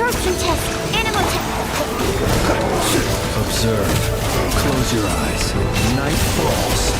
Absorption test. Animal test. Observe. Close your eyes. Night falls.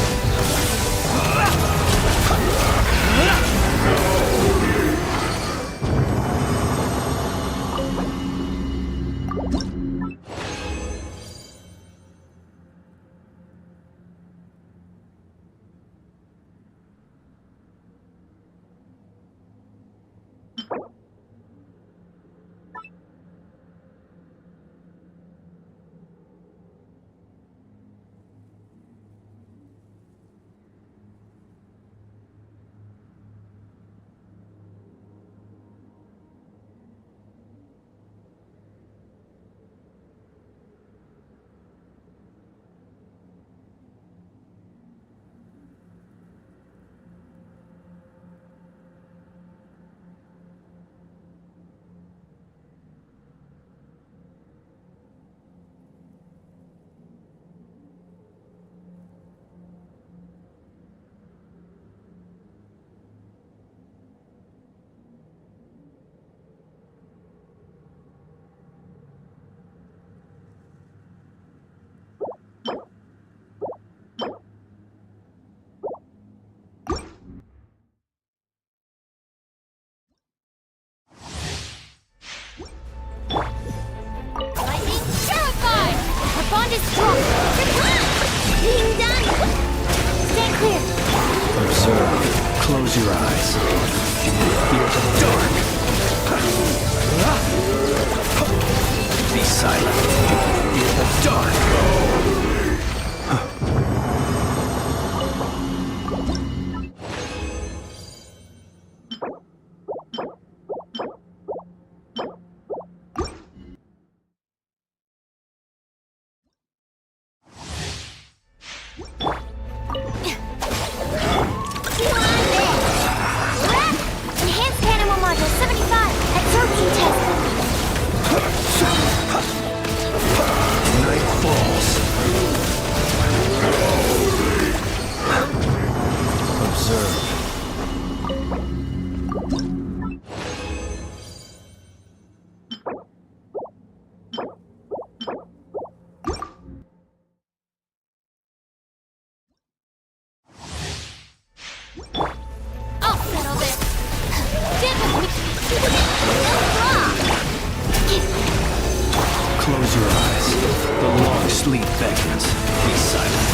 Lightning terrified! Our bond is strong! Being done! Stand clear! Observe. Close your eyes. Fear the dark. Be silent. Fear the dark. Enhanced animal module 75. Absorption test. Night falls. Observe. I'll settle this. Stand with me. Close your eyes. The long sleep beckons. Be silent.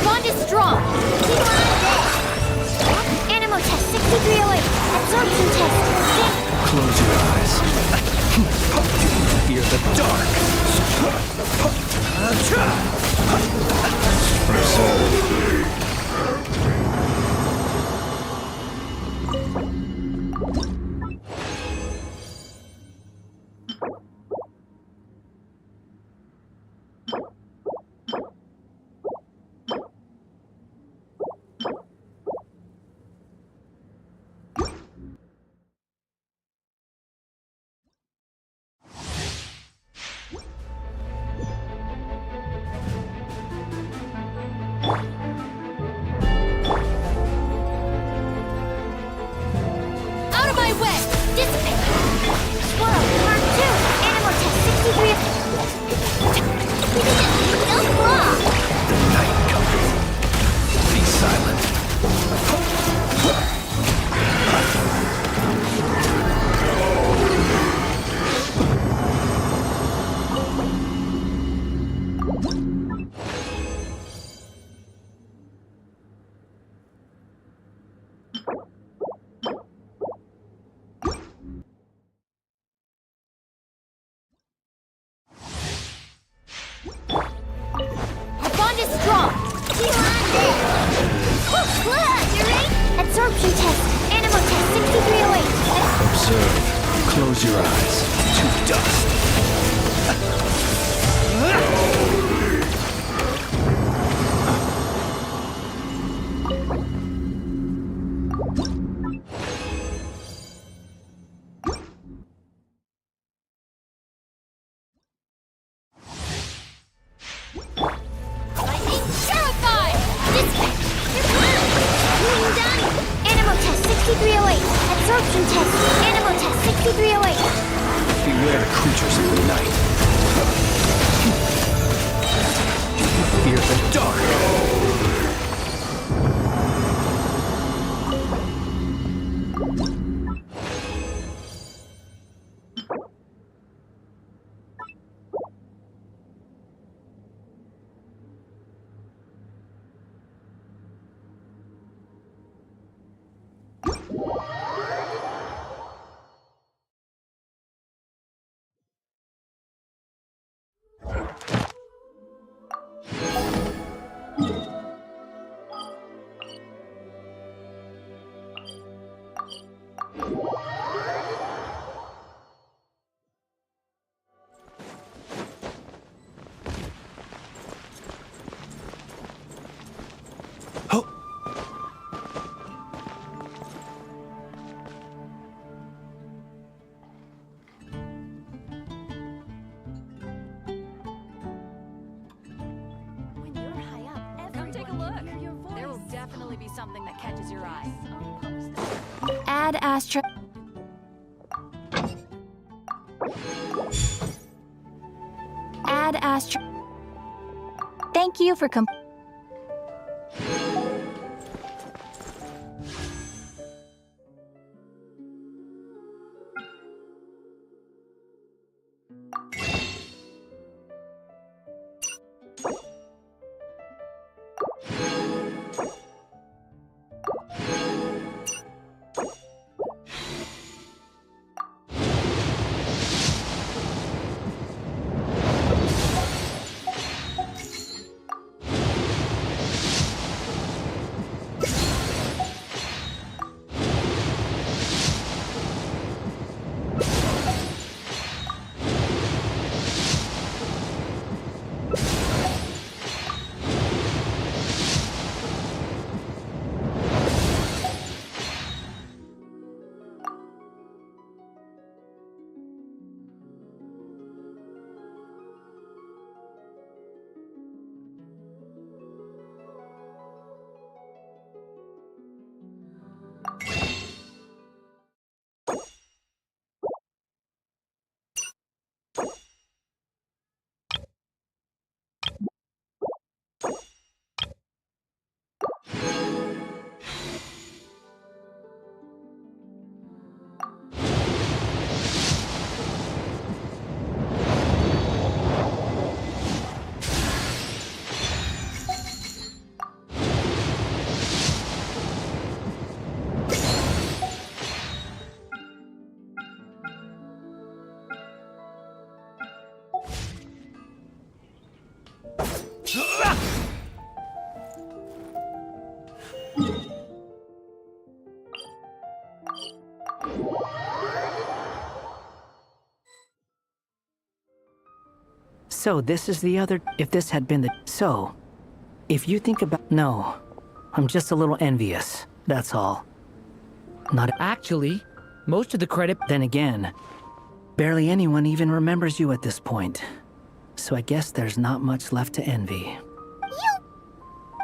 Bond is strong. Animal test 6308. Absorption test. Close your eyes. Fear the dark. Observe. Out of my way! Dissipate! Swallow, Mark 2. Animal test 63. Don't block! The night comes. Be silent. Our bond is strong! You are there! You ready? Absorption test. Observe. Close your eyes. To dust. Lightning terrified! Dissipate! Healing done! Animal test 6308. Absorption test. Animal test 6308. Beware creatures in the night. Fear the dark. Oh. When you're high up, Come take a everyone look. can hear your voice. There will definitely be something that catches your eye. Add Astra. Add Astra. Thank you for So this is the other... If this had been the... So, if you think about... No. I'm just a little envious. That's all. Not... Actually, most of the credit... Then again, barely anyone even remembers you at this point. So I guess there's not much left to envy.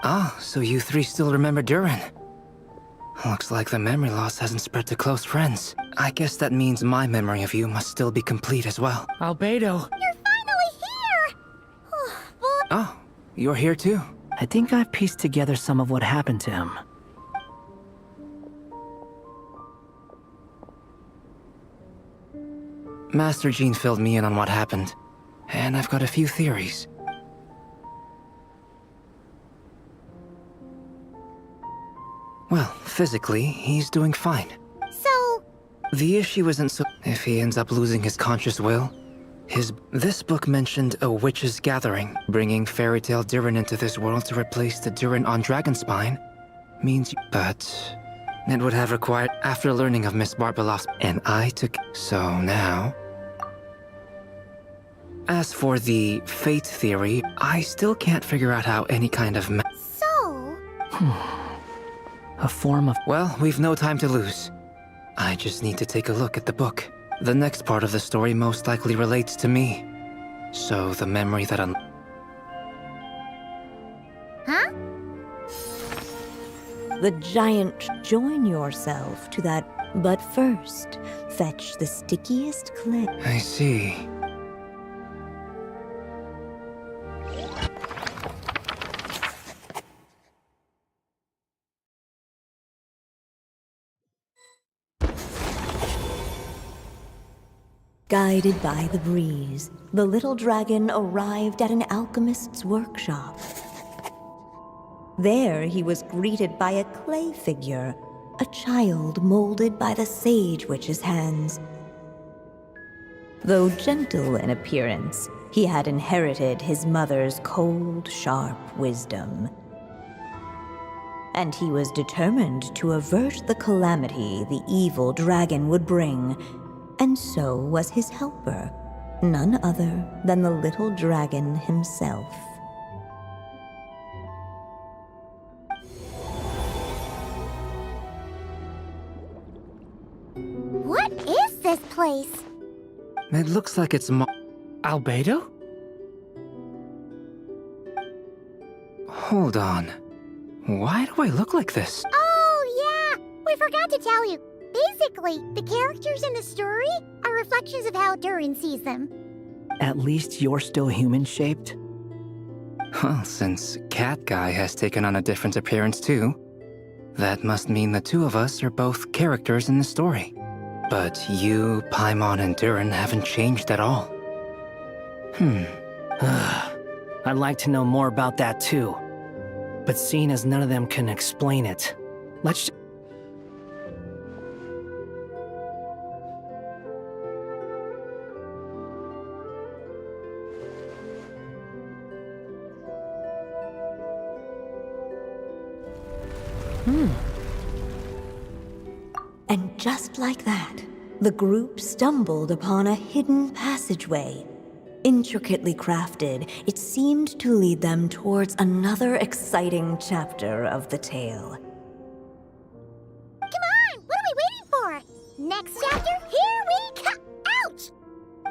Ah, so you three still remember Durin. Looks like the memory loss hasn't spread to close friends. I guess that means my memory of you must still be complete as well. Albedo. You're finally here! Oh, boy. Oh, you're here too? I think I've pieced together some of what happened to him. Master Jean filled me in on what happened, and I've got a few theories. Well, physically, he's doing fine. So, The issue isn't so... If he ends up losing his conscious will, This book mentioned a witch's gathering. Bringing fairy tale Durin into this world to replace the Durin on Dragonspine means... But It would have required after learning of Miss Barbalov's, and I took. So now. As for the fate theory, I still can't figure out how any kind of So, A form of. Well, we've no time to lose. I just need to take a look at the book. The next part of the story most likely relates to me. So the memory that huh? The giant, join yourself to that. But first, fetch the stickiest clay. I see. Guided by the breeze, the little dragon arrived at an alchemist's workshop. There he was greeted by a clay figure, a child molded by the sage witch's hands. Though gentle in appearance, he had inherited his mother's cold, sharp wisdom. And he was determined to avert the calamity the evil dragon would bring. And so was his helper, none other than the little dragon himself. What is this place? It looks like it's Albedo? Hold on. Why do I look like this? Oh, yeah! We forgot to tell you. Basically, the characters in the story are reflections of how Durin sees them. At least you're still human-shaped? Well, since Cat Guy has taken on a different appearance too, that must mean the two of us are both characters in the story. But you, Paimon, and Durin haven't changed at all. I'd like to know more about that too. But seeing as none of them can explain it, let's... And just like that, the group stumbled upon a hidden passageway. Intricately crafted, it seemed to lead them towards another exciting chapter of the tale. Come on! What are we waiting for? Next chapter? Here we come! Ouch!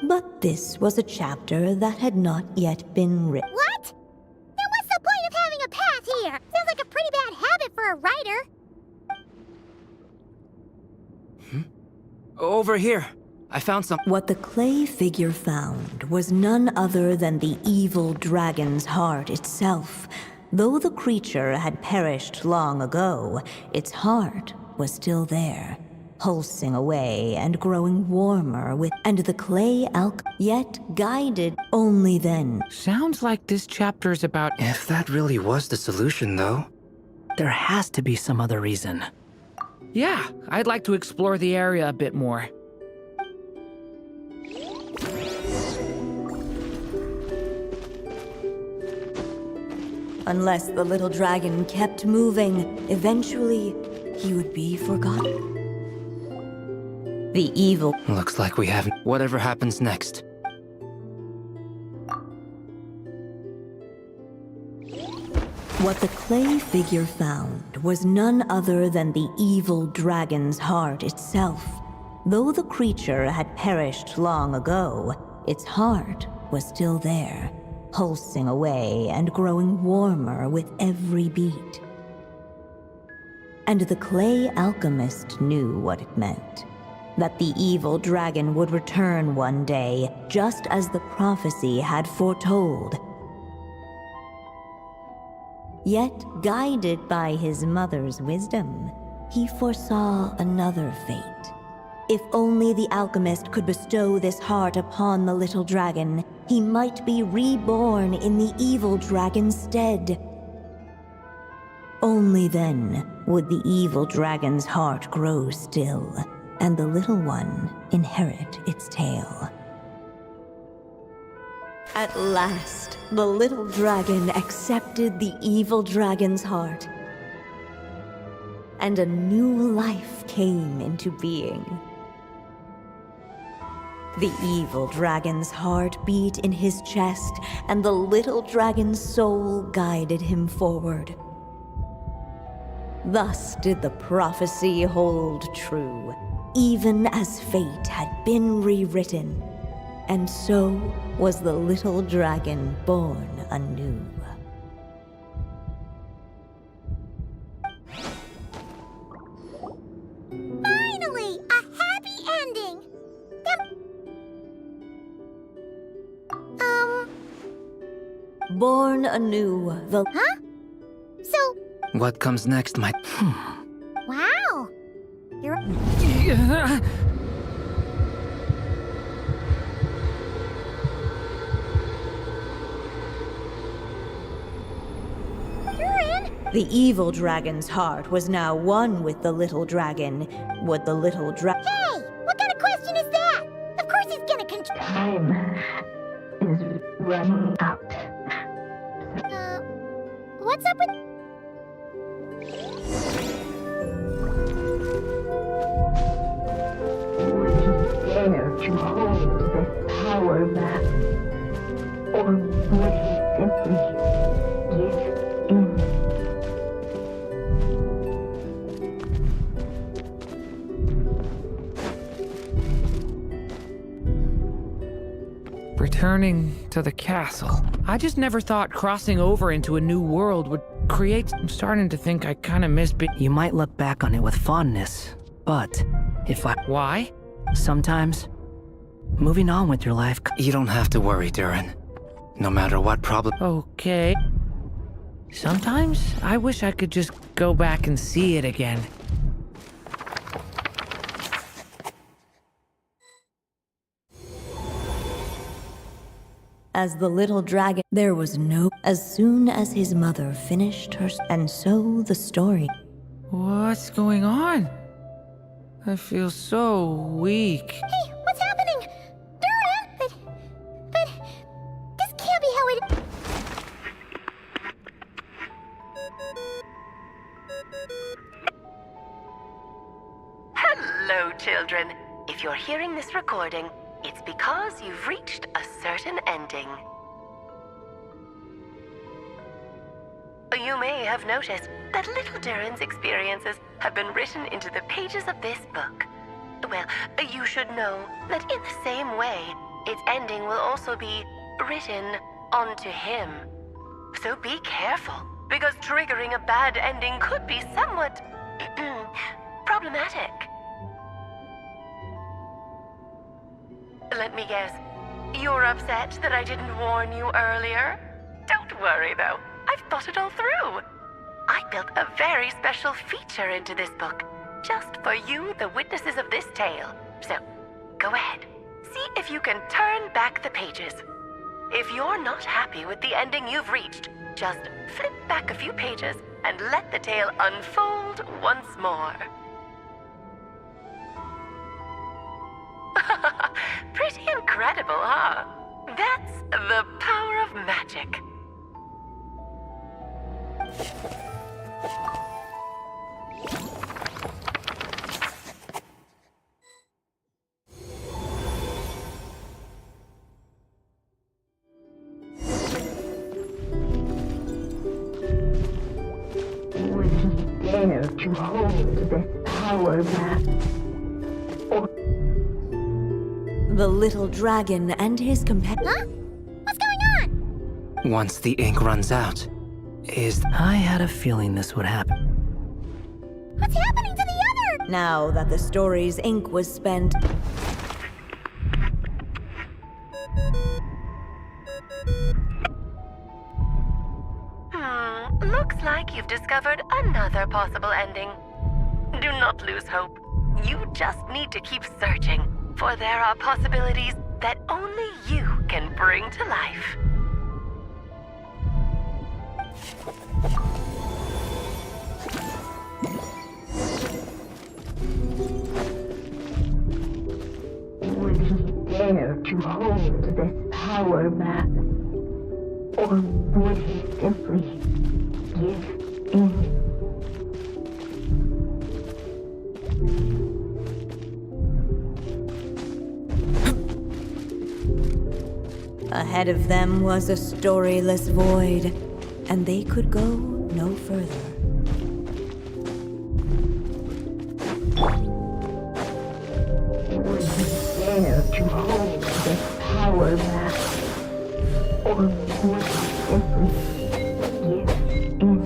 But this was a chapter that had not yet been written. What? Then what's the point of having a path here? Sounds like a pretty bad habit for a writer. Over here. I found some. What the clay figure found was none other than the evil dragon's heart itself. Though the creature had perished long ago, its heart was still there, pulsing away and growing warmer with, and the clay yet guided only then. Sounds like this chapter's about. If that really was the solution, though. There has to be some other reason. Yeah, I'd like to explore the area a bit more. Unless the little dragon kept moving, eventually he would be forgotten. The evil. Looks like we have. Whatever happens next. What the clay figure found was none other than the evil dragon's heart itself. Though the creature had perished long ago, its heart was still there, pulsing away and growing warmer with every beat. And the clay alchemist knew what it meant. That the evil dragon would return one day, just as the prophecy had foretold. Yet, guided by his mother's wisdom, he foresaw another fate. If only the alchemist could bestow this heart upon the little dragon, he might be reborn in the evil dragon's stead. Only then would the evil dragon's heart grow still, and the little one inherit its tale. At last, the little dragon accepted the evil dragon's heart. and a new life came into being. The evil dragon's heart beat in his chest, and the little dragon's soul guided him forward. Thus did the prophecy hold true, even as fate had been rewritten, and so was the little dragon born anew. Finally, a happy ending! Born anew, the... Huh? So, What comes next might... wow! You're... Durin! The evil dragon's heart was now one with the little dragon. Would the little dragon... Hey! What kind of question is that? Of course he's gonna control... Time is running out. What's up with... Would you dare to hold this power back? Or would you simply give in? Returning to the castle. I just never thought crossing over into a new world would create... I'm starting to think I kind of miss being... You might look back on it with fondness, but if I... Why? Sometimes, moving on with your life... You don't have to worry, Durin. No matter what problem... Okay. Sometimes I wish I could just go back and see it again. As the little dragon, there was no... As soon as his mother finished her... And so the story... What's going on? I feel so weak. Hey, what's happening? Durin! But... This can't be how it... Hello, children. If you're hearing this recording, it's because you've reached a certain ending. You may have noticed that little Durin's experiences have been written into the pages of this book. Well, you should know that in the same way, its ending will also be written onto him. So be careful, because triggering a bad ending could be somewhat problematic. Let me guess, you're upset that I didn't warn you earlier? Don't worry though, I've thought it all through. I built a very special feature into this book, just for you, the witnesses of this tale. So, go ahead, see if you can turn back the pages. If you're not happy with the ending you've reached, just flip back a few pages and let the tale unfold once more. Pretty incredible, huh? That's the power of magic. Would he dare to hold this power back? Or The little dragon and his companion... Huh? What's going on? Once the ink runs out, is... I had a feeling this would happen. What's happening to the other? Now that the story's ink was spent... Looks like you've discovered another possible ending. Do not lose hope. You just need to keep searching, for there are possibilities that only you can bring to life. would he dare to hold this power back? Or would he simply give in? Ahead of them was a storyless void, and they could go no further. Dare to hold this power back, or would you simply give in?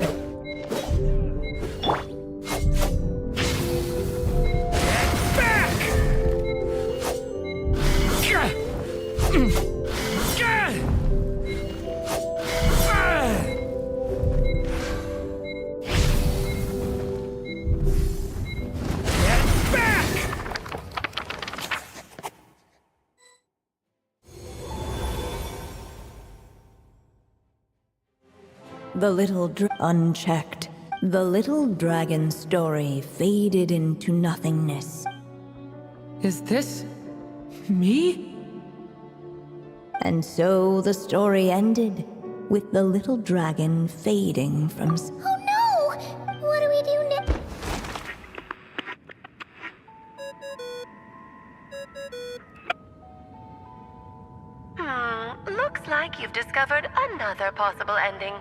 The little unchecked. The little dragon story faded into nothingness. Is this me? And so the story ended, with the little dragon fading from Oh no! What do we do now? Looks like you've discovered another possible ending.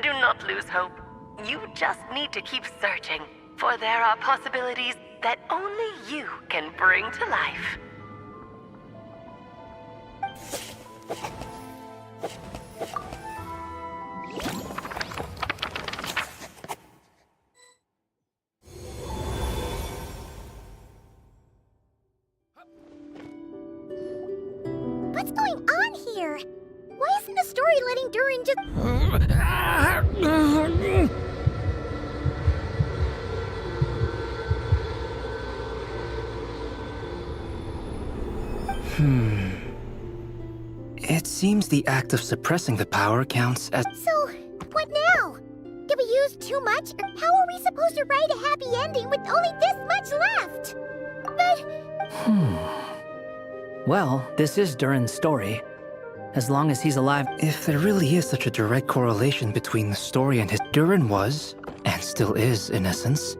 Do not lose hope. You just need to keep searching, for there are possibilities that only you can bring to life. What's going on here? Why isn't the story letting Durin just... It seems the act of suppressing the power counts as... So, what now? Did we use too much? Or how are we supposed to write a happy ending with only this much left? But... Well, this is Durin's story. As long as he's alive... If there really is such a direct correlation between the story and his... Durin was, and still is in essence,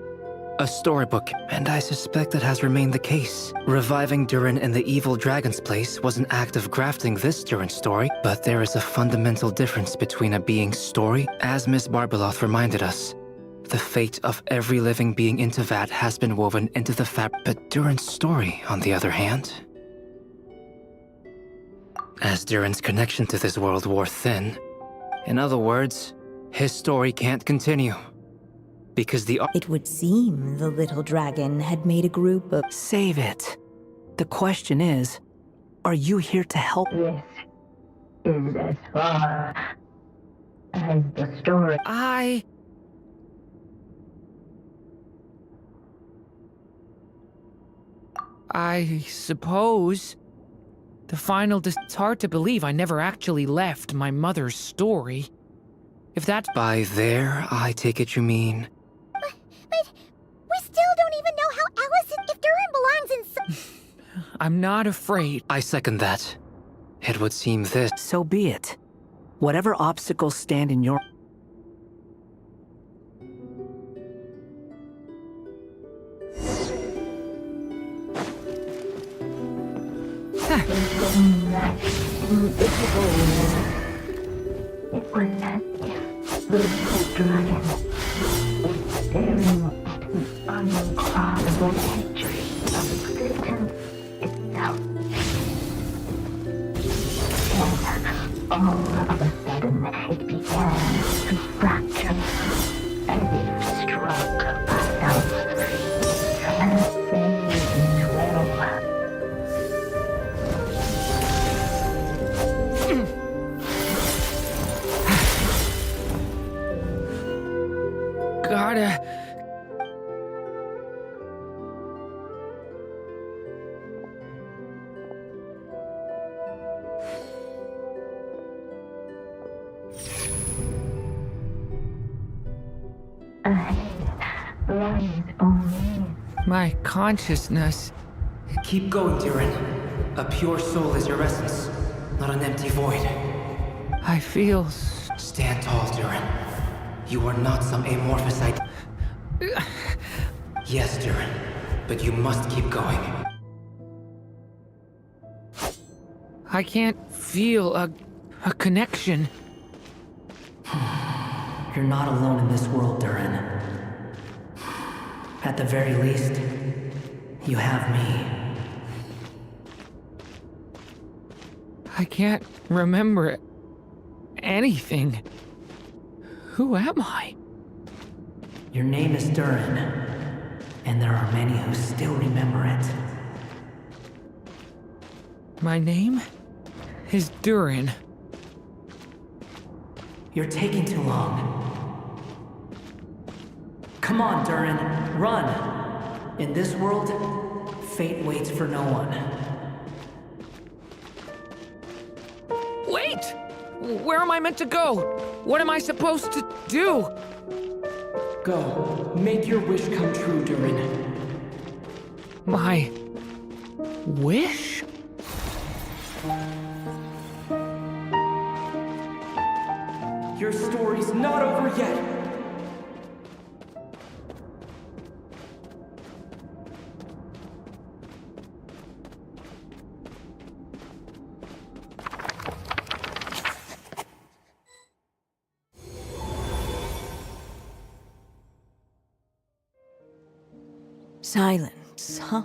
a storybook, and I suspect that has remained the case. Reviving Durin in the evil dragon's place was an act of grafting this Durin story, but there is a fundamental difference between a being's story, as Miss Barbeloth reminded us. The fate of every living being in Teyvat has been woven into the fabric, but Durin's story, on the other hand... As Durin's connection to this world wore thin, in other words, his story can't continue. Because the... It would seem the little dragon had made a group of... Save it. The question is, are you here to help? This is as far as the story. I suppose. The final it's hard to believe I never actually left my mother's story. If that's... By there, I take it you mean... But we still don't even know how Allison... If Durin belongs in I'm not afraid. I second that. It would seem this... So be it. Whatever obstacles stand in your... It was as if the little dragon was staring at an uncrossable edge of existence itself. And all of a sudden, it began to fracture, as if struck by some transcendent realm. Gotta... Lies only. My consciousness... Keep going, Durin. A pure soul is your essence, not an empty void. I feel... Stand tall, Durin. You are not some amorphous idea. Yes, Durin, but you must keep going. I can't feel a connection. You're not alone in this world, Durin. At the very least, you have me. I can't remember anything. Who am I? Your name is Durin, and there are many who still remember it. My name is Durin. You're taking too long. Come on, Durin, run! In this world, fate waits for no one. Wait! Where am I meant to go? What am I supposed to do? Go. Make your wish come true, Durin. My wish? Your story's not over yet. Silence, huh?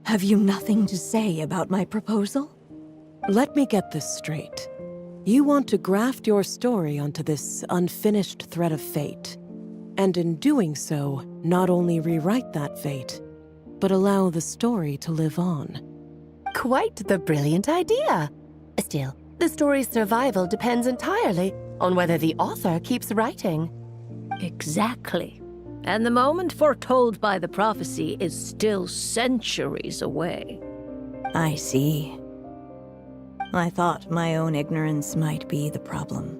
Have you nothing to say about my proposal? Let me get this straight. You want to graft your story onto this unfinished thread of fate, and in doing so, not only rewrite that fate, but allow the story to live on. Quite the brilliant idea. Still, the story's survival depends entirely on whether the author keeps writing. Exactly. And the moment foretold by the prophecy is still centuries away. I see. I thought my own ignorance might be the problem.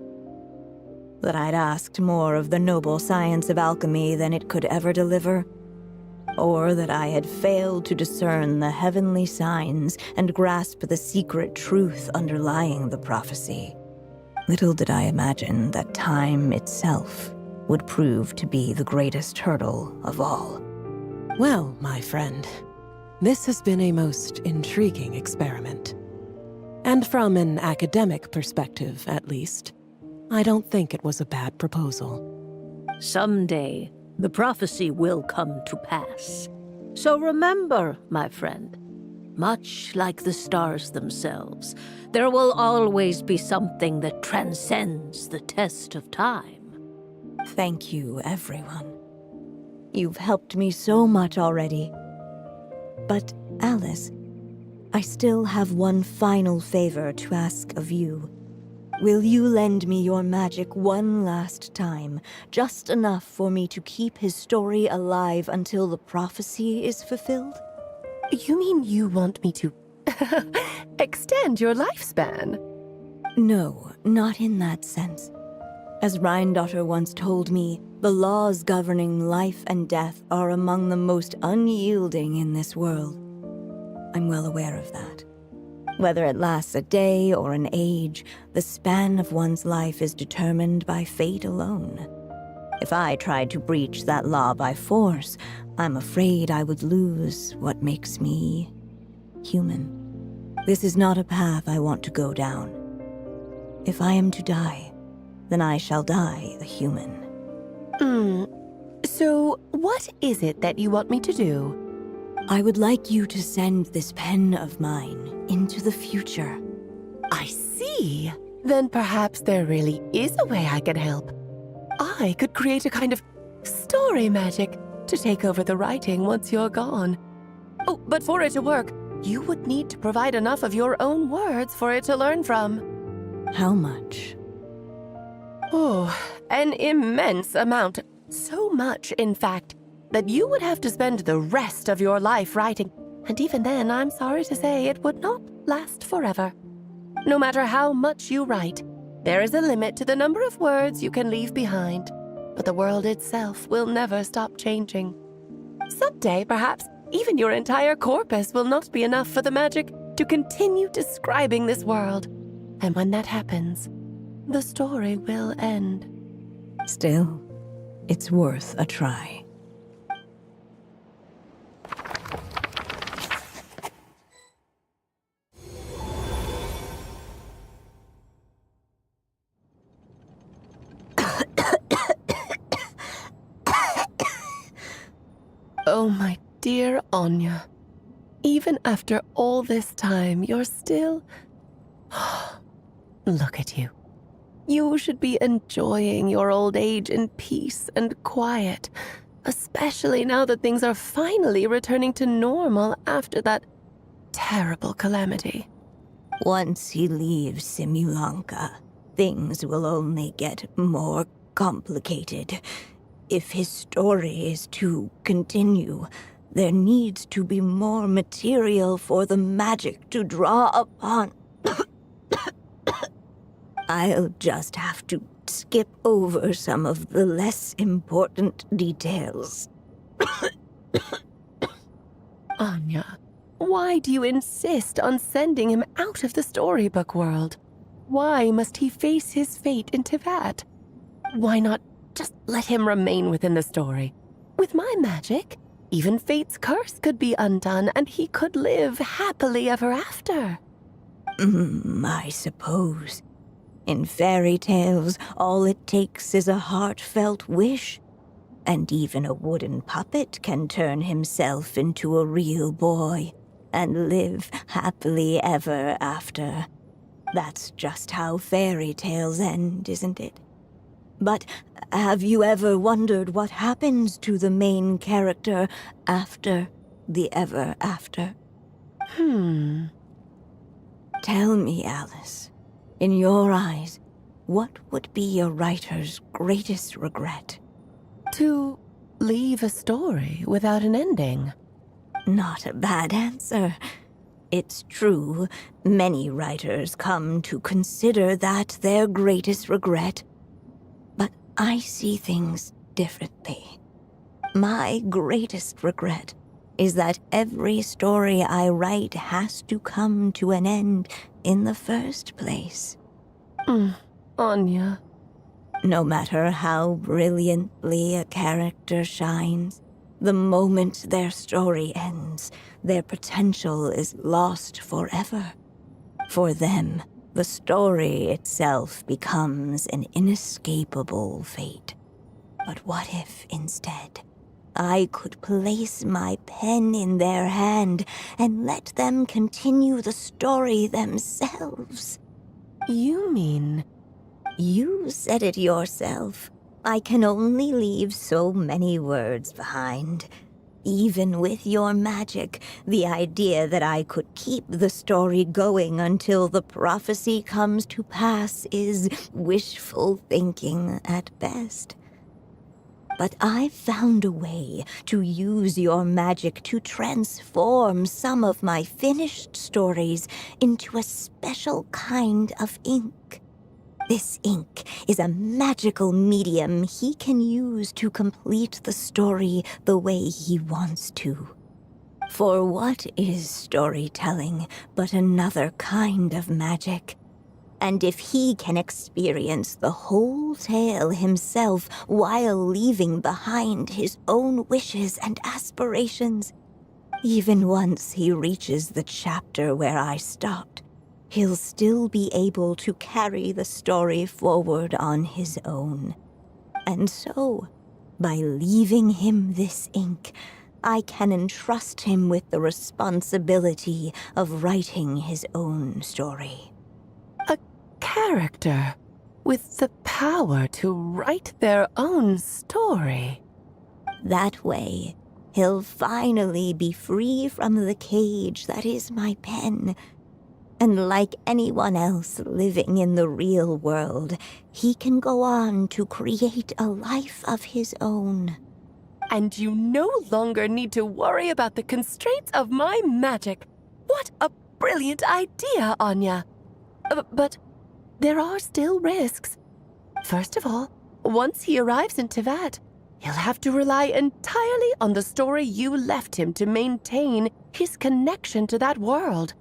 That I'd asked more of the noble science of alchemy than it could ever deliver. Or that I had failed to discern the heavenly signs and grasp the secret truth underlying the prophecy. Little did I imagine that time itself would prove to be the greatest hurdle of all. Well, my friend, this has been a most intriguing experiment. And from an academic perspective, at least, I don't think it was a bad proposal. Someday, the prophecy will come to pass. So remember, my friend, much like the stars themselves, there will always be something that transcends the test of time. Thank you, everyone. You've helped me so much already. But, Alice, I still have one final favor to ask of you. Will you lend me your magic one last time, just enough for me to keep his story alive until the prophecy is fulfilled? You mean you want me to extend your lifespan? No, not in that sense. As Rheindotter once told me, the laws governing life and death are among the most unyielding in this world. I'm well aware of that. Whether it lasts a day or an age, the span of one's life is determined by fate alone. If I tried to breach that law by force, I'm afraid I would lose what makes me human. This is not a path I want to go down. If I am to die, then I shall die a human. So, what is it that you want me to do? I would like you to send this pen of mine into the future. I see. Then perhaps there really is a way I can help. I could create a kind of story magic to take over the writing once you're gone. Oh, but for it to work, you would need to provide enough of your own words for it to learn from. How much? Oh, an immense amount. So much, in fact, that you would have to spend the rest of your life writing. And even then, I'm sorry to say, it would not last forever. No matter how much you write, there is a limit to the number of words you can leave behind. But the world itself will never stop changing. Someday, perhaps, even your entire corpus will not be enough for the magic to continue describing this world. And when that happens, the story will end. Still, it's worth a try. dear Anya, even after all this time, you're still... Look at you. You should be enjoying your old age in peace and quiet, especially now that things are finally returning to normal after that terrible calamity. Once he leaves Simulanka, things will only get more complicated. If his story is to continue, there needs to be more material for the magic to draw upon. I'll just have to skip over some of the less important details. Anya, why do you insist on sending him out of the storybook world? Why must he face his fate in Tivat? Why not just let him remain within the story? With my magic, even fate's curse could be undone and he could live happily ever after. I suppose. In fairy tales, all it takes is a heartfelt wish. And even a wooden puppet can turn himself into a real boy and live happily ever after. That's just how fairy tales end, isn't it? But have you ever wondered what happens to the main character after the ever after? Tell me, Alice, in your eyes, what would be a writer's greatest regret? To leave a story without an ending. Not a bad answer. It's true, many writers come to consider that their greatest regret. But I see things differently. My greatest regret is that every story I write has to come to an end in the first place. Anya. No matter how brilliantly a character shines, the moment their story ends, their potential is lost forever. For them, the story itself becomes an inescapable fate. But what if, instead, I could place my pen in their hand and let them continue the story themselves? You mean... You said it yourself. I can only leave so many words behind. Even with your magic, the idea that I could keep the story going until the prophecy comes to pass is wishful thinking at best. But I've found a way to use your magic to transform some of my finished stories into a special kind of ink. This ink is a magical medium he can use to complete the story the way he wants to. For what is storytelling but another kind of magic? And if he can experience the whole tale himself while leaving behind his own wishes and aspirations, even once he reaches the chapter where I stopped, he'll still be able to carry the story forward on his own. And so, by leaving him this ink, I can entrust him with the responsibility of writing his own story. A character with the power to write their own story. That way, he'll finally be free from the cage that is my pen. And like anyone else living in the real world, he can go on to create a life of his own. And you no longer need to worry about the constraints of my magic. What a brilliant idea, Anya. But there are still risks. First of all, once he arrives in Tivat, he'll have to rely entirely on the story you left him to maintain his connection to that world.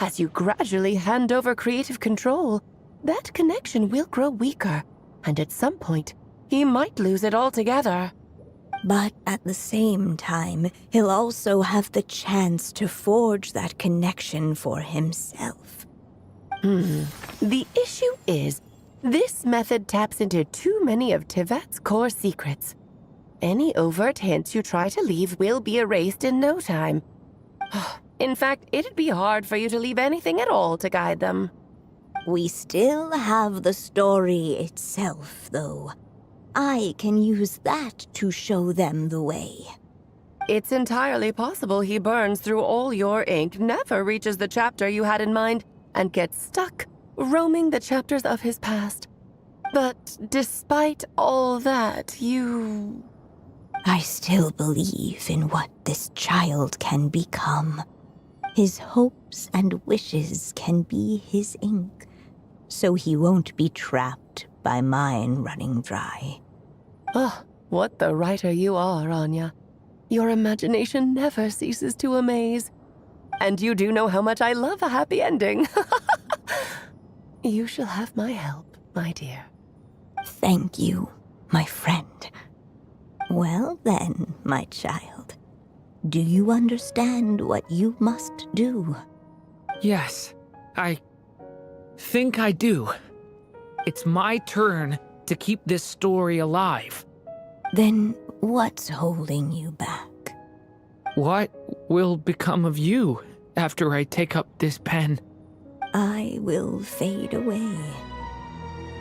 As you gradually hand over creative control, that connection will grow weaker, and at some point, he might lose it altogether. But at the same time, he'll also have the chance to forge that connection for himself. The issue is, this method taps into too many of Tivat's core secrets. Any overt hints you try to leave will be erased in no time. In fact, it'd be hard for you to leave anything at all to guide them. We still have the story itself, though. I can use that to show them the way. It's entirely possible he burns through all your ink, never reaches the chapter you had in mind, and gets stuck, roaming the chapters of his past. But despite all that, I still believe in what this child can become. His hopes and wishes can be his ink, so he won't be trapped by mine running dry. Oh, what the writer you are, Anya. Your imagination never ceases to amaze. And you do know how much I love a happy ending. You shall have my help, my dear. Thank you, my friend. Well then, my child. Do you understand what you must do? Yes, I think I do. It's my turn to keep this story alive. Then what's holding you back? What will become of you after I take up this pen? I will fade away.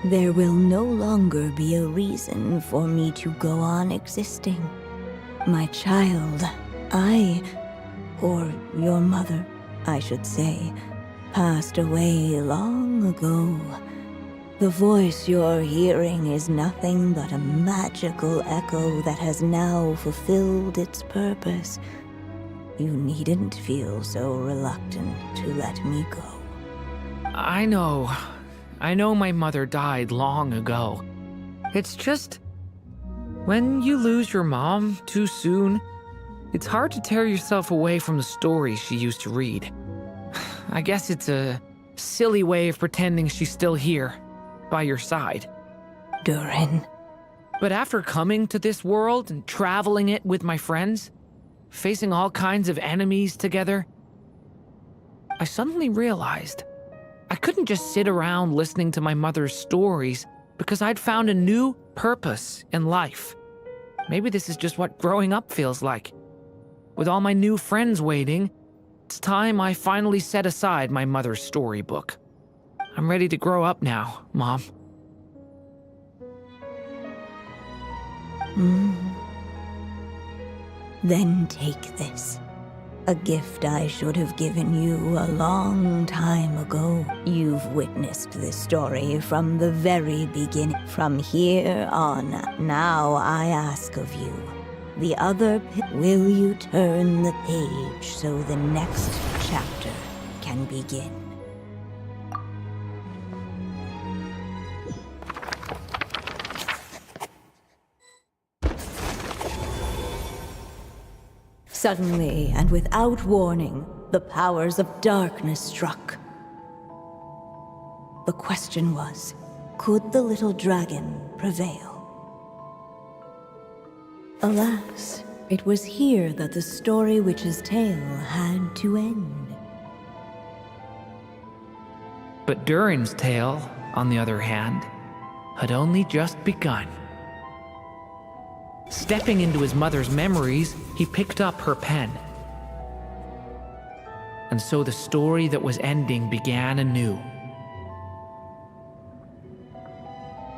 There will no longer be a reason for me to go on existing. My child, or your mother, I should say, passed away long ago. The voice you're hearing is nothing but a magical echo that has now fulfilled its purpose. You needn't feel so reluctant to let me go. I know my mother died long ago. It's just, when you lose your mom too soon, it's hard to tear yourself away from the stories she used to read. I guess it's a silly way of pretending she's still here, by your side. Durin. But after coming to this world and traveling it with my friends, facing all kinds of enemies together, I suddenly realized I couldn't just sit around listening to my mother's stories because I'd found a new purpose in life. Maybe this is just what growing up feels like. With all my new friends waiting, it's time I finally set aside my mother's storybook. I'm ready to grow up now, Mom. Then take this. A gift I should have given you a long time ago. You've witnessed this story from the very beginning. From here on, now I ask of you, will you turn the page so the next chapter can begin? Suddenly, and without warning, the powers of darkness struck. The question was, could the little dragon prevail? Alas, it was here that the story witch's tale had to end. But Durin's tale, on the other hand, had only just begun. Stepping into his mother's memories, he picked up her pen. And so the story that was ending began anew.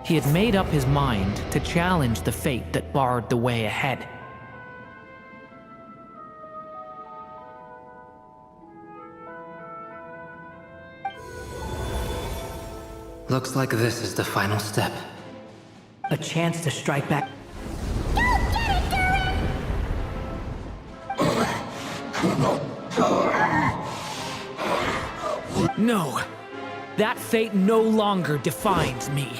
He had made up his mind to challenge the fate that barred the way ahead. Looks like this is the final step. A chance to strike back. No, that fate no longer defines me.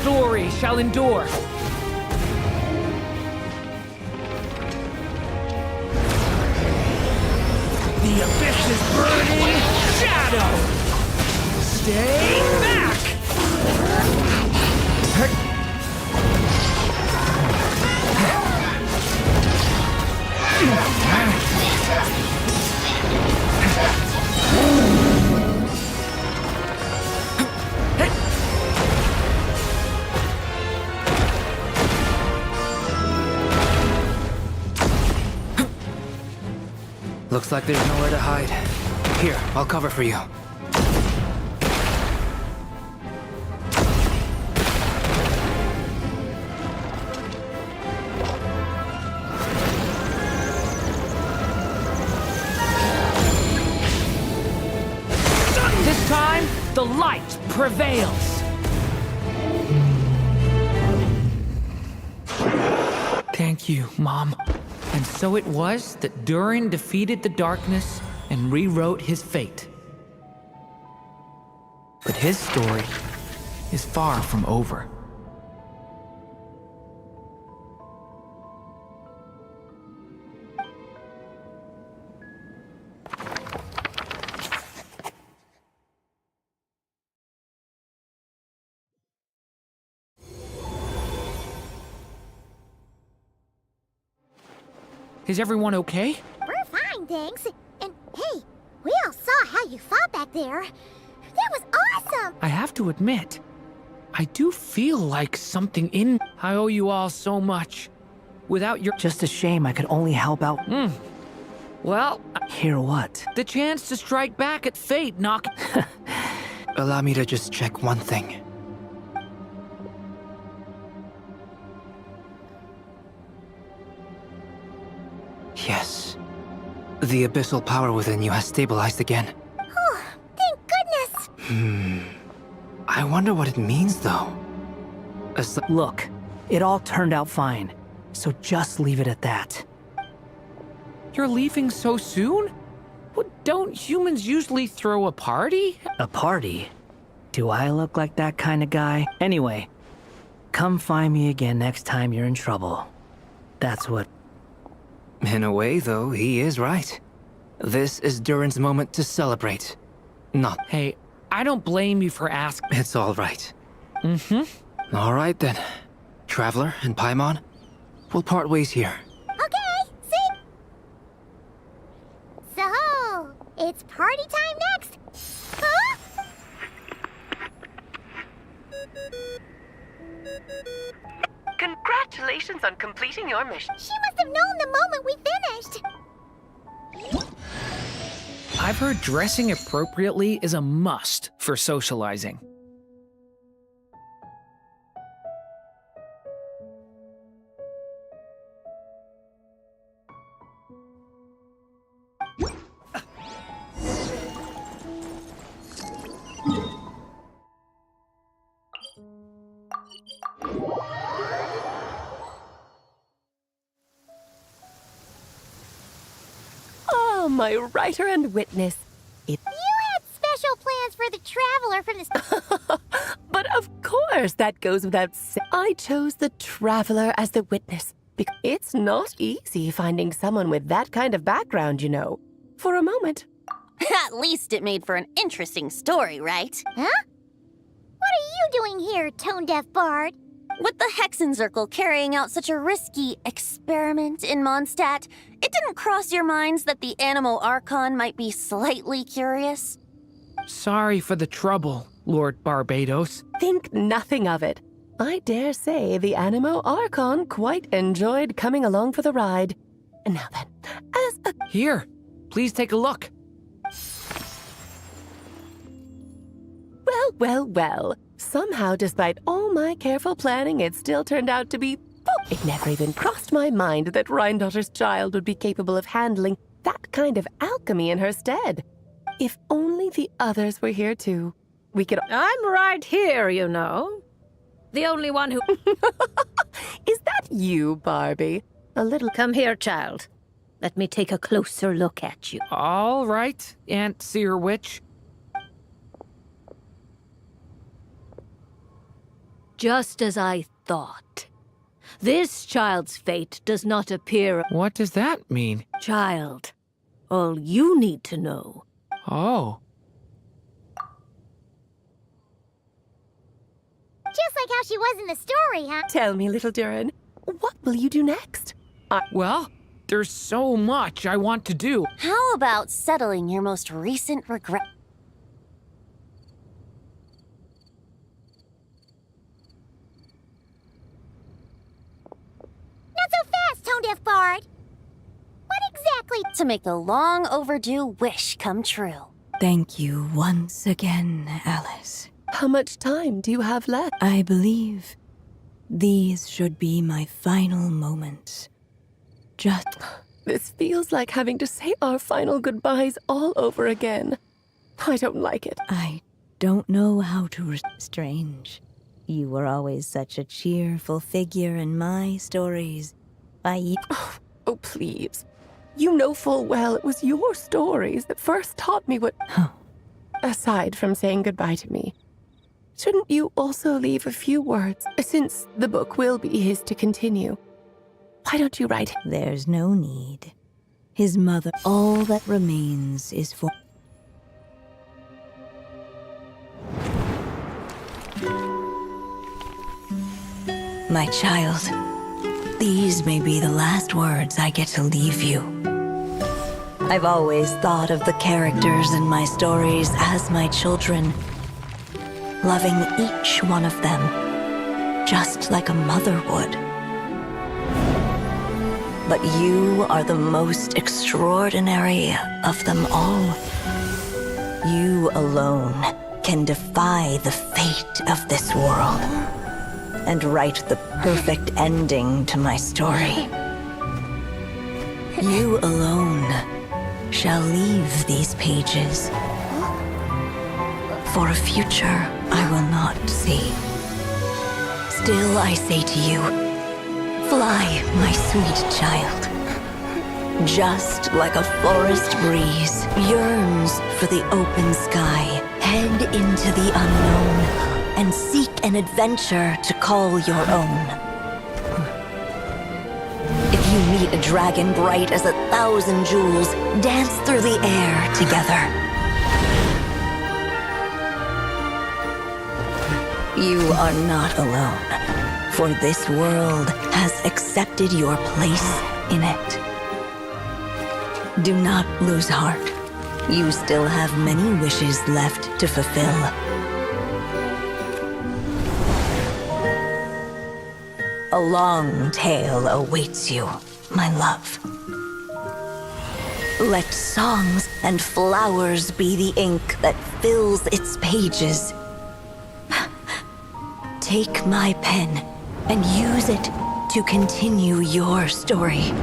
story shall endure. The abyss is burning shadow! Stay back! Looks like there's nowhere to hide. Here, I'll cover for you. This time, the light prevails. Thank you, Mom. And so it was that Durin defeated the darkness and rewrote his fate. But his story is far from over. Is everyone okay? We're fine, thanks. And hey, we all saw how you fought back there. That was awesome! I have to admit, I do feel like something in... I owe you all so much. Without your... Just a shame I could only help out. Well... Hear what? The chance to strike back at fate, knock... Allow me to just check one thing. Yes. The abyssal power within you has stabilized again. Oh, thank goodness! I wonder what it means, though. Look, it all turned out fine, so just leave it at that. You're leaving so soon? What, don't humans usually throw a party? A party? Do I look like that kind of guy? Anyway, come find me again next time you're in trouble. That's what... In a way, though, he is right. This is Durin's moment to celebrate. Not... Hey, I don't blame you for asking. It's all right. All right, then. Traveler and Paimon, we'll part ways here. Okay, see? So, it's party time next! Huh? Congratulations on completing your mission. She must have known the moment we finished! I've heard dressing appropriately is a must for socializing. Oh, my writer and witness. You had special plans for the traveler from the... But of course, that goes without saying. I chose the traveler as the witness because it's not easy finding someone with that kind of background, you know. For a moment. At least it made for an interesting story, right? Huh? What are you doing here, tone-deaf bard? With the Hexenzirkel carrying out such a risky experiment in Mondstadt, it didn't cross your minds that the Animo Archon might be slightly curious? Sorry for the trouble, Lord Barbados. Think nothing of it. I dare say the Animo Archon quite enjoyed coming along for the ride. And now then, as a... Here, please take a look. Well, well, well. Somehow, despite all my careful planning, it still turned out to be... Oh, it never even crossed my mind that Rhindotter's child would be capable of handling that kind of alchemy in her stead. If only the others were here too. We could... I'm right here, you know. The only one who... Is that you, Barbie? A little... Come here, child. Let me take a closer look at you. All right, Aunt Seer Witch. Just as I thought. This child's fate does not appear. What does that mean? Child, all you need to know. Oh. Just like how she was in the story, huh? Tell me, little Durin, what will you do next? Well, there's so much I want to do. How about settling your most recent regret? Not so fast, tone-deaf bard. What exactly? To make the long overdue wish come true. Thank you once again, Alice. How much time do you have left? I believe these should be my final moments. Just... This feels like having to say our final goodbyes all over again. I don't like it. I don't know how to... Strange. You were always such a cheerful figure in my stories. Oh, please. You know full well it was your stories that first taught me what... Aside from saying goodbye to me, shouldn't you also leave a few words, since the book will be his to continue? Why don't you write? There's no need. His mother... All that remains is for... My child, these may be the last words I get to leave you. I've always thought of the characters in my stories as my children, loving each one of them, just like a mother would. But you are the most extraordinary of them all. You alone can defy the fate of this world and write the perfect ending to my story. You alone shall leave these pages for a future I will not see. Still I say to you, fly, my sweet child. Just like a forest breeze yearns for the open sky, head into the unknown and seek an adventure to call your own. If you meet a dragon bright as 1,000 jewels, dance through the air together. You are not alone, for this world has accepted your place in it. Do not lose heart. You still have many wishes left to fulfill. A long tale awaits you, my love. Let songs and flowers be the ink that fills its pages. Take my pen and use it to continue your story.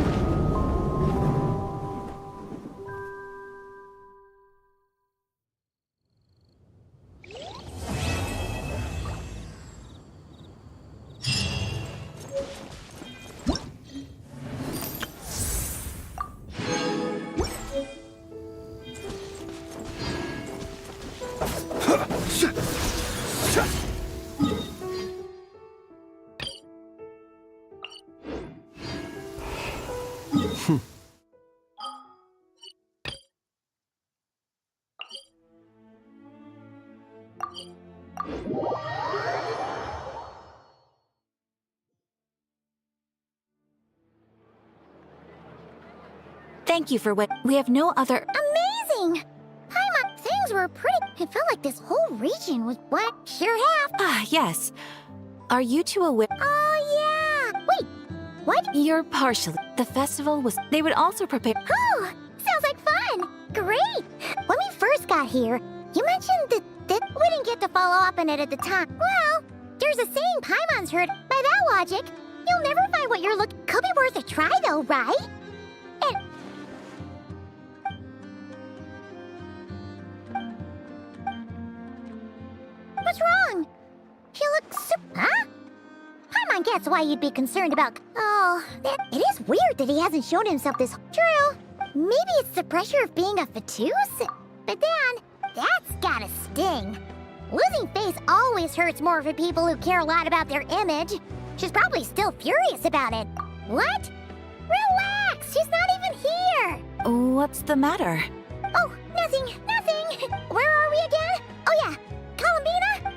Thank you for what... We have no other... Amazing! Paimon, things were pretty... It felt like this whole region was what? Sure have. Ah, yes. Are you two aware... Oh, yeah! Wait, what? You're partially... The festival was... They would also prepare... Oh, sounds like fun! Great! When we first got here, you mentioned that we didn't get to follow up on it at the time. Well, there's a saying Paimon's heard. By that logic, you'll never find what you're looking... Could be worth a try, though, right? And... What's wrong? He looks Huh? Paimon gets why you'd be concerned about... Oh, it is weird that he hasn't shown himself this... True. Maybe it's the pressure of being a Fatus? But then, that's gotta sting. Losing face always hurts more for people who care a lot about their image. She's probably still furious about it. What? Relax, she's not even here. What's the matter? Oh, nothing. Where are we again? Oh yeah, Columbina?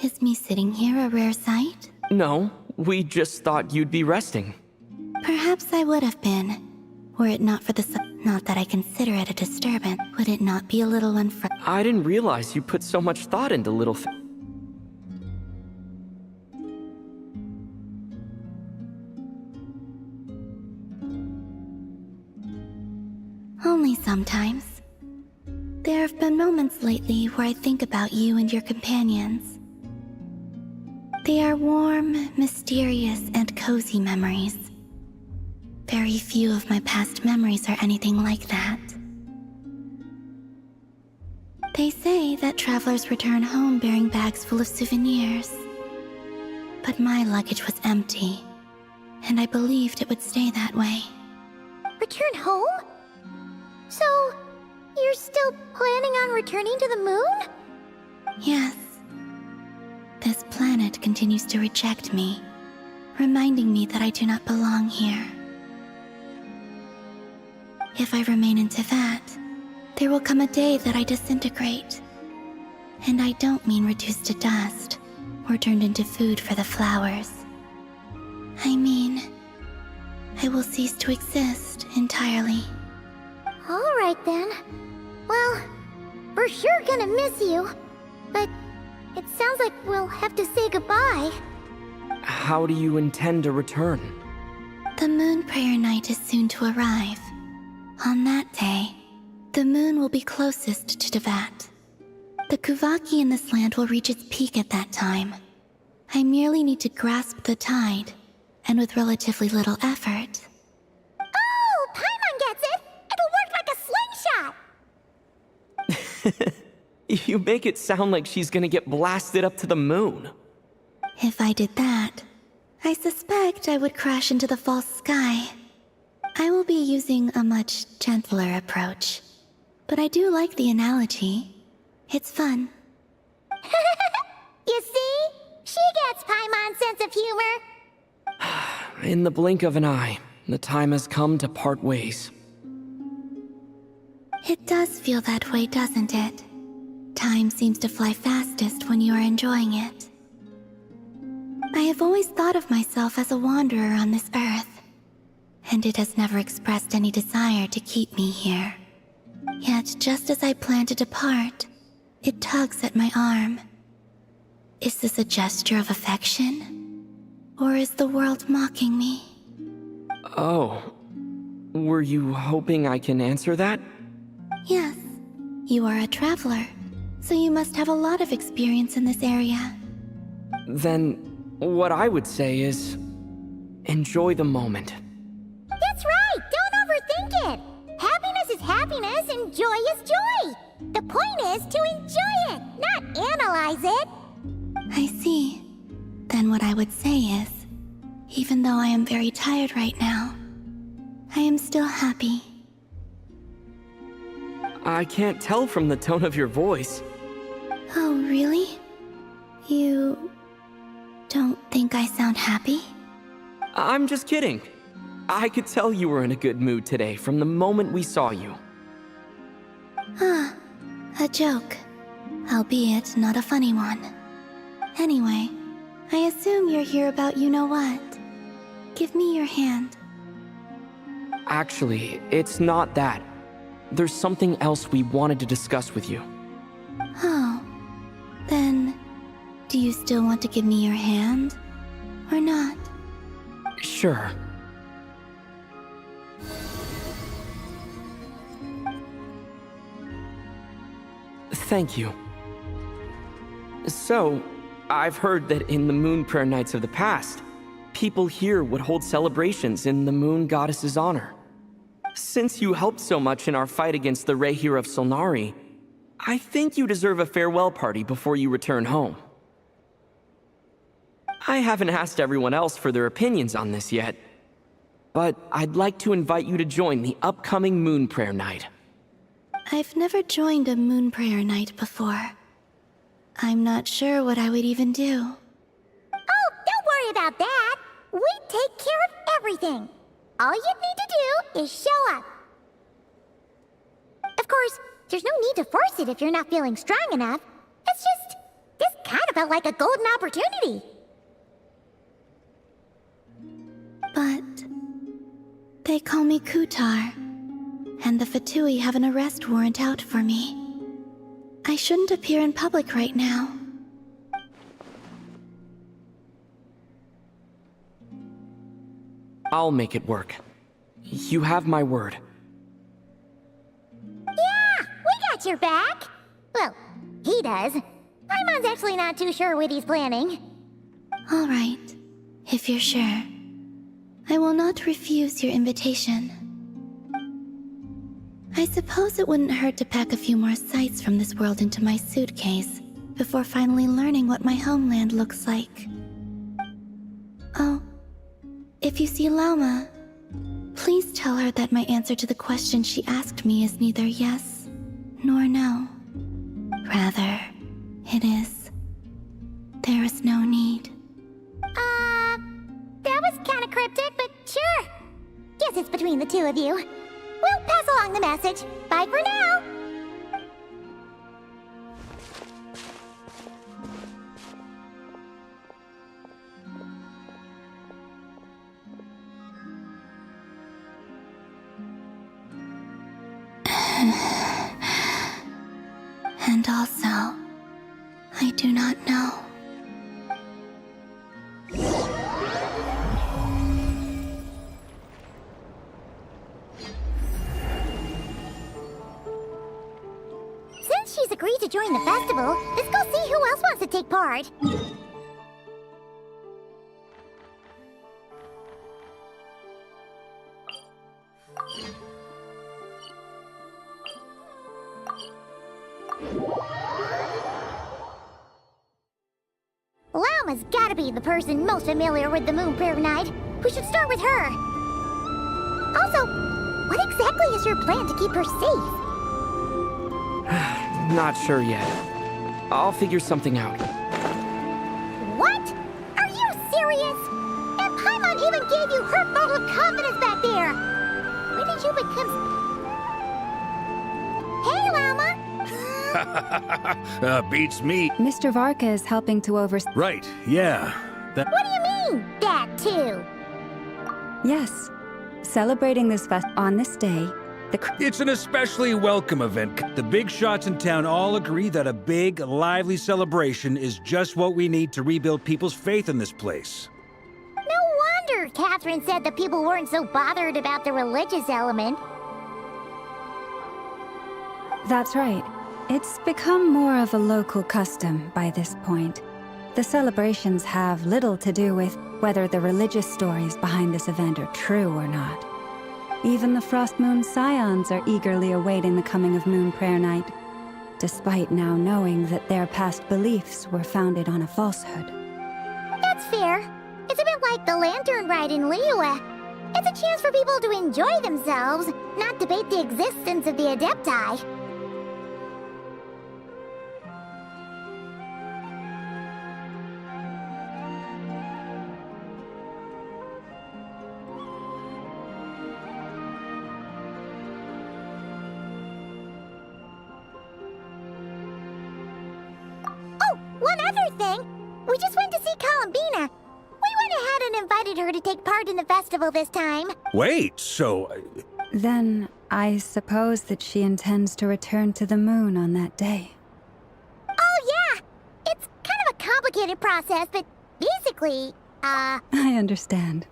Is me sitting here a rare sight? No, we just thought you'd be resting. Perhaps I would have been, were it not for the not that I consider it a disturbance. Would it not be a little I didn't realize you put so much thought into little Only sometimes. There have been moments lately where I think about you and your companions. They are warm, mysterious, and cozy memories. Very few of my past memories are anything like that. They say that travelers return home bearing bags full of souvenirs. But my luggage was empty, and I believed it would stay that way. Return home? So, you're still planning on returning to the moon? Yes. This planet continues to reject me, reminding me that I do not belong here. If I remain in Teyvat, there will come a day that I disintegrate. And I don't mean reduced to dust, or turned into food for the flowers. I mean, I will cease to exist entirely. Alright then. Well, we're sure gonna miss you. But it sounds like we'll have to say goodbye. How do you intend to return? The moon prayer night is soon to arrive. On that day, the moon will be closest to Teyvat. The Kuvaki in this land will reach its peak at that time. I merely need to grasp the tide, and with relatively little effort. Oh, Paimon gets it! It'll work like a slingshot! You make it sound like she's gonna get blasted up to the moon. If I did that, I suspect I would crash into the false sky. I will be using a much gentler approach. But I do like the analogy. It's fun. You see? She gets Paimon's sense of humor. In the blink of an eye, the time has come to part ways. It does feel that way, doesn't it? Time seems to fly fastest when you are enjoying it. I have always thought of myself as a wanderer on this earth, and it has never expressed any desire to keep me here. Yet, just as I plan to depart, it tugs at my arm. Is this a gesture of affection? Or is the world mocking me? Oh. Were you hoping I can answer that? Yes. You are a traveler, so you must have a lot of experience in this area. Then, what I would say is, enjoy the moment. That's right! Don't overthink it! Happiness is happiness and joy is joy! The point is to enjoy it, not analyze it! I see. Then what I would say is, even though I am very tired right now, I am still happy. I can't tell from the tone of your voice. Oh, really? You don't think I sound happy? I'm just kidding. I could tell you were in a good mood today from the moment we saw you. Ah, a joke. Albeit not a funny one. Anyway, I assume you're here about you-know-what. Give me your hand. Actually, it's not that. There's something else we wanted to discuss with you. Oh. Then Do you still want to give me your hand? Or not? Sure. Thank you. So, I've heard that in the Moon Prayer Nights of the past, people here would hold celebrations in the Moon Goddess's honor. Since you helped so much in our fight against the Rehir of Solnari, I think you deserve a farewell party before you return home. I haven't asked everyone else for their opinions on this yet, but I'd like to invite you to join the upcoming Moon Prayer Night. I've never joined a moon prayer night before. I'm not sure what I would even do. Oh, don't worry about that. We take care of everything. All you need to do is show up. Of course, there's no need to force it if you're not feeling strong enough. It's just, this kind of felt like a golden opportunity. But they call me Kutar, and the Fatui have an arrest warrant out for me. I shouldn't appear in public right now. I'll make it work. You have my word. Yeah, we got your back. Well, he does. Paimon's actually not too sure what he's planning. All right, if you're sure. I will not refuse your invitation. I suppose it wouldn't hurt to pack a few more sights from this world into my suitcase before finally learning what my homeland looks like. Oh, if you see Lauma, please tell her that my answer to the question she asked me is neither yes nor no. Rather, it is, there is no need. That was kind of cryptic, but sure. Guess it's between the two of you. We'll pass along the message. Bye for now. And also, I do not know. Since she's agreed to join the festival, let's go see who else wants to take part. Lauma's gotta be the person most familiar with the Moon Prayer Night. We should start with her. Also, what exactly is your plan to keep her safe? Not sure yet. I'll figure something out. What? Are you serious? And Paimon even gave you her vote of confidence back there. When did you become... Hey, Lauma! Beats me. Mr. Varka is helping to oversee. Right, yeah. That. What do you mean, that too? Yes. Celebrating this fest on this day, It's an especially welcome event. The big shots in town all agree that a big, lively celebration is just what we need to rebuild people's faith in this place. No wonder Catherine said that people weren't so bothered about the religious element. That's right. It's become more of a local custom by this point. The celebrations have little to do with whether the religious stories behind this event are true or not. Even the Frost Moon Scions are eagerly awaiting the coming of Moon Prayer Night, despite now knowing that their past beliefs were founded on a falsehood. That's fair. It's a bit like the Lantern Ride in Liyue. It's a chance for people to enjoy themselves, not debate the existence of the Adepti. One other thing, we just went to see Columbina. We went ahead and invited her to take part in the festival this time. Wait, so... Then I suppose that she intends to return to the moon on that day. Oh yeah! It's kind of a complicated complicated process, but basically, I understand.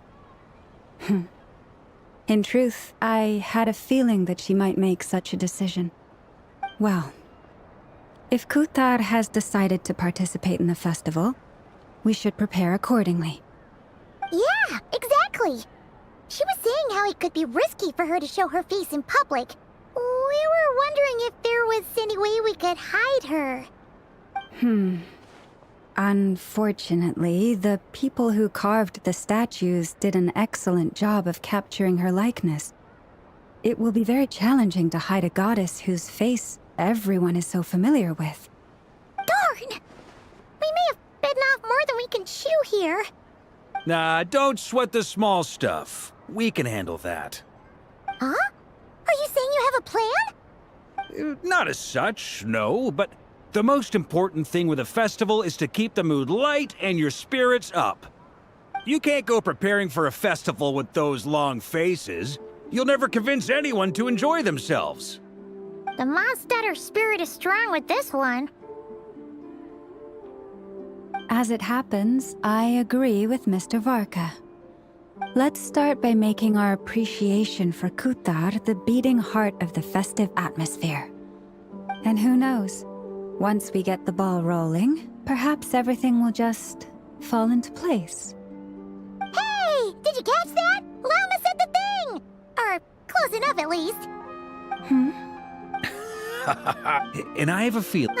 In truth, I had a feeling that she might make such a decision. Well, if Kuthar has decided to participate in the festival, we should prepare accordingly. Yeah, exactly. She was saying how it could be risky for her to show her face in public. We were wondering if there was any way we could hide her. Unfortunately, the people who carved the statues did an excellent job of capturing her likeness. It will be very challenging to hide a goddess whose face everyone is so familiar with. Darn! We may have bitten off more than we can chew here. Nah, don't sweat the small stuff. We can handle that. Huh? Are you saying you have a plan? Not as such, no, but the most important thing with a festival is to keep the mood light and your spirits up. You can't go preparing for a festival with those long faces. You'll never convince anyone to enjoy themselves. The Mondstadter spirit is strong with this one. As it happens, I agree with Mr. Varka. Let's start by making our appreciation for Kuthar the beating heart of the festive atmosphere. And who knows, once we get the ball rolling, perhaps everything will just fall into place. Hey! Did you catch that? Llama said the thing! Or close enough, at least. And I have a feeling.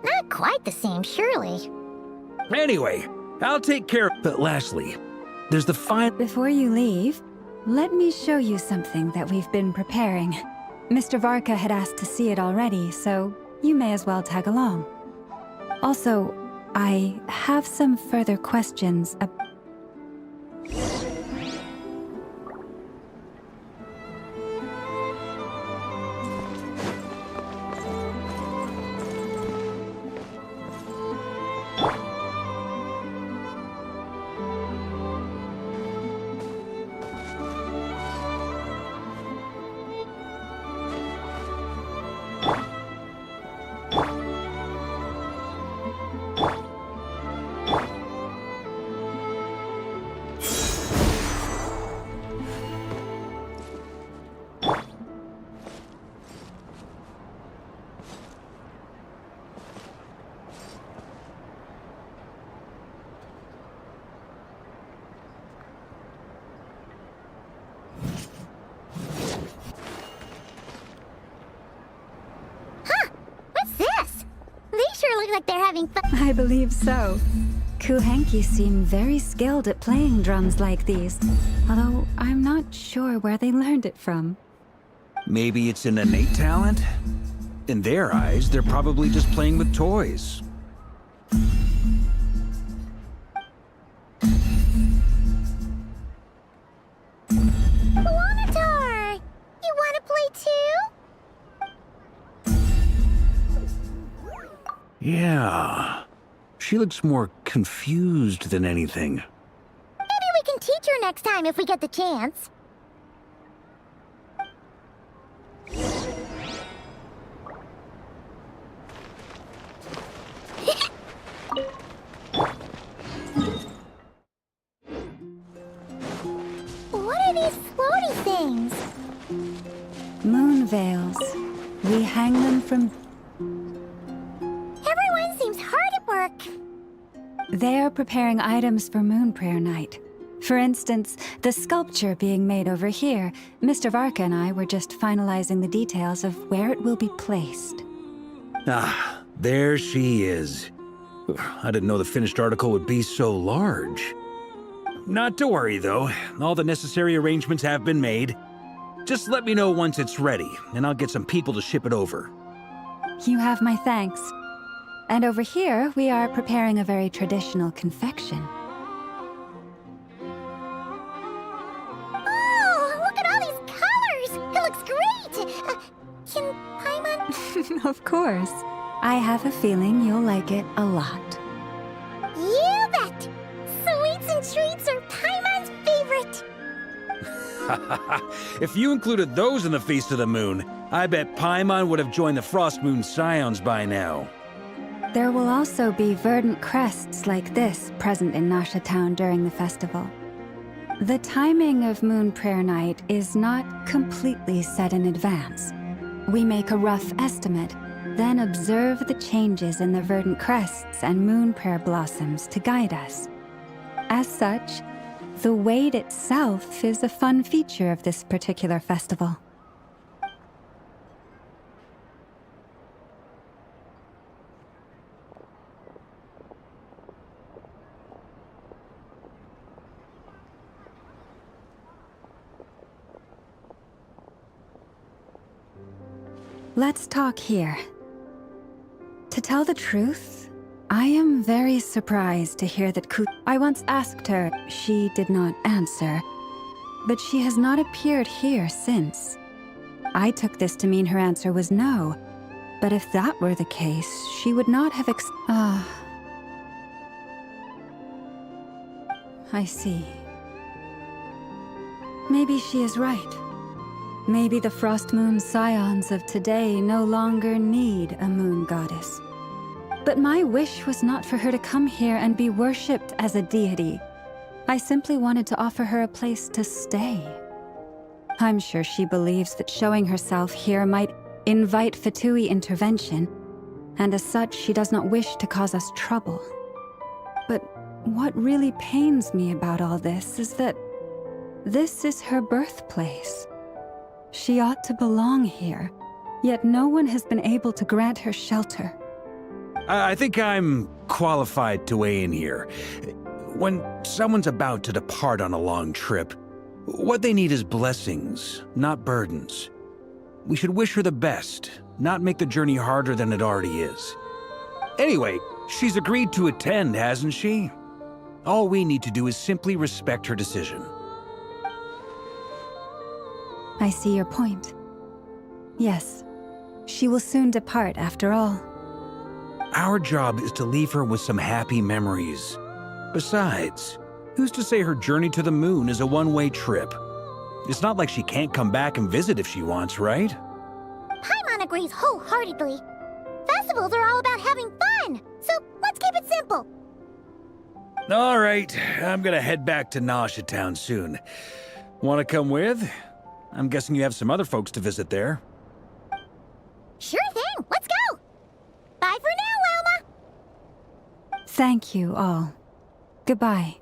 Not quite the same, surely. Anyway, I'll take care of. But lastly, there's the fine. Before you leave, let me show you something that we've been preparing. Mr. Varka had asked to see it already, so you may as well tag along. Also, I have some further questions about... Look like they're having fun. I believe so. Kuhenki seem very skilled at playing drums like these, although I'm not sure where they learned it from. Maybe it's an innate talent? In their eyes, they're probably just playing with toys. Wanatar! You want to play too? Yeah. She looks more confused than anything. Maybe we can teach her next time if we get the chance. What are these floaty things? Moon veils. We hang them from... Everyone seems hard at work. They're preparing items for Moon Prayer Night. For instance, the sculpture being made over here, Mr. Varka and I were just finalizing the details of where it will be placed. Ah, there she is. I didn't know the finished article would be so large. Not to worry, though. All the necessary arrangements have been made. Just let me know once it's ready, and I'll get some people to ship it over. You have my thanks. And over here, we are preparing a very traditional confection. Oh, look at all these colors! It looks great! Can Paimon... Of course. I have a feeling you'll like it a lot. You bet! Sweets and treats are Paimon's favorite! If you included those in the Feast of the Moon, I bet Paimon would have joined the Frost Moon Scions by now. There will also be verdant crests like this present in Nasha Town during the festival. The timing of Moon Prayer Night is not completely set in advance. We make a rough estimate, then observe the changes in the verdant crests and moon prayer blossoms to guide us. As such, the wait itself is a fun feature of this particular festival. Let's talk here. To tell the truth, I am very surprised to hear that I once asked her, she did not answer, but she has not appeared here since. I took this to mean her answer was no, but if that were the case, she would not have I see. Maybe she is right. Maybe the Frost Moon Scions of today no longer need a moon goddess. But my wish was not for her to come here and be worshipped as a deity. I simply wanted to offer her a place to stay. I'm sure she believes that showing herself here might invite Fatui intervention, and as such, she does not wish to cause us trouble. But what really pains me about all this is that this is her birthplace. She ought to belong here, yet no one has been able to grant her shelter. I think I'm qualified to weigh in here. When someone's about to depart on a long trip, what they need is blessings, not burdens. We should wish her the best, not make the journey harder than it already is. Anyway, she's agreed to attend, hasn't she? All we need to do is simply respect her decision. I see your point. Yes, she will soon depart after all. Our job is to leave her with some happy memories. Besides, who's to say her journey to the moon is a one-way trip? It's not like she can't come back and visit if she wants, right? Paimon agrees wholeheartedly. Festivals are all about having fun, so let's keep it simple. All right, I'm gonna head back to Nasha Town soon. Want to come with? I'm guessing you have some other folks to visit there. Sure thing, let's go! Bye for now, Wilma! Thank you all. Goodbye.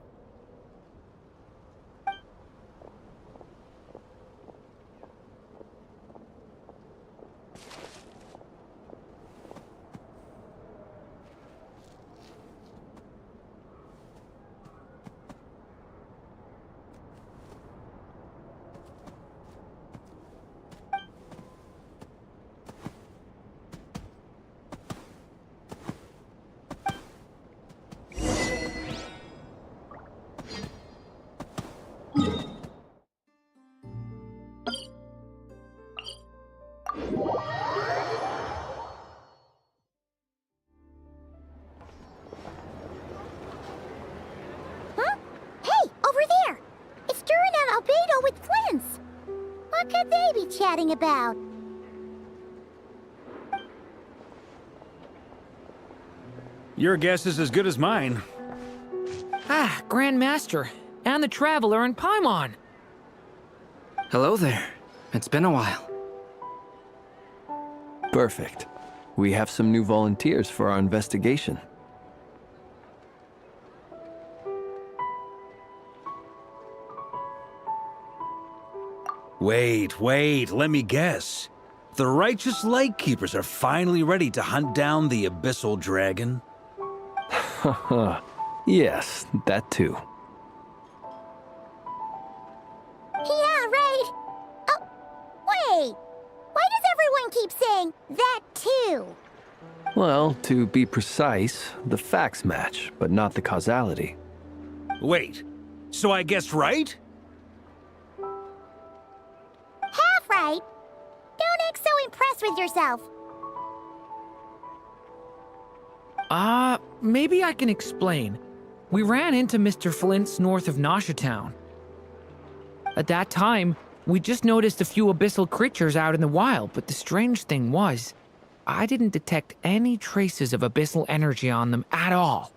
Huh? Hey, over there! It's Duran and Albedo with Flints! What could they be chatting about? Your guess is as good as mine. Ah, Grand Master, and the Traveler and Paimon. Hello there. It's been a while. Perfect. We have some new volunteers for our investigation. Wait, let me guess. The righteous Lightkeepers are finally ready to hunt down the Abyssal Dragon? Yes, that too. Yeah, right! Oh, wait! Why does everyone keep saying that too? Well, to be precise, the facts match, but not the causality. Wait, so I guessed right? Half right! Don't act so impressed with yourself. Maybe I can explain. We ran into Mr. Flint's north of Nasha Town. At that time, we just noticed a few abyssal creatures out in the wild, but the strange thing was, I didn't detect any traces of abyssal energy on them at all.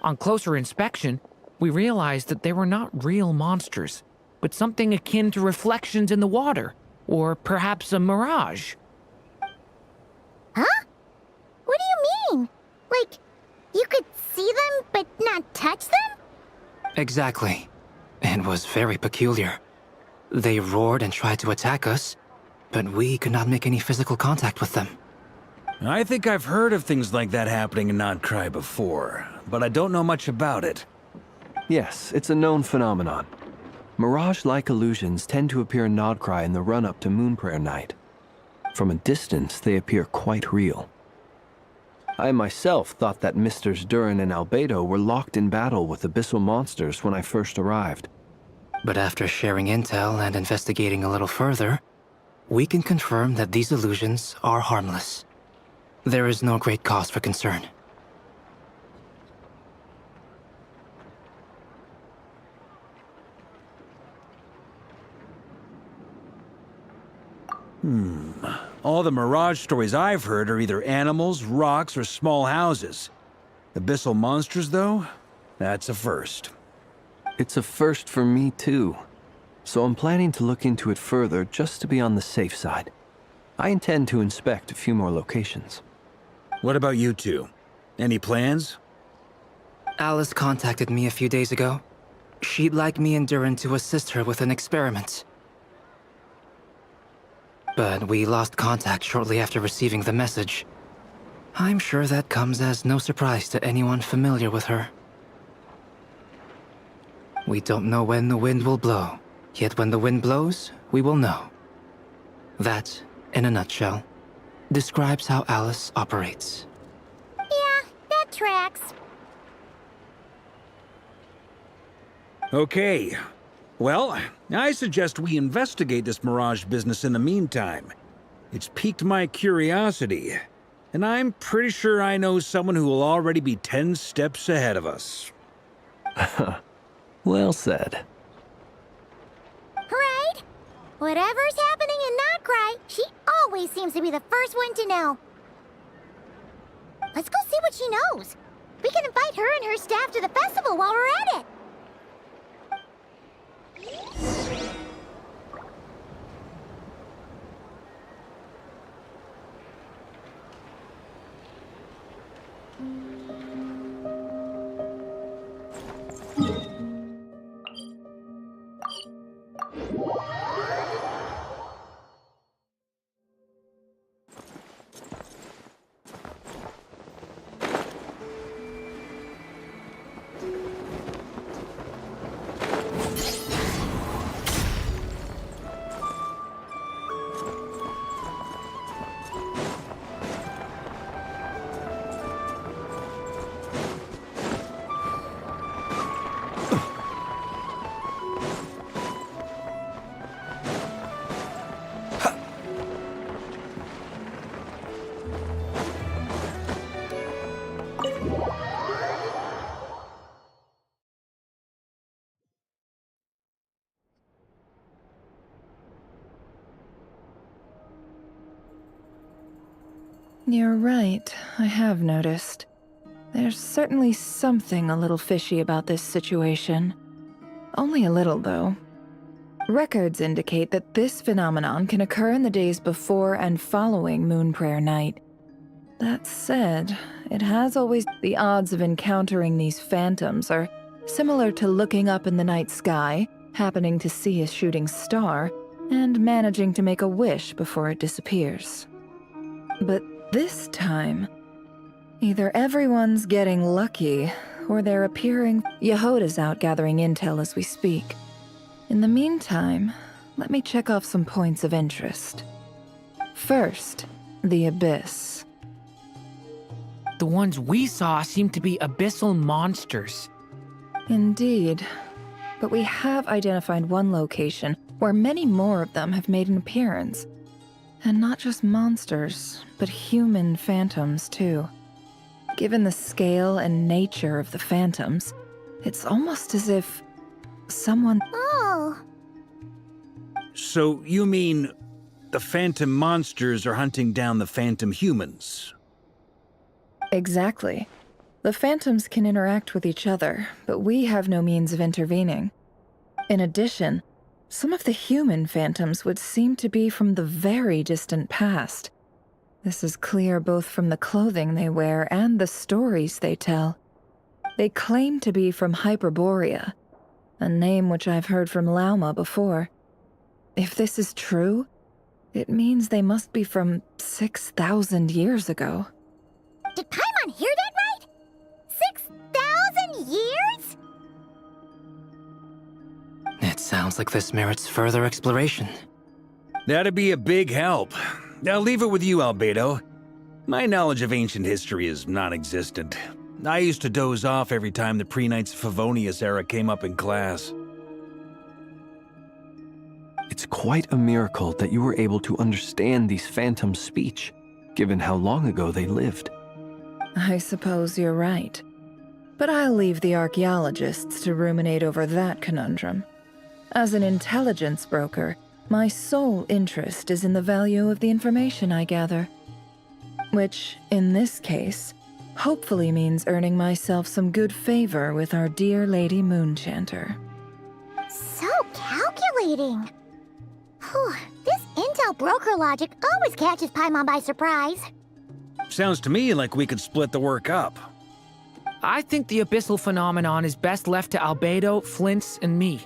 On closer inspection, we realized that they were not real monsters, but something akin to reflections in the water, or perhaps a mirage. Huh? What do you mean? Like, you could see them but not touch them? Exactly. It was very peculiar. They roared and tried to attack us, but we could not make any physical contact with them. I think I've heard of things like that happening in Nodcry before, but I don't know much about it. Yes, it's a known phenomenon. Mirage-like illusions tend to appear in Nodcry in the run-up to Moonprayer Night. From a distance, they appear quite real. I myself thought that Misters Durin and Albedo were locked in battle with abyssal monsters when I first arrived. But after sharing intel and investigating a little further, we can confirm that these illusions are harmless. There is no great cause for concern. All the Mirage stories I've heard are either animals, rocks, or small houses. Abyssal monsters, though? That's a first. It's a first for me, too. So I'm planning to look into it further just to be on the safe side. I intend to inspect a few more locations. What about you two? Any plans? Alice contacted me a few days ago. She'd like me and Durin to assist her with an experiment. But we lost contact shortly after receiving the message. I'm sure that comes as no surprise to anyone familiar with her. We don't know when the wind will blow, yet when the wind blows, we will know. That, in a nutshell, describes how Alice operates. Yeah, that tracks. Okay. Well, I suggest we investigate this Mirage business in the meantime. It's piqued my curiosity, and I'm pretty sure I know someone who will already be 10 steps ahead of us. Well said. Right? Whatever's happening in Nodcry, she always seems to be the first one to know. Let's go see what she knows. We can invite her and her staff to the festival while we're at it. You're right, I have noticed. There's certainly something a little fishy about this situation. Only a little, though. Records indicate that this phenomenon can occur in the days before and following Moonprayer Night. That said, it has always... The odds of encountering these phantoms are similar to looking up in the night sky, happening to see a shooting star, and managing to make a wish before it disappears. But this time, either everyone's getting lucky, or they're appearing... Yehoda's out gathering intel as we speak. In the meantime, let me check off some points of interest. First, the Abyss. The ones we saw seem to be abyssal monsters. Indeed. But we have identified one location where many more of them have made an appearance. And not just monsters, but human phantoms, too. Given the scale and nature of the phantoms, it's almost as if someone... Oh. So, you mean the phantom monsters are hunting down the phantom humans. Exactly. The phantoms can interact with each other, but we have no means of intervening. In addition, some of the human phantoms would seem to be from the very distant past. This is clear both from the clothing they wear and the stories they tell. They claim to be from Hyperborea, a name which I've heard from Lauma before. If this is true, it means they must be from 6,000 years ago. Did Paimon hear that right? 6,000 years? It sounds like this merits further exploration. That'd be a big help. I'll leave it with you, Albedo. My knowledge of ancient history is non-existent. I used to doze off every time the pre-Knights of Favonius era came up in class. It's quite a miracle that you were able to understand these phantoms' speech, given how long ago they lived. I suppose you're right. But I'll leave the archaeologists to ruminate over that conundrum. As an intelligence broker, my sole interest is in the value of the information I gather. Which, in this case, hopefully means earning myself some good favor with our dear Lady Moonchanter. So calculating. Whew, this intel broker logic always catches Paimon by surprise. Sounds to me like we could split the work up. I think the abyssal phenomenon is best left to Albedo, Flints, and me.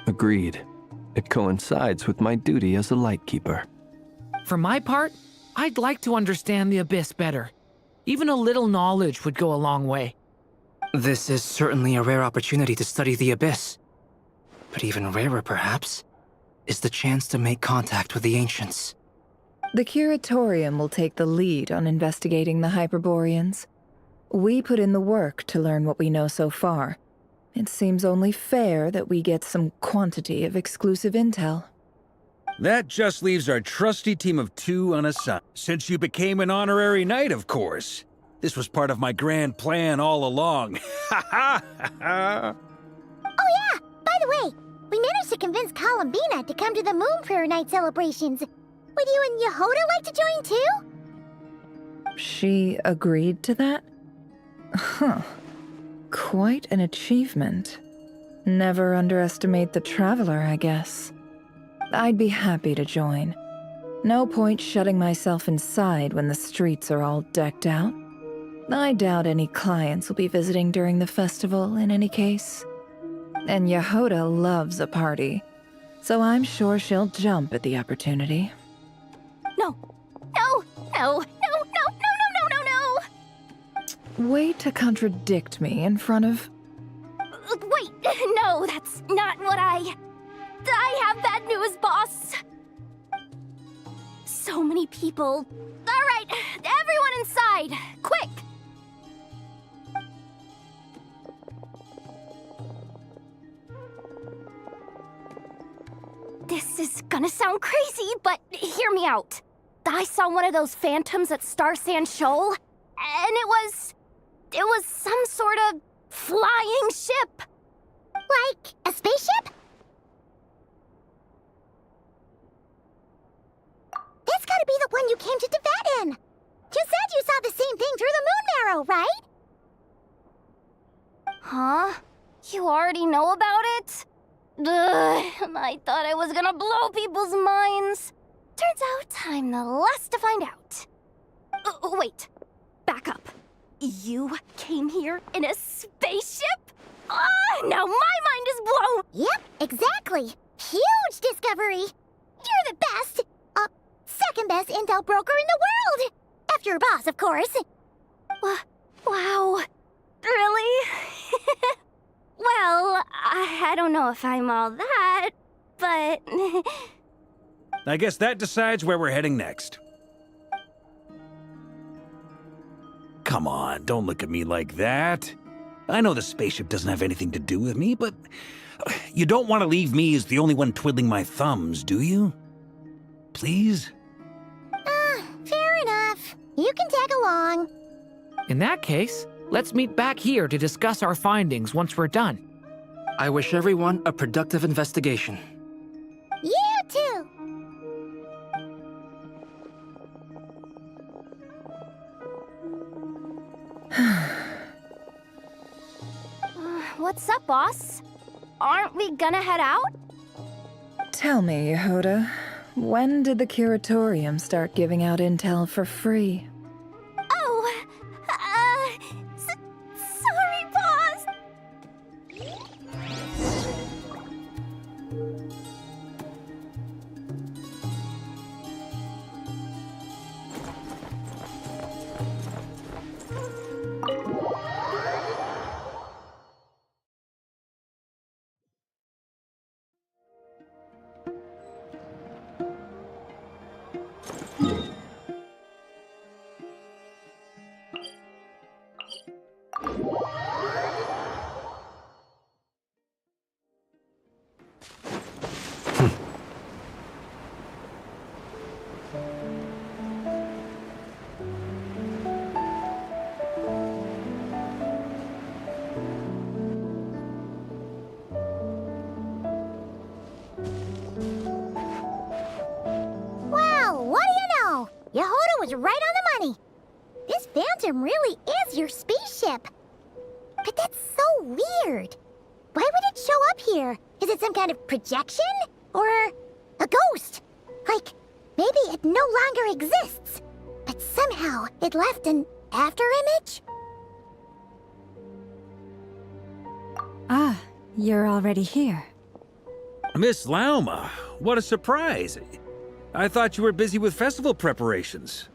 Agreed. It coincides with my duty as a lightkeeper. For my part, I'd like to understand the abyss better. Even a little knowledge would go a long way. This is certainly a rare opportunity to study the abyss. But even rarer, perhaps, is the chance to make contact with the ancients. The Curatorium will take the lead on investigating the Hyperboreans. We put in the work to learn what we know so far. It seems only fair that we get some quantity of exclusive intel. That just leaves our trusty team of 2 unassigned. Since you became an honorary knight, of course. This was part of my grand plan all along. Ha ha ha! Oh yeah, by the way, we managed to convince Columbina to come to the Moon Prayer Night celebrations. Would you and Yehoda like to join too? She agreed to that? Huh. Quite an achievement. Never underestimate the traveler, I guess. I'd be happy to join. No point shutting myself inside when the streets are all decked out. I doubt any clients will be visiting during the festival in any case. And Yehoda loves a party, so I'm sure she'll jump at the opportunity. No, no, no, no, no, no, no, no, no, no! Way to contradict me in front of... Wait, no, that's not what I have bad news, boss! So many people. Alright, everyone inside, quick! This is gonna sound crazy, but hear me out. I saw one of those phantoms at Star Sand Shoal, and it was some sort of flying ship. Like a spaceship? That's gotta be the one you came to Tibet in. You said you saw the same thing through the moon marrow, right? Huh? You already know about it? Ugh, I thought I was gonna blow people's minds. Turns out I'm the last to find out. Wait, back up. You came here in a spaceship? Now my mind is blown! Yep, exactly. Huge discovery. You're the best, second best intel broker in the world. After your boss, of course. Wow. Really? Well, I don't know if I'm all that, but... I guess that decides where we're heading next. Come on, don't look at me like that. I know the spaceship doesn't have anything to do with me, but you don't want to leave me as the only one twiddling my thumbs, do you? Please? Fair enough. You can tag along. In that case, let's meet back here to discuss our findings once we're done. I wish everyone a productive investigation. You too! What's up, boss? Aren't we gonna head out? Tell me, Yehuda, when did the curatorium start giving out intel for free? Oh, sorry, boss. Well, what do you know? Yehuda was right on the money. This Phantom really is your spaceship. But that's so weird. Why would it show up here? Is it some kind of projection? Or a ghost? Like, maybe it no longer exists, but somehow it left an afterimage? Ah, you're already here. Miss Lauma, what a surprise. I thought you were busy with festival preparations.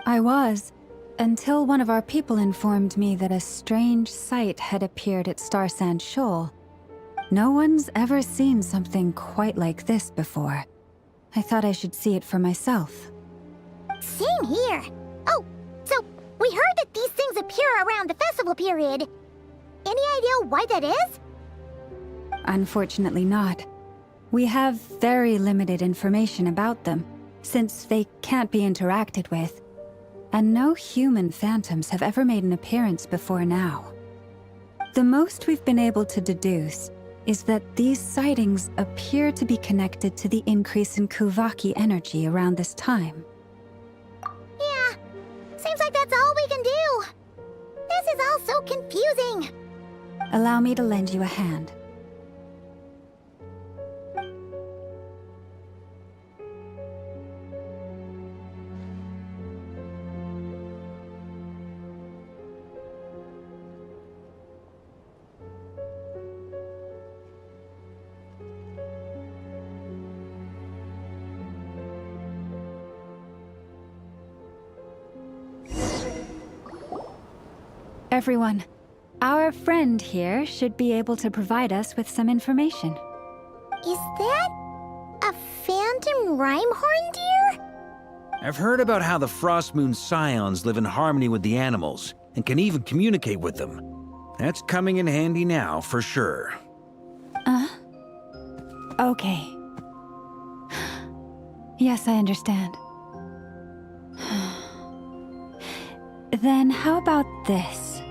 I was, until one of our people informed me that a strange sight had appeared at Starsand Shoal. No one's ever seen something quite like this before. I thought I should see it for myself. Same here. Oh, so we heard that these things appear around the festival period. Any idea why that is? Unfortunately not. We have very limited information about them, since they can't be interacted with. And no human phantoms have ever made an appearance before now. The most we've been able to deduce is that these sightings appear to be connected to the increase in Kuvaki energy around this time. Yeah, seems like that's all we can do. This is all so confusing. Allow me to lend you a hand. Everyone, our friend here should be able to provide us with some information. Is that a phantom rhymehorn deer? I've heard about how the Frost Moon Scions live in harmony with the animals and can even communicate with them. That's coming in handy now, for sure. Okay. Yes, I understand. Then how about this?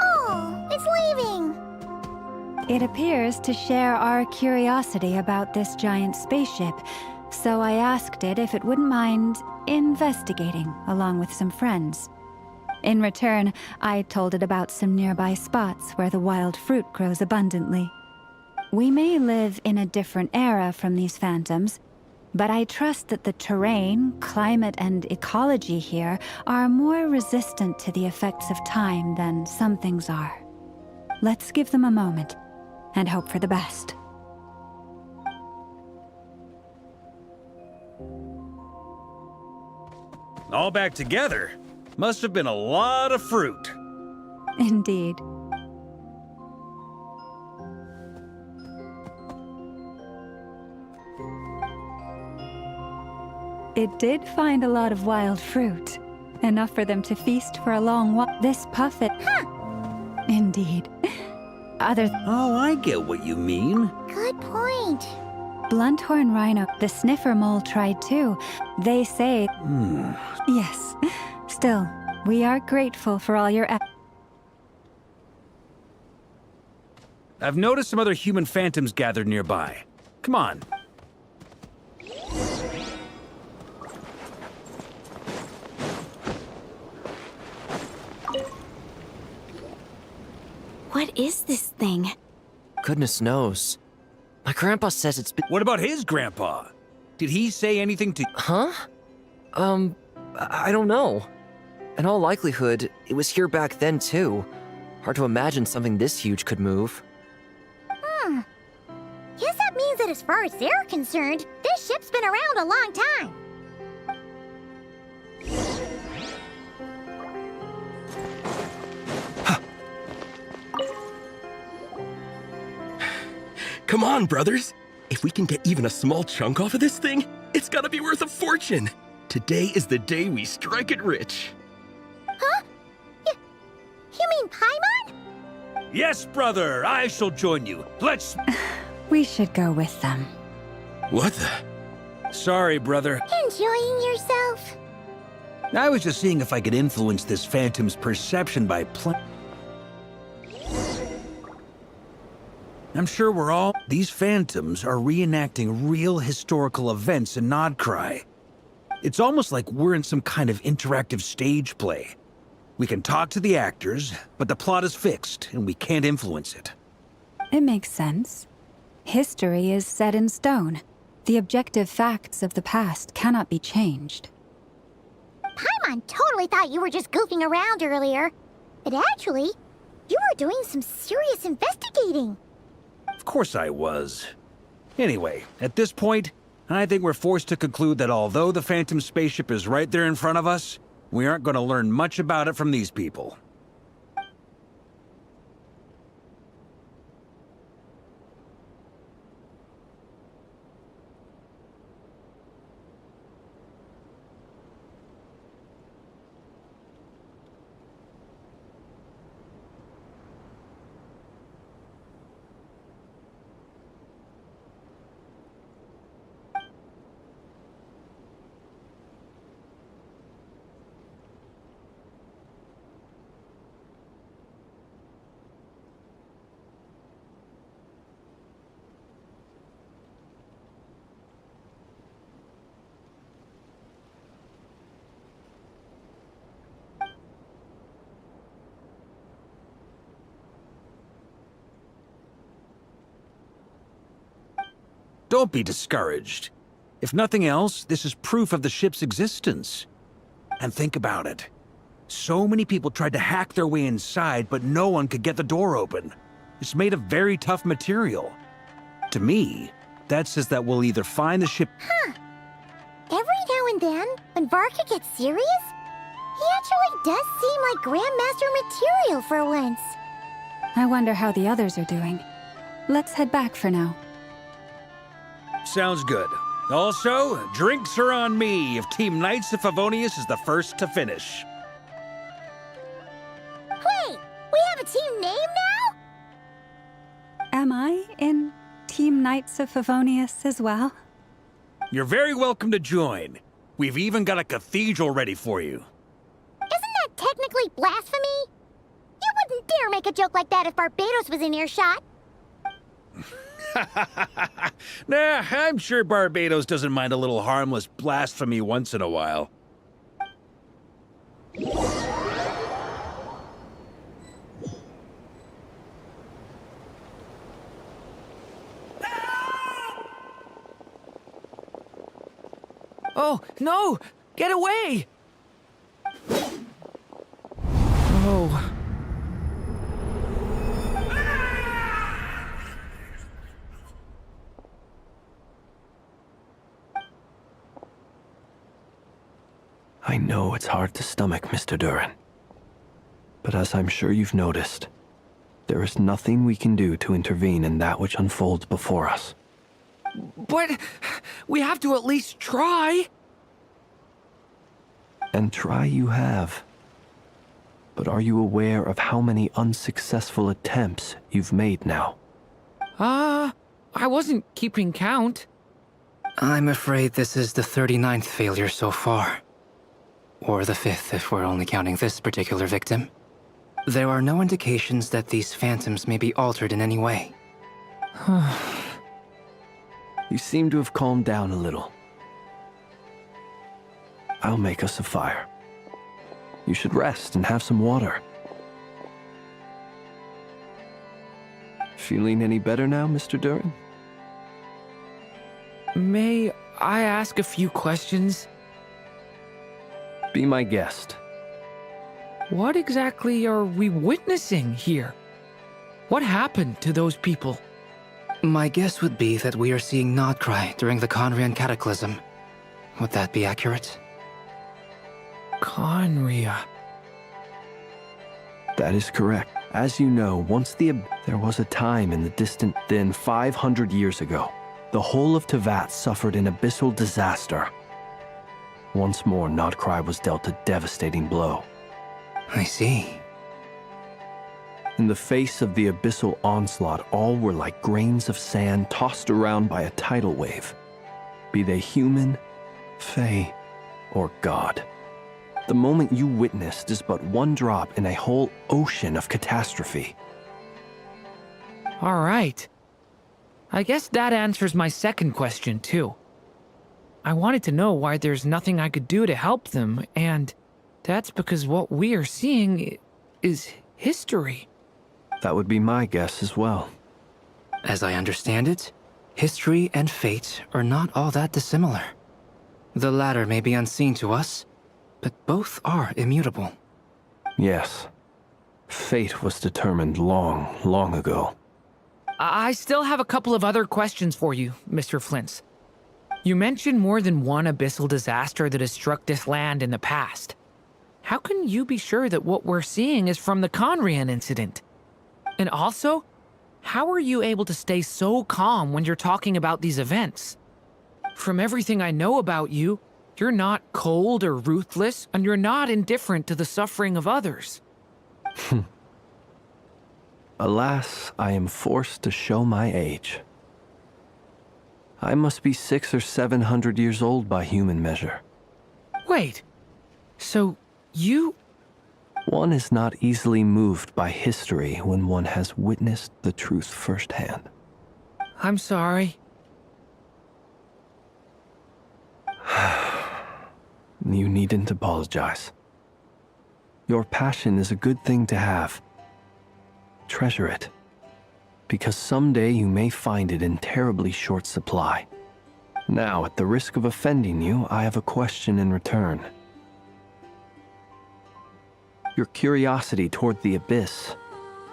Oh, it's leaving. It appears to share our curiosity about this giant spaceship, so I asked it if it wouldn't mind investigating along with some friends. In return, I told it about some nearby spots where the wild fruit grows abundantly. We may live in a different era from these phantoms, but I trust that the terrain, climate, and ecology here are more resistant to the effects of time than some things are. Let's give them a moment and hope for the best. All back together? Must have been a lot of fruit. Indeed. It did find a lot of wild fruit. Enough for them to feast for a long while. This puffet... Huh. Indeed. Oh, I get what you mean. Good point. Blunthorn rhino, the sniffer mole tried too. They say... Yes. Still, we are grateful for all your efforts. I've noticed some other human phantoms gathered nearby. Come on. What is this thing? Goodness knows. My grandpa says it's been— What about his grandpa? Did he say anything to— Huh? I don't know. In all likelihood, it was here back then, too. Hard to imagine something this huge could move. Guess that means that as far as they're concerned, this ship's been around a long time. Come on, brothers. If we can get even a small chunk off of this thing, it's gotta be worth a fortune. Today is the day we strike it rich. Huh? You mean Paimon? Yes, brother, I shall join you. Let's... We should go with them. What the? Sorry, brother. Enjoying yourself? I was just seeing if I could influence this phantom's perception by I'm sure we're all... These phantoms are reenacting real historical events in Nodcry. It's almost like we're in some kind of interactive stage play. We can talk to the actors, but the plot is fixed, and we can't influence it. It makes sense. History is set in stone. The objective facts of the past cannot be changed. Paimon totally thought you were just goofing around earlier. But actually, you were doing some serious investigating. Of course I was. Anyway, at this point, I think we're forced to conclude that although the Phantom spaceship is right there in front of us, we aren't going to learn much about it from these people. Don't be discouraged. If nothing else, this is proof of the ship's existence. And think about it. So many people tried to hack their way inside, but no one could get the door open. It's made of very tough material. To me, that says that we'll either find the ship... Huh. Every now and then, when Varka gets serious, he actually does seem like Grandmaster material for once. I wonder how the others are doing. Let's head back for now. Sounds good. Also, drinks are on me if Team Knights of Favonius is the first to finish. Wait, we have a team name now? Am I in Team Knights of Favonius as well? You're very welcome to join. We've even got a cathedral ready for you. Isn't that technically blasphemy? You wouldn't dare make a joke like that if Barbados was in earshot. Nah, I'm sure Barbados doesn't mind a little harmless blasphemy once in a while. Oh, no! Get away! Oh. I know it's hard to stomach, Mr. Duran. But as I'm sure you've noticed, there is nothing we can do to intervene in that which unfolds before us. But we have to at least try. And try you have. But are you aware of how many unsuccessful attempts you've made now? I wasn't keeping count. I'm afraid this is the 39th failure so far. Or the 5th if we're only counting this particular victim. There are no indications that these phantoms may be altered in any way. You seem to have calmed down a little. I'll make us a fire. You should rest and have some water. Feeling any better now, Mr. Durin? May I ask a few questions? Be my guest. What exactly are we witnessing here? What happened to those people? My guess would be that we are seeing Nodcry during the Conrian Cataclysm. Would that be accurate? Conria. That is correct. As you know, there was a time in the distant then 500 years ago. The whole of Tevat suffered an abyssal disaster. Once more, Nodcry was dealt a devastating blow. I see. In the face of the abyssal onslaught, all were like grains of sand tossed around by a tidal wave. Be they human, fae, or god. The moment you witnessed is but one drop in a whole ocean of catastrophe. All right. I guess that answers my second question, too. I wanted to know why there's nothing I could do to help them, and that's because what we are seeing is history. That would be my guess as well. As I understand it, history and fate are not all that dissimilar. The latter may be unseen to us, but both are immutable. Yes. Fate was determined long, long ago. I still have a couple of other questions for you, Mr. Flint's. You mentioned more than one abyssal disaster that has struck this land in the past. How can you be sure that what we're seeing is from the Conrian incident? And also, how are you able to stay so calm when you're talking about these events? From everything I know about you, you're not cold or ruthless, and you're not indifferent to the suffering of others. Alas, I am forced to show my age. I must be 600 or 700 years old by human measure. Wait, so you... One is not easily moved by history when one has witnessed the truth firsthand. I'm sorry. You needn't apologize. Your passion is a good thing to have. Treasure it, because someday you may find it in terribly short supply. Now, at the risk of offending you, I have a question in return. Your curiosity toward the abyss,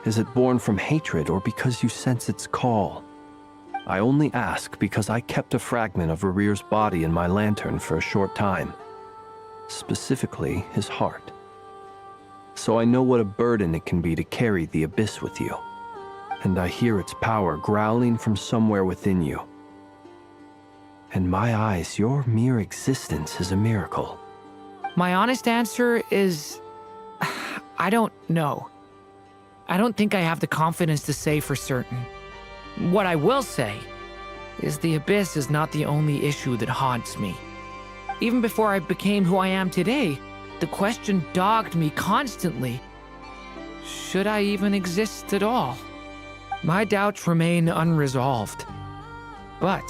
is it born from hatred or because you sense its call? I only ask because I kept a fragment of Rarir's body in my lantern for a short time. Specifically, his heart. So I know what a burden it can be to carry the abyss with you. And I hear its power growling from somewhere within you. In my eyes, your mere existence is a miracle. My honest answer is... I don't know. I don't think I have the confidence to say for certain. What I will say is the abyss is not the only issue that haunts me. Even before I became who I am today, the question dogged me constantly. Should I even exist at all? My doubts remain unresolved. But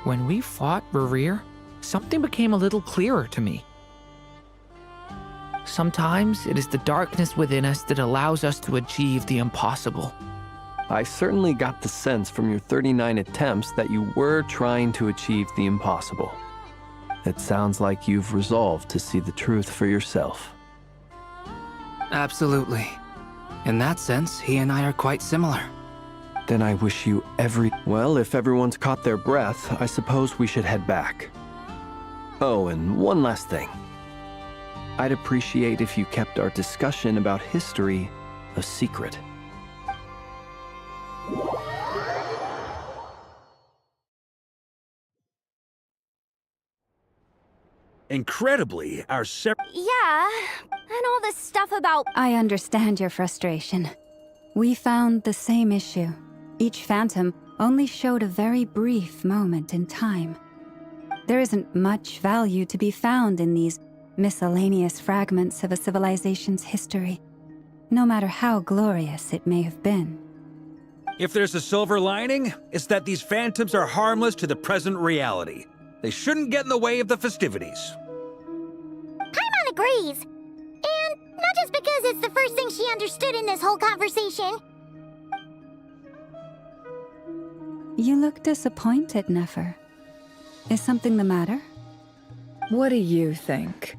when we fought Rarir, something became a little clearer to me. Sometimes it is the darkness within us that allows us to achieve the impossible. I certainly got the sense from your 39 attempts that you were trying to achieve the impossible. It sounds like you've resolved to see the truth for yourself. Absolutely. In that sense, he and I are quite similar. Then I wish you every... Well, if everyone's caught their breath, I suppose we should head back. Oh, and one last thing. I'd appreciate if you kept our discussion about history a secret. Incredibly, our Yeah, and all this stuff about... I understand your frustration. We found the same issue. Each phantom only showed a very brief moment in time. There isn't much value to be found in these miscellaneous fragments of a civilization's history, no matter how glorious it may have been. If there's a silver lining, it's that these phantoms are harmless to the present reality. They shouldn't get in the way of the festivities. Paimon agrees. And not just because it's the first thing she understood in this whole conversation. You look disappointed, Nefer. Is something the matter? What do you think?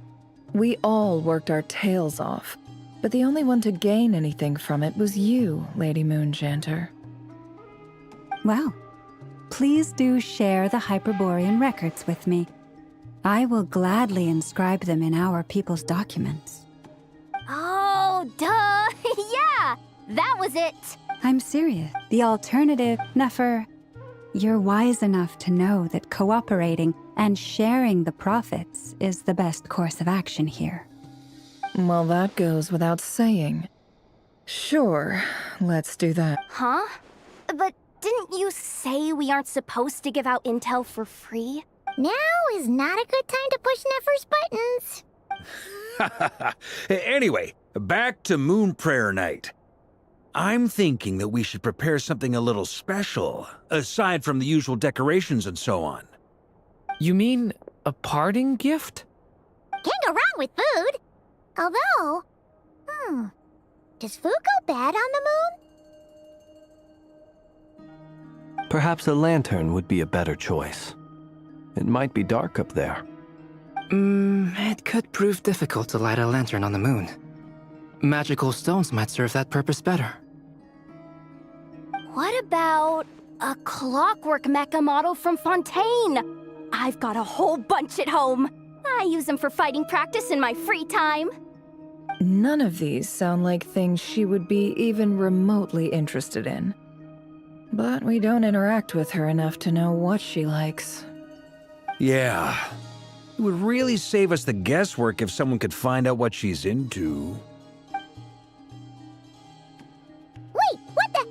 We all worked our tails off, but the only one to gain anything from it was you, Lady Moonjanter. Well, please do share the Hyperborean records with me. I will gladly inscribe them in our people's documents. Oh, duh! Yeah! That was it! I'm serious. The alternative, Nefer, you're wise enough to know that cooperating and sharing the profits is the best course of action here. Well, that goes without saying. Sure, let's do that. Huh? But didn't you say we aren't supposed to give out intel for free? Now is not a good time to push Nefer's buttons. Anyway, back to Moon Prayer Night. I'm thinking that we should prepare something a little special, aside from the usual decorations and so on. You mean a parting gift? Can't go wrong with food. Although, does food go bad on the moon? Perhaps a lantern would be a better choice. It might be dark up there. It could prove difficult to light a lantern on the moon. Magical stones might serve that purpose better. What about a clockwork mecha model from Fontaine? I've got a whole bunch at home. I use them for fighting practice in my free time. None of these sound like things she would be even remotely interested in. But we don't interact with her enough to know what she likes. Yeah. It would really save us the guesswork if someone could find out what she's into. Wait, what the?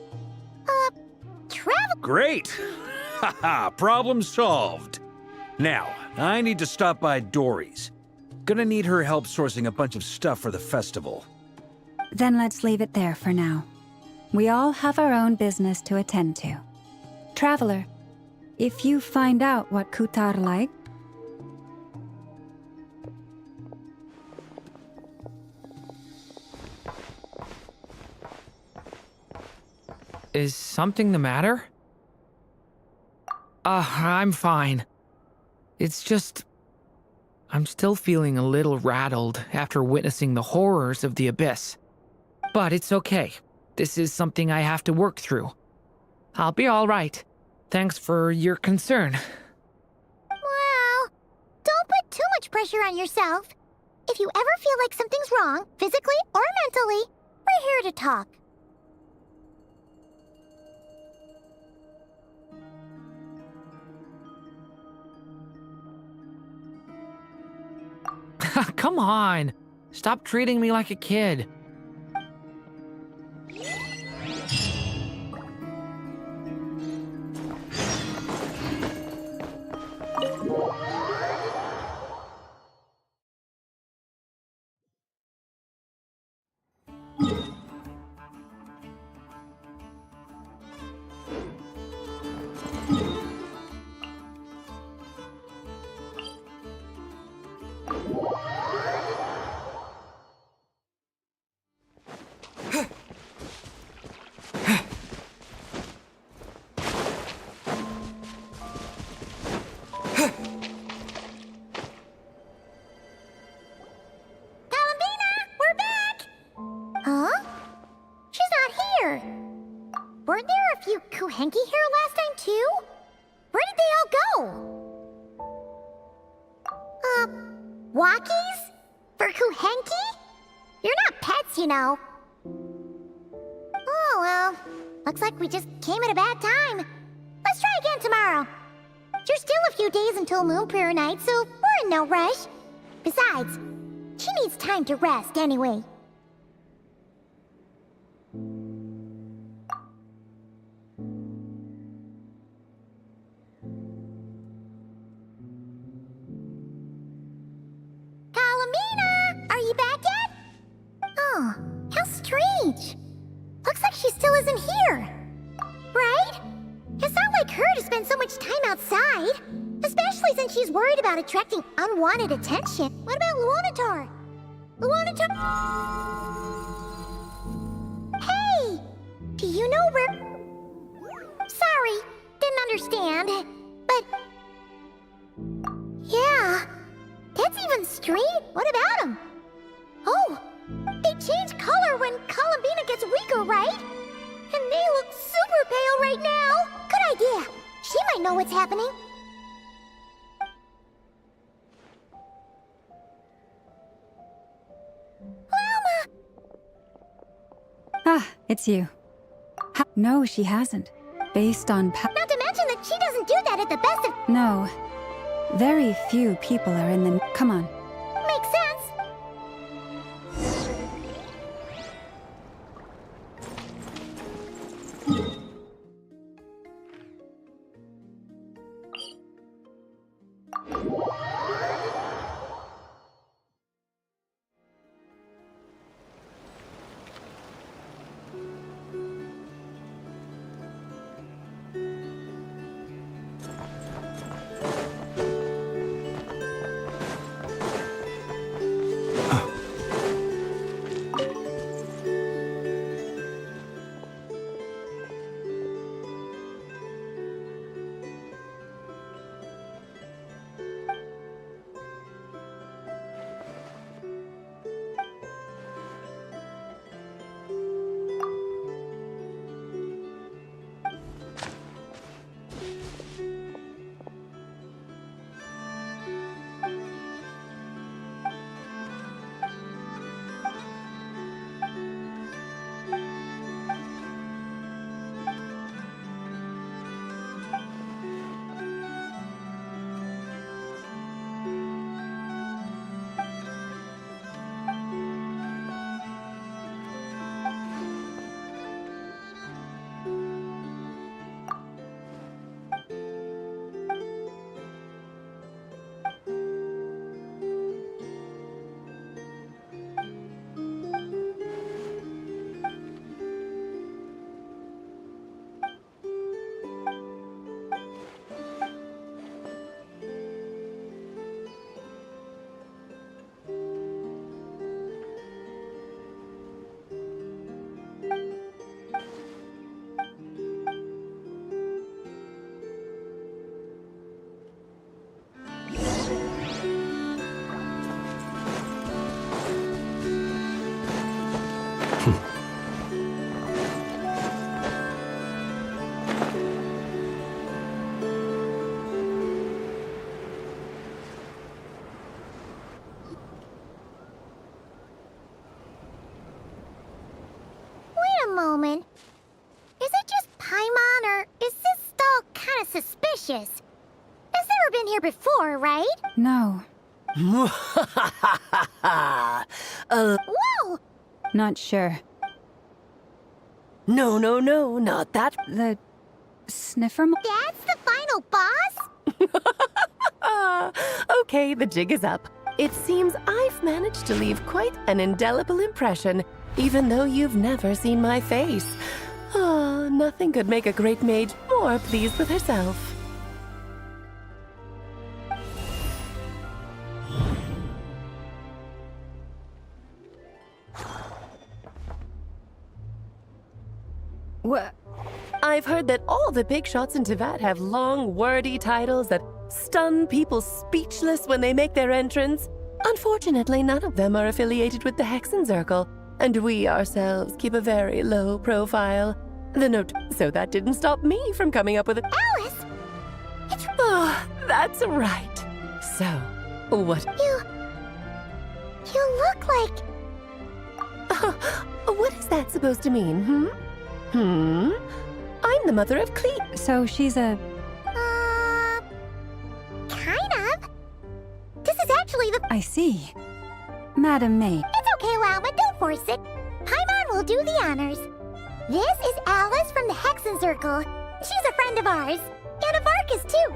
Travel? Great! Haha, problem solved. Now, I need to stop by Dory's. Gonna need her help sourcing a bunch of stuff for the festival. Then let's leave it there for now. We all have our own business to attend to. Traveler, if you find out what Kutar likes, Is something the matter? I'm fine. It's just... I'm still feeling a little rattled after witnessing the horrors of the Abyss. But it's okay. This is something I have to work through. I'll be all right. Thanks for your concern. Well, don't put too much pressure on yourself. If you ever feel like something's wrong, physically or mentally, we're here to talk. Come on. Stop treating me like a kid. Weren't there a few Kuhenki here last time, too? Where did they all go? Walkies? For Kuhenki? You're not pets, you know. Oh, well. Looks like we just came at a bad time. Let's try again tomorrow. There's still a few days until Moon Prayer Night, so we're in no rush. Besides, she needs time to rest anyway. Kalamina! Are you back yet? Oh, how strange. Looks like she still isn't here. Right? It's not like her to spend so much time outside. Especially since she's worried about attracting unwanted attention. What about Luonatar? Luonatar? Hey! Do you know where... Sorry, did didn't understand, but... Yeah, that's even strange. What about him? Oh, they change color when Columbina gets weaker, right? And they look super pale right now. Good idea. She might know what's happening. Ah, it's you. No, she hasn't. Based on Not to mention that she doesn't do that at the best of... No. Very few people are in the... Come on. Makes sense. Moment. Is it just Paimon, or is this stall kind of suspicious? It's never been here before, right? No. Whoa! Not sure. No, not that. The... sniffer... That's the final boss? Okay, the jig is up. It seems I've managed to leave quite an indelible impression, even though you've never seen my face. Ah, nothing could make a great mage more pleased with herself. What? I've heard that all the big shots in Teyvat have long, wordy titles that stun people speechless when they make their entrance. Unfortunately, none of them are affiliated with the Hexenzirkel, and we ourselves keep a very low profile. So that didn't stop me from coming up with it. Alice! Oh, that's right. So, what? You look like... What is that supposed to mean, I'm the mother of Clete. So she's a... kind of. This is actually the... I see. Madam May. It's okay, Lauman, don't force it. Paimon will do the honors. This is Alice from the Hexenzirkel. She's a friend of ours. And of Arcus, too.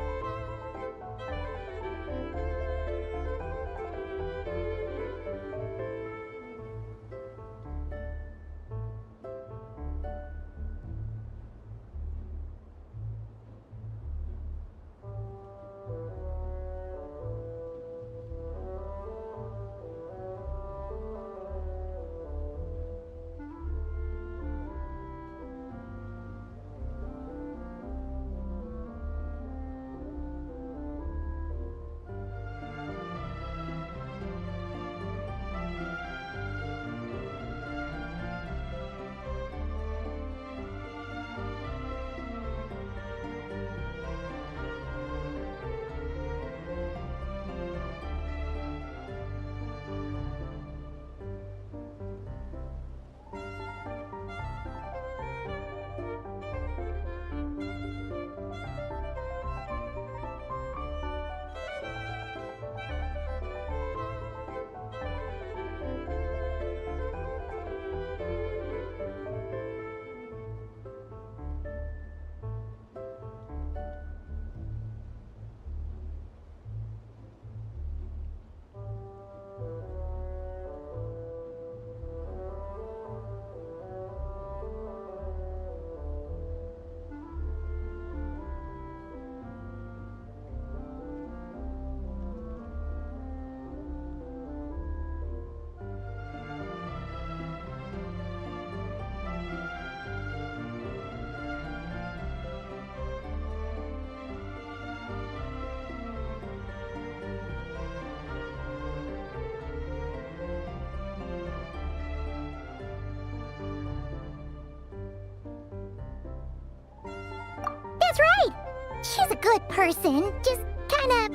She's a good person, just kinda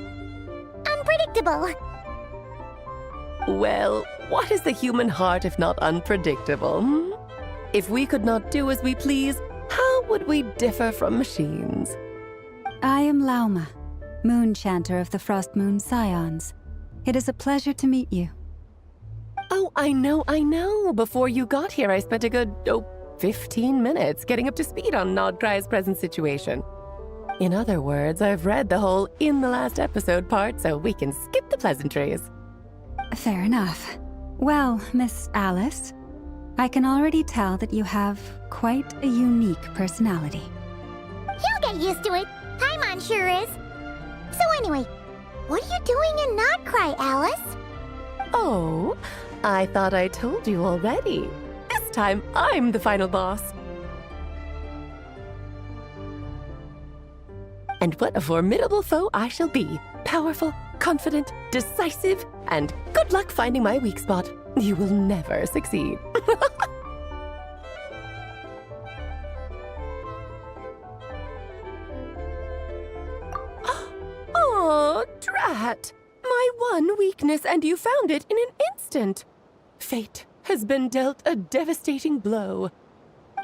unpredictable. Well, what is the human heart if not unpredictable? Hmm? If we could not do as we please, how would we differ from machines? I am Lauma, Moon Chanter of the Frost Moon Scions. It is a pleasure to meet you. Oh, I know. Before you got here, I spent a good, 15 minutes getting up to speed on Nodcry's present situation. In other words, I've read the whole in the last episode part, so we can skip the pleasantries. Fair enough. Well, Miss Alice, I can already tell that you have quite a unique personality. You'll get used to it. Paimon sure is. So anyway, what are you doing in Nodcry, Alice? Oh, I thought I told you already. This time, I'm the final boss. And what a formidable foe I shall be. Powerful, confident, decisive, and good luck finding my weak spot. You will never succeed. Oh, drat! My one weakness, and you found it in an instant. Fate has been dealt a devastating blow.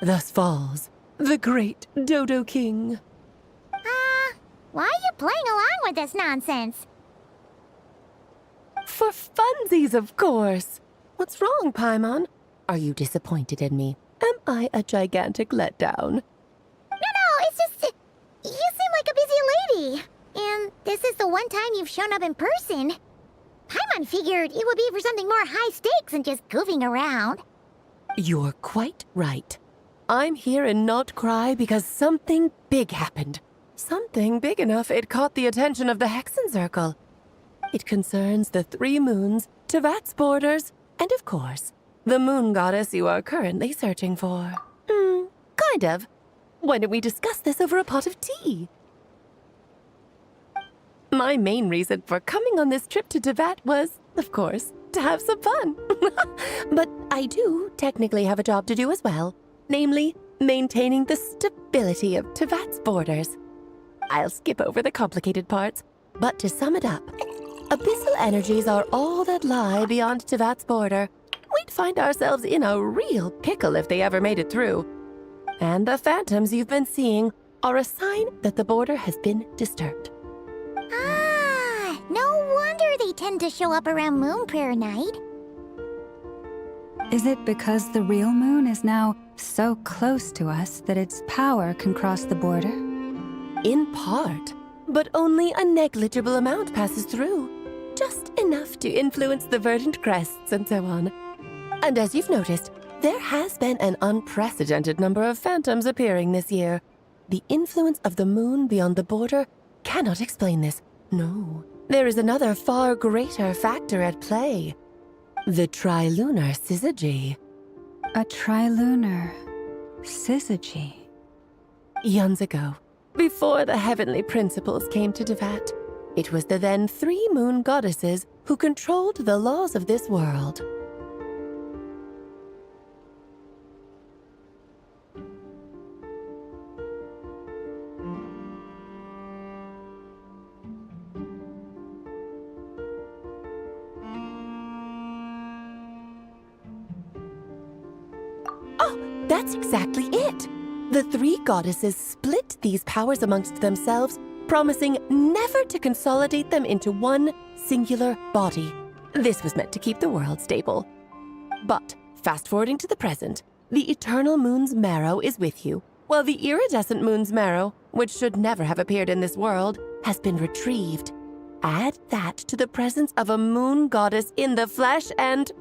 Thus falls the great Dodo King. Why are you playing along with this nonsense? For funsies, of course. What's wrong, Paimon? Are you disappointed in me? Am I a gigantic letdown? No, it's just... You seem like a busy lady. And this is the one time you've shown up in person. Paimon figured it would be for something more high stakes than just goofing around. You're quite right. I'm here in Nodcry because something big happened. Something big enough it caught the attention of the Hexen Circle. It concerns the 3 moons, Tevat's borders, and of course, the moon goddess you are currently searching for. Kind of. Why don't we discuss this over a pot of tea? My main reason for coming on this trip to Tevat was, of course, to have some fun. But I do technically have a job to do as well, namely, maintaining the stability of Tevat's borders. I'll skip over the complicated parts, but to sum it up, abyssal energies are all that lie beyond Tevat's border. We'd find ourselves in a real pickle if they ever made it through. And the phantoms you've been seeing are a sign that the border has been disturbed. No wonder they tend to show up around Moon Prayer Night. Is it because the real moon is now so close to us that its power can cross the border? In part, but only a negligible amount passes through. Just enough to influence the verdant crests and so on. And as you've noticed, there has been an unprecedented number of phantoms appearing this year. The influence of the moon beyond the border cannot explain this. No, there is another far greater factor at play. The trilunar syzygy. A trilunar syzygy? Eons ago, before the heavenly principles came to Tevat, it was the then 3 moon goddesses who controlled the laws of this world. Oh, that's exactly it. The 3 goddesses split these powers amongst themselves, promising never to consolidate them into one singular body. This was meant to keep the world stable. But, fast-forwarding to the present, the eternal moon's marrow is with you, while the iridescent moon's marrow, which should never have appeared in this world, has been retrieved. Add that to the presence of a moon goddess in the flesh and...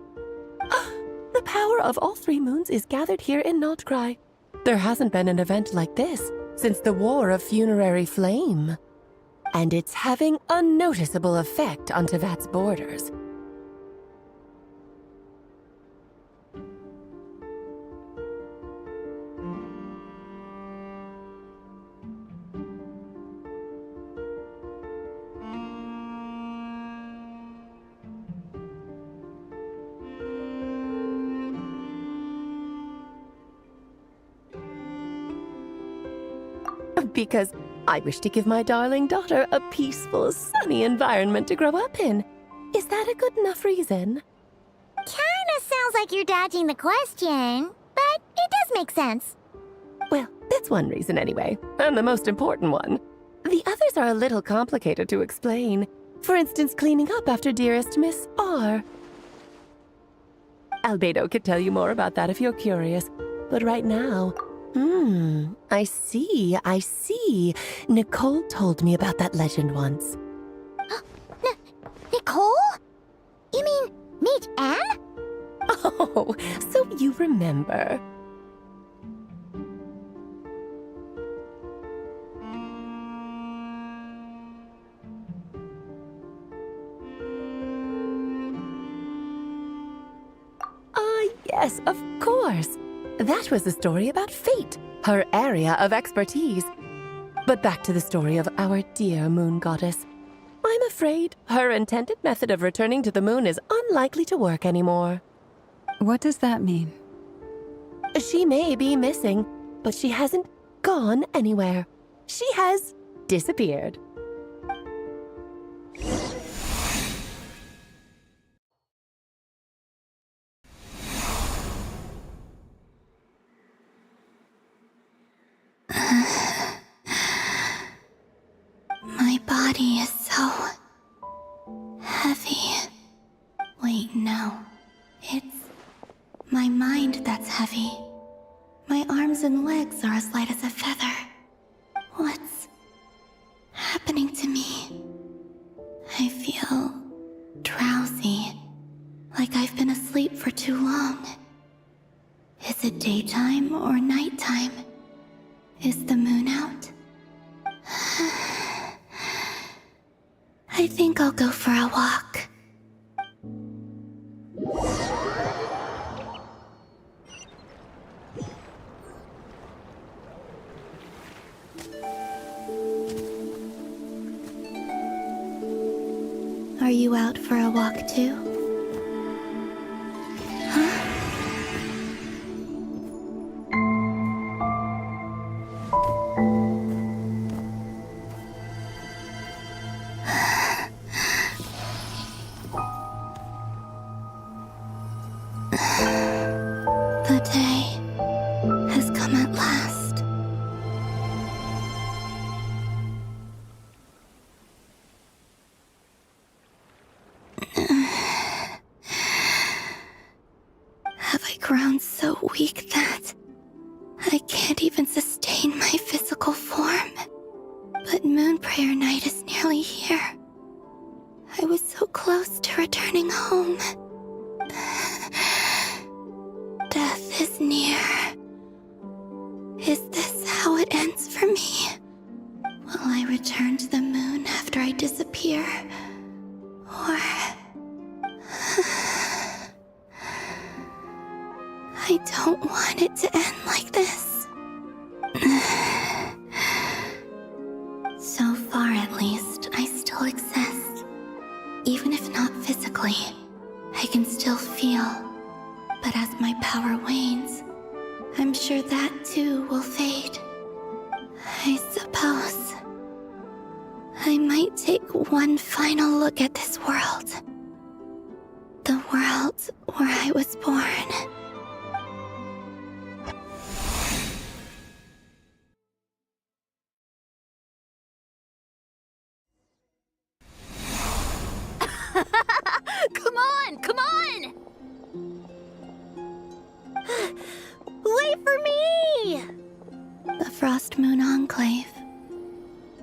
the power of all 3 moons is gathered here in Nodcry. There hasn't been an event like this since the War of Funerary Flame. And it's having a noticeable effect on Tevat's borders. Because I wish to give my darling daughter a peaceful, sunny environment to grow up in. Is that a good enough reason? Kinda sounds like you're dodging the question, but it does make sense. Well, that's one reason anyway, and the most important one. The others are a little complicated to explain. For instance, cleaning up after dearest Miss R. Albedo could tell you more about that if you're curious. But right now, I see. Nicole told me about that legend once. Nicole? You mean meet Anne? Oh, so you remember. Yes, of course. That was the story about fate, her area of expertise. But back to the story of our dear moon goddess. I'm afraid her intended method of returning to the moon is unlikely to work anymore. What does that mean? She may be missing, but she hasn't gone anywhere. She has disappeared. My body is so heavy. Wait, no. It's my mind that's heavy. My arms and legs are as light as a feather. What's happening to me? I feel drowsy, like I've been asleep for too long. Is it daytime or nighttime? Is the moon out? I think I'll go for a walk. Are you out for a walk too? The day has come at last. Have I grown so weak that I can't even sustain my physical form? But Moon Prayer Night is nearly here. I was so close to returning home. Death is near. Is this how it ends for me? Will I return to the moon after I disappear? Or... I don't want it to end like this. So far, at least, I still exist. Even if not physically, I can still feel. But as my power wanes, I'm sure that too will fade. I suppose I might take one final look at this world. The world where I was born. Come on! Come on! Wait for me! The Frost Moon Enclave.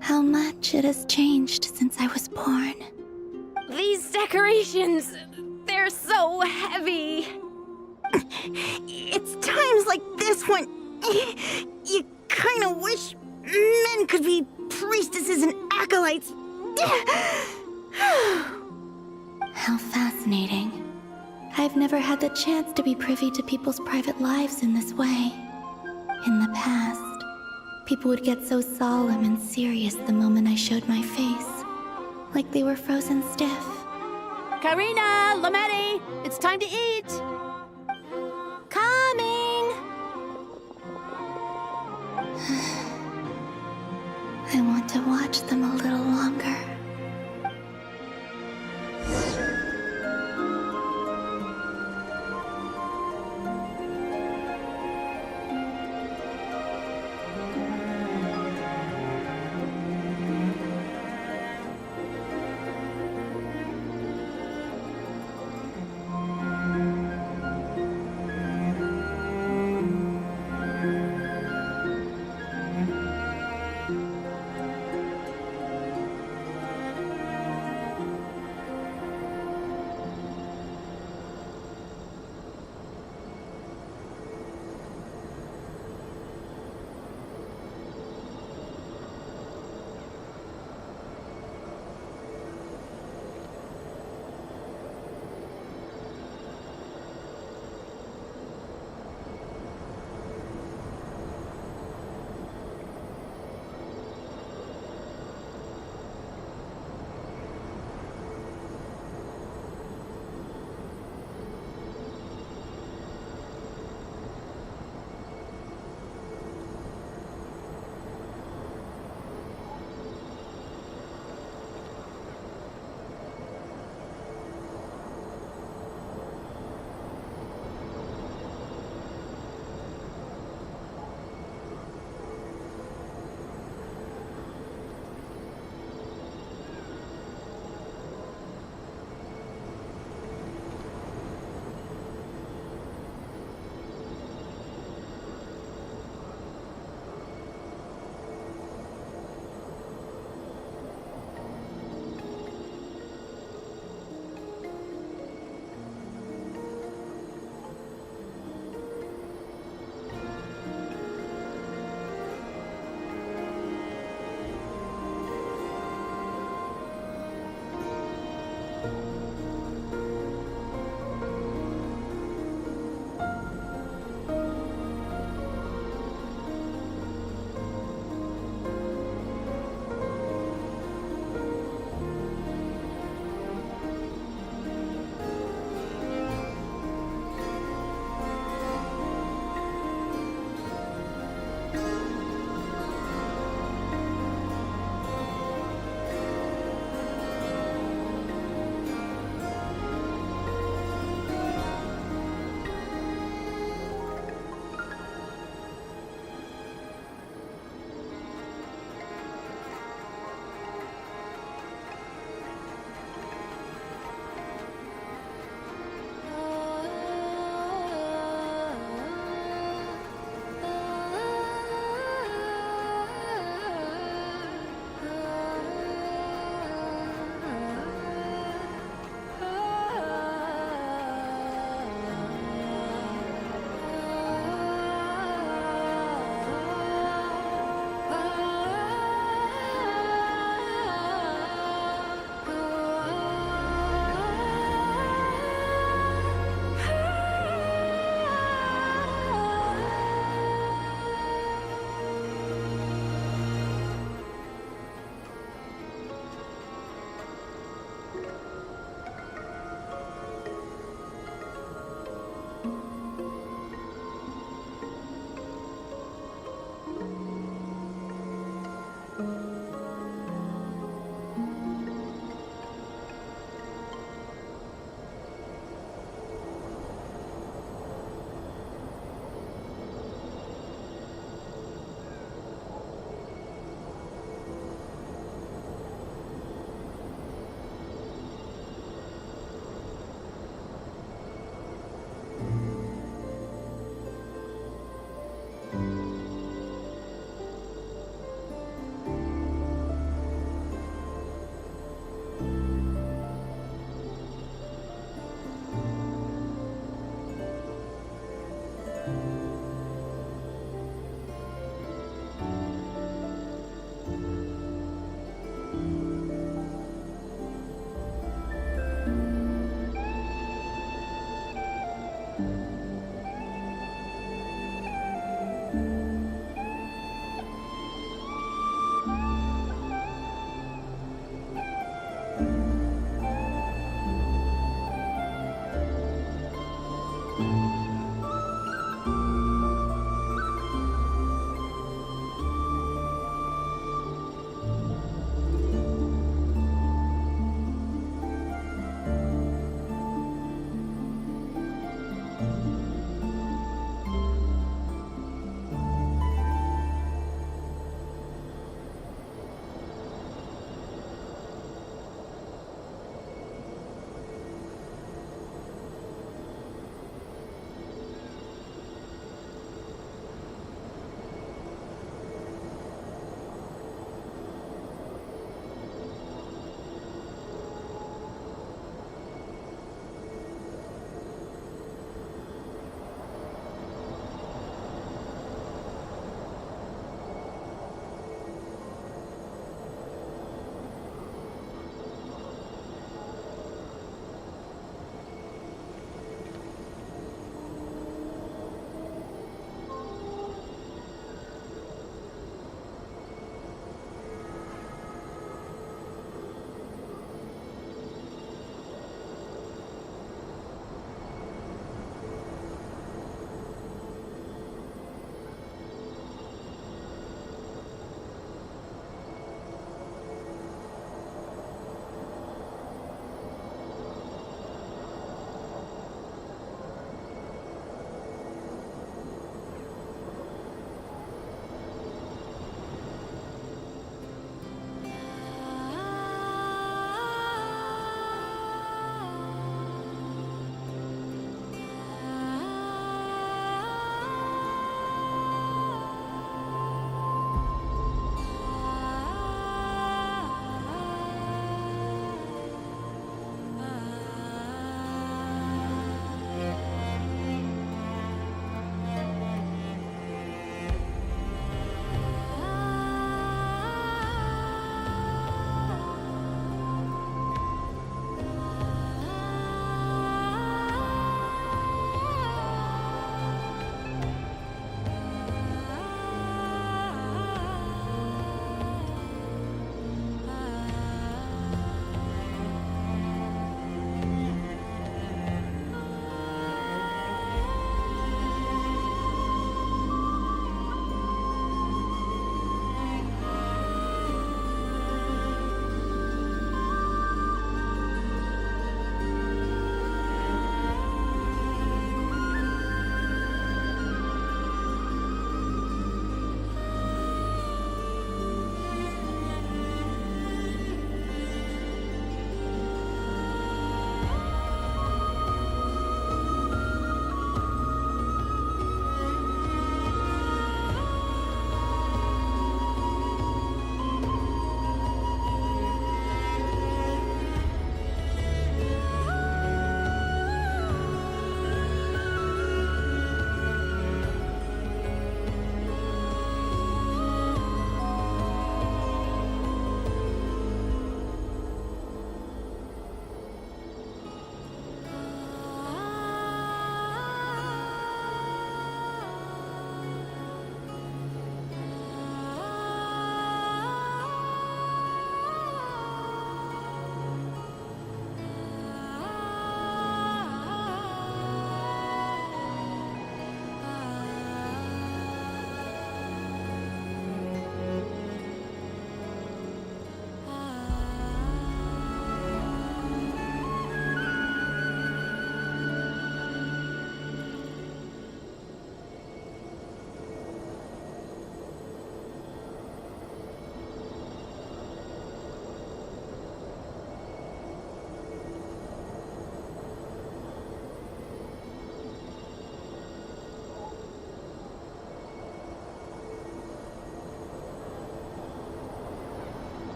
How much it has changed since I was born. These decorations, they're so heavy. It's times like this when you kind of wish men could be priestesses and acolytes. How fascinating. I've never had the chance to be privy to people's private lives in this way. In the past, people would get so solemn and serious the moment I showed my face. Like they were frozen stiff. Karina, Lametti, it's time to eat. I want watch them a little longer.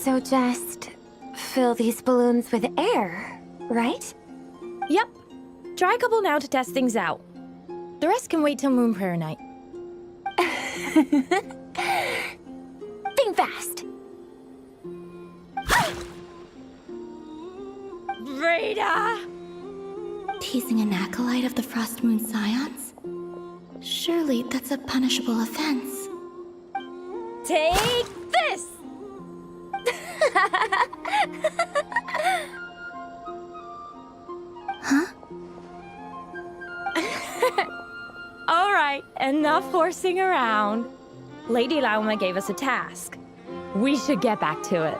So just fill these balloons with air, right? Yep. Try a couple now to test things out. The rest can wait till Moon Prayer Night. Think fast. Rita! Teasing an acolyte of the Frost Moon Scions? Surely that's a punishable offense. Take this! Huh? All right, enough horsing around. Lady Lauma gave us a task. We should get back to it.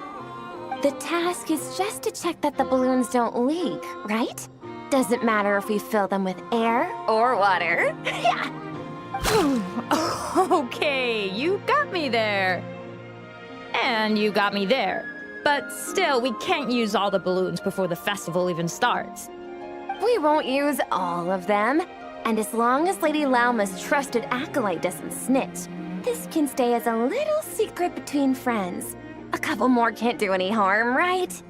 The task is just to check that the balloons don't leak, right? Doesn't matter if we fill them with air or water. Yeah. Okay, you got me there. And you got me there. But still, we can't use all the balloons before the festival even starts. We won't use all of them. And as long as Lady Lauma's trusted acolyte doesn't snitch, this can stay as a little secret between friends. A couple more can't do any harm, right?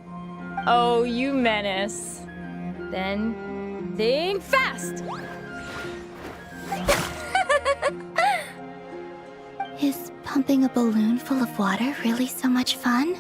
Oh, you menace. Then, think fast! Is pumping a balloon full of water really so much fun?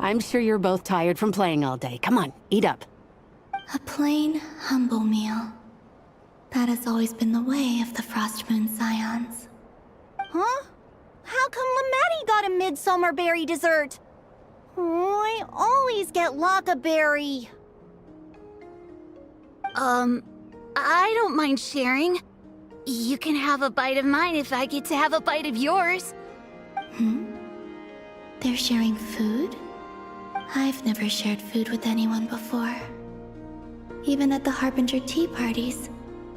I'm sure you're both tired from playing all day. Come on, eat up. A plain, humble meal. That has always been the way of the Frost Moon Scions. Huh? How come Lamatti got a midsummer berry dessert? Oh, I always get Lockaberry. I don't mind sharing. You can have a bite of mine if I get to have a bite of yours. They're sharing food? I've never shared food with anyone before. Even at the Harbinger tea parties,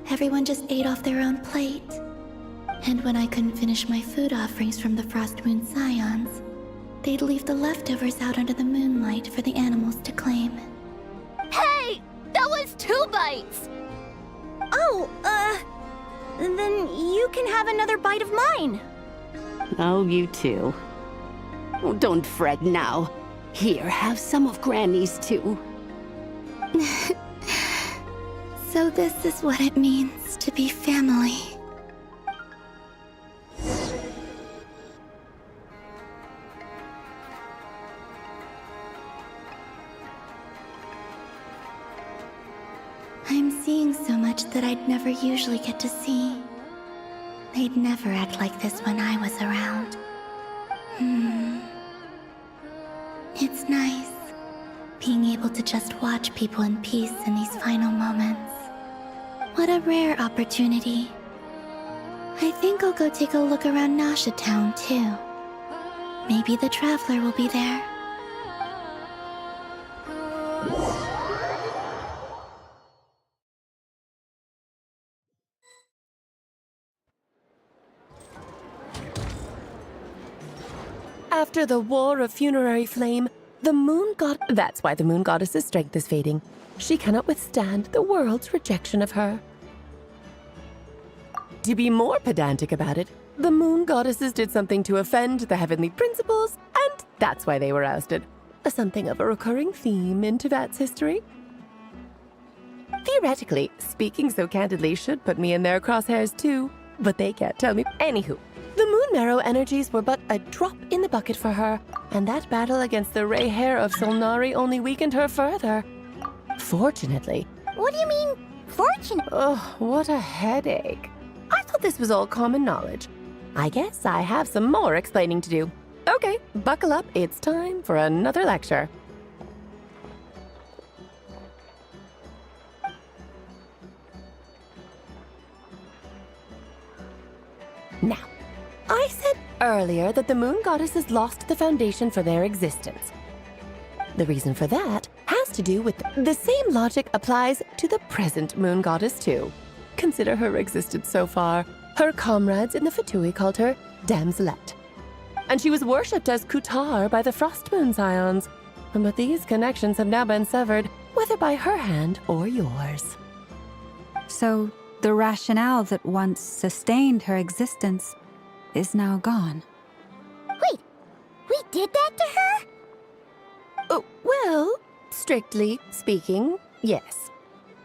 everyone just ate off their own plate. And when I couldn't finish my food offerings from the Frost Moon Scions, they'd leave the leftovers out under the moonlight for the animals to claim. Hey! That was 2 bites! Oh, then you can have another bite of mine. Oh, you too. Oh, don't fret now. Here, have some of Granny's too. So this is what it means to be family. I'm seeing so much that I'd never usually get to see. They'd never act like this when I was around. It's nice, being able to just watch people in peace in these final moments. What a rare opportunity. I think I'll go take a look around Nasha Town, too. Maybe the Traveler will be there. After the War of Funerary Flame, the Moon God... That's why the Moon Goddess's strength is fading. She cannot withstand the world's rejection of her. To be more pedantic about it, the Moon Goddesses did something to offend the heavenly principles, and that's why they were ousted. Something of a recurring theme in Teyvat's history. Theoretically, speaking so candidly should put me in their crosshairs too, but they can't tell me. Anywho, the Moon Marrow energies were but a drop in the bucket for her, and that battle against the Ray Hair of Solnari only weakened her further. Fortunately. What do you mean, fortunate? Oh, what a headache. I thought this was all common knowledge. I guess I have some more explaining to do. Okay, buckle up. It's time for another lecture. Now, I said earlier that the moon goddesses lost the foundation for their existence. The reason for that has to do with the same logic applies to the present moon goddess too. Consider her existence so far. Her comrades in the Fatui called her Damselette. And she was worshipped as Kutar by the Frost Moon Scions. But these connections have now been severed, whether by her hand or yours. So, the rationale that once sustained her existence is now gone. Wait, we did that to her? Oh, well, strictly speaking, yes.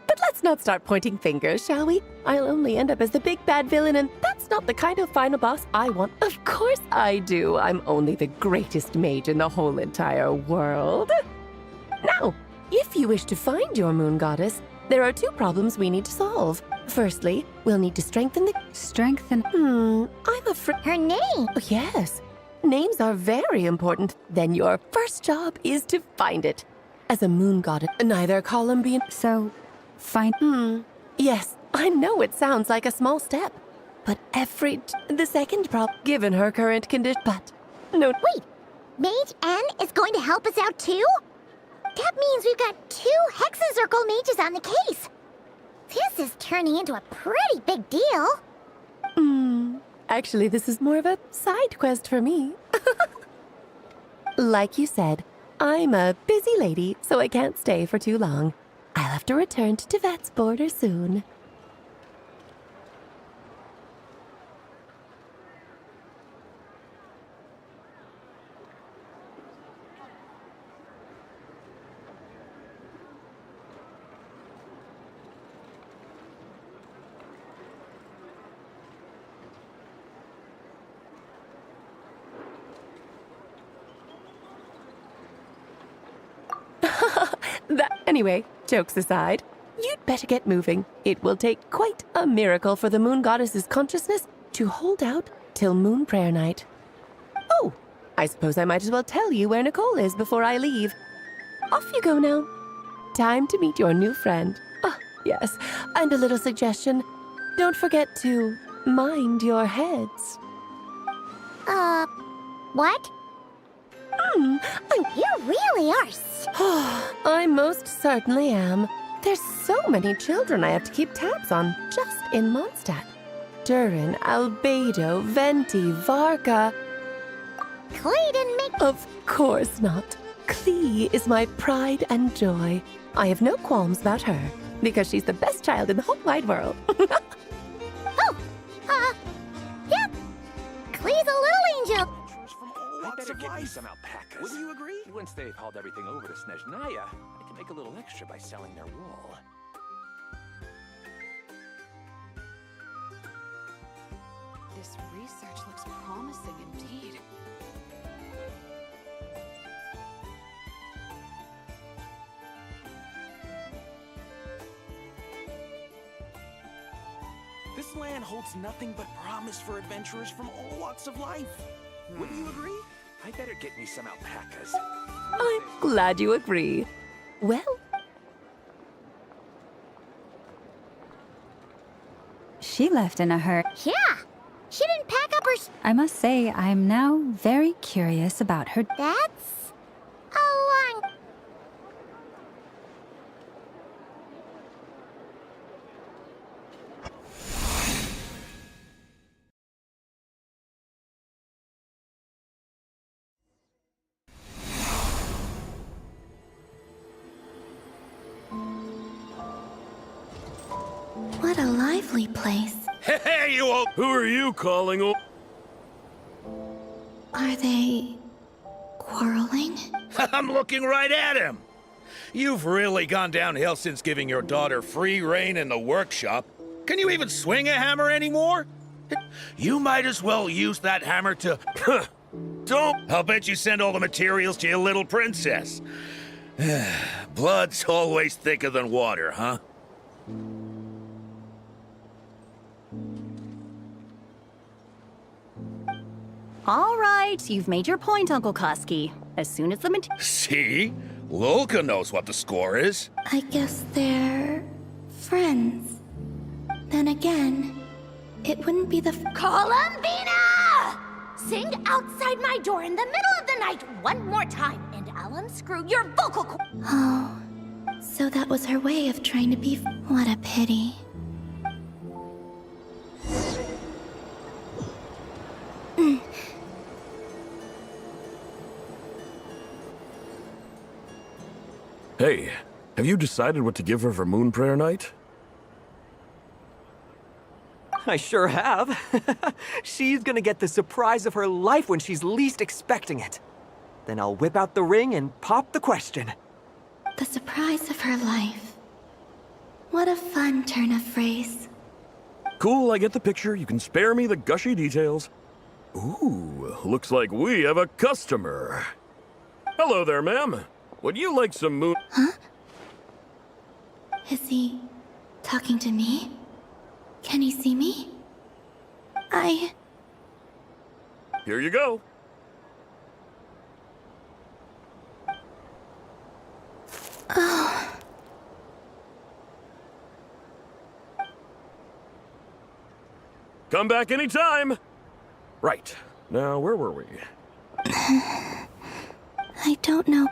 But let's not start pointing fingers, shall we? I'll only end up as the big bad villain, and that's not the kind of final boss I want. Of course I do. I'm only the greatest mage in the whole entire world. Now, if you wish to find your moon goddess, there are two problems we need to solve. Firstly, we'll need to strengthen the... Strengthen? I'm afraid... Her name? Oh, yes. Names are very important. Then your first job is to find it. As a moon goddess, neither Columbian... So, find... Yes, I know it sounds like a small step. But the second problem, given her current condition... But, no... Wait, Mage N is going to help us out too? That means we've got 2 Hexacircle mages on the case. This is turning into a pretty big deal. Actually, this is more of a side quest for me. Like you said, I'm a busy lady, so I can't stay for too long. I'll have to return to Tibet's border soon. Anyway, jokes aside, you'd better get moving. It will take quite a miracle for the moon goddess's consciousness to hold out till moon prayer night. Oh, I suppose I might as well tell you where Nicole is before I leave. Off you go now. Time to meet your new friend. Ah, yes, and a little suggestion. Don't forget to mind your heads. What? You really are I most certainly am. There's so many children I have to keep tabs on just in Mondstadt. Durin, Albedo, Venti, Varka. Klee didn't make... Of course not. Klee is my pride and joy. I have no qualms about her, because she's the best child in the whole wide world. Yep. Klee's a little angel. I better get me some alpacas. Wouldn't you agree? Once they've hauled everything over to Snezhnaya, I can make a little extra by selling their wool. This research looks promising indeed. This land holds nothing but promise for adventurers from all walks of life. Wouldn't you agree? I better get me some alpacas. I'm glad you agree. Well... She left in a hurry. Yeah, she didn't pack up her... I must say, I'm now very curious about her... That's... a long... What a lively place. Hey, you old... Who are you calling old... Are they... quarreling? I'm looking right at him. You've really gone downhill since giving your daughter free rein in the workshop. Can you even swing a hammer anymore? You might as well use that hammer to... Don't... I'll bet you send all the materials to your little princess. Blood's always thicker than water, huh? All right, you've made your point, Uncle Koski. As soon as the See? Lolka knows what the score is. I guess they're friends. Then again, it wouldn't be the Columbina! Sing outside my door in the middle of the night one more time, and I'll unscrew your vocal cord. Oh, so that was her way of trying to be. What a pity. Hey, have you decided what to give her for Moon Prayer Night? I sure have. She's gonna get the surprise of her life when she's least expecting it. Then I'll whip out the ring and pop the question. The surprise of her life. What a fun turn of phrase. Cool, I get the picture. You can spare me the gushy details. Ooh, looks like we have a customer. Hello there, ma'am. Would you like some moon— Huh? Is he talking to me? Can he see me? Here you go. Oh. Come back anytime. Right. Now, where were we? I don't know.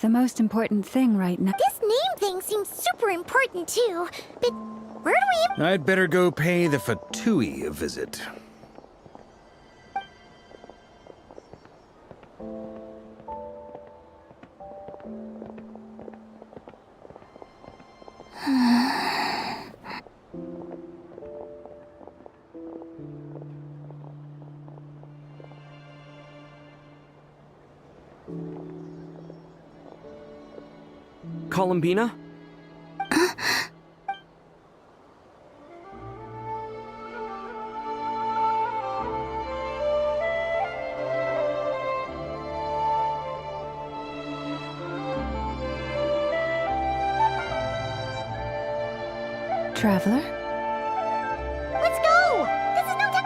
The most important thing right now. This name thing seems super important too. But where do we... I'd better go pay the Fatui a visit. Columbina? Traveler? Let's go! This is no time...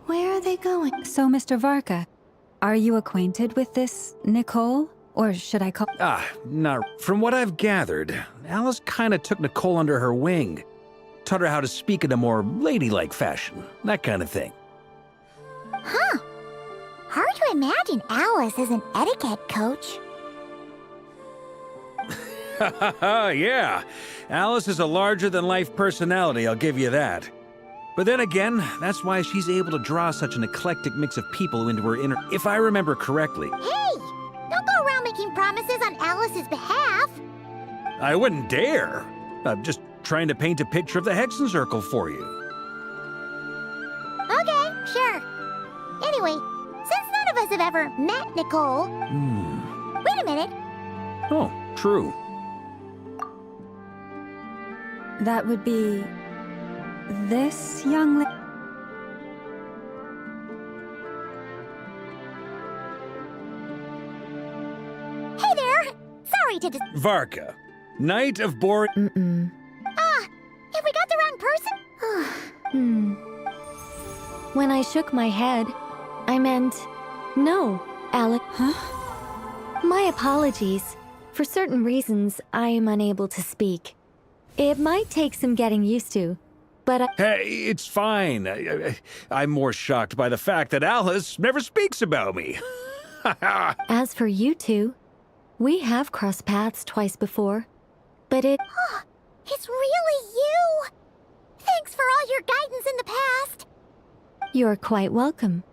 Where are they going? So, Mr. Varka, are you acquainted with this Nicole? Or should I call— Not. From what I've gathered, Alice kinda took Nicole under her wing. Taught her how to speak in a more ladylike fashion. That kind of thing. Huh. Hard to imagine Alice as an etiquette coach. Yeah. Alice is a larger-than-life personality, I'll give you that. But then again, that's why she's able to draw such an eclectic mix of people into her inner— If I remember correctly. Hey! Don't go around making promises on Alice's behalf. I wouldn't dare. I'm just trying to paint a picture of the Hexen Circle for you. Okay, sure. Anyway, since none of us have ever met Nicole... Wait a minute. Oh, true. That would be this young lady. Hey there! Sorry to Varka, Knight of Bor— have we got the wrong person? When I shook my head, I meant no, Alec. Huh? My apologies. For certain reasons, I am unable to speak. It might take some getting used to, but Hey, it's fine. I'm more shocked by the fact that Alice never speaks about me. As for you two, we have crossed paths twice before, but it... It's really you! Thanks for all your guidance in the past! You're quite welcome.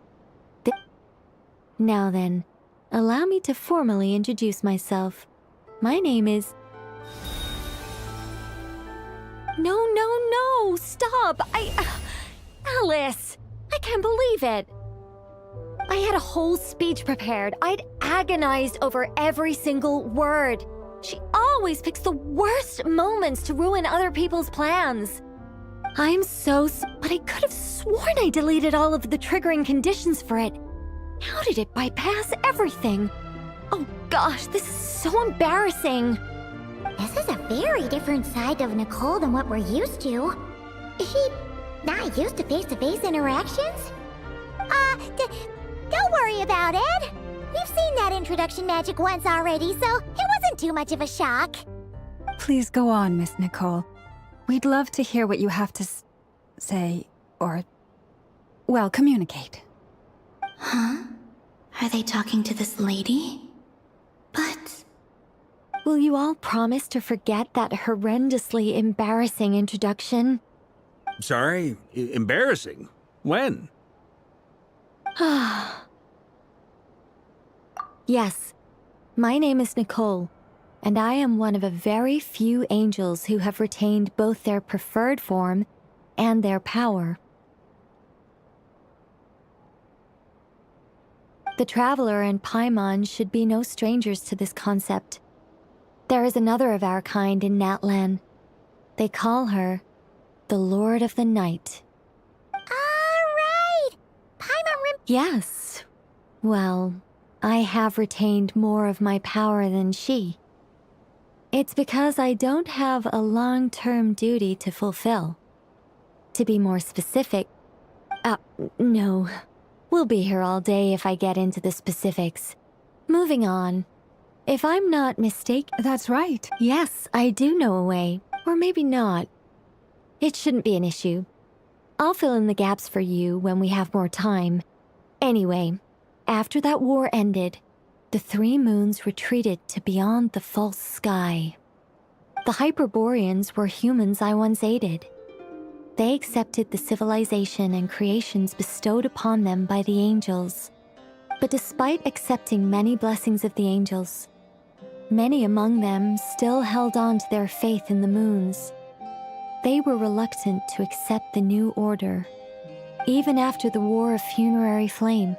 Now then, allow me to formally introduce myself. My name is... No, stop! Alice! I can't believe it! I had a whole speech prepared. I'd agonized over every single word. She always picks the worst moments to ruin other people's plans. I'm so but I could have sworn I deleted all of the triggering conditions for it. How did it bypass everything? Oh gosh, this is so embarrassing. This is a very different side of Nicole than what we're used to. Is she not used to face-to-face interactions? Don't worry about it. We've seen that introduction magic once already, so it wasn't too much of a shock. Please go on, Miss Nicole. We'd love to hear what you have to say, or, well, communicate. Huh? Are they talking to this lady? But... Will you all promise to forget that horrendously embarrassing introduction? Sorry? Embarrassing? When? Yes, my name is Nicole, and I am one of a very few angels who have retained both their preferred form and their power. The Traveler and Paimon should be no strangers to this concept. There is another of our kind in Natlan. They call her the Lord of the Night. Alright! Paimon Yes. Well, I have retained more of my power than she. It's because I don't have a long-term duty to fulfill. To be more specific... no. We'll be here all day if I get into the specifics. Moving on. If I'm not mistaken... That's right. Yes, I do know a way. Or maybe not. It shouldn't be an issue. I'll fill in the gaps for you when we have more time. Anyway, after that war ended, the three moons retreated to beyond the false sky. The Hyperboreans were humans I once aided. They accepted the civilization and creations bestowed upon them by the angels. But despite accepting many blessings of the angels, many among them still held on to their faith in the moons. They were reluctant to accept the new order. Even after the War of Funerary Flame,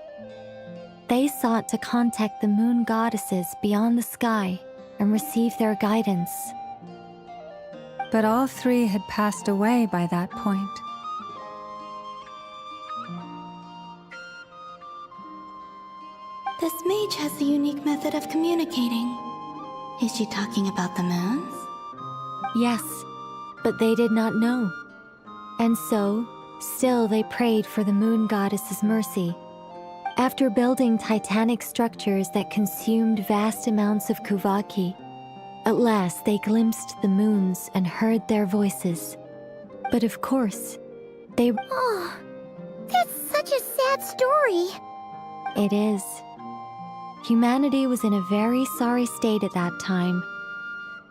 they sought to contact the moon goddesses beyond the sky and receive their guidance. But all three had passed away by that point. This mage has a unique method of communicating. Is she talking about the moons? Yes, but they did not know. And so, still they prayed for the moon goddess's mercy. After building titanic structures that consumed vast amounts of Kuvaki, at last they glimpsed the moons and heard their voices. But of course, they... Oh, that's such a sad story. It is. Humanity was in a very sorry state at that time.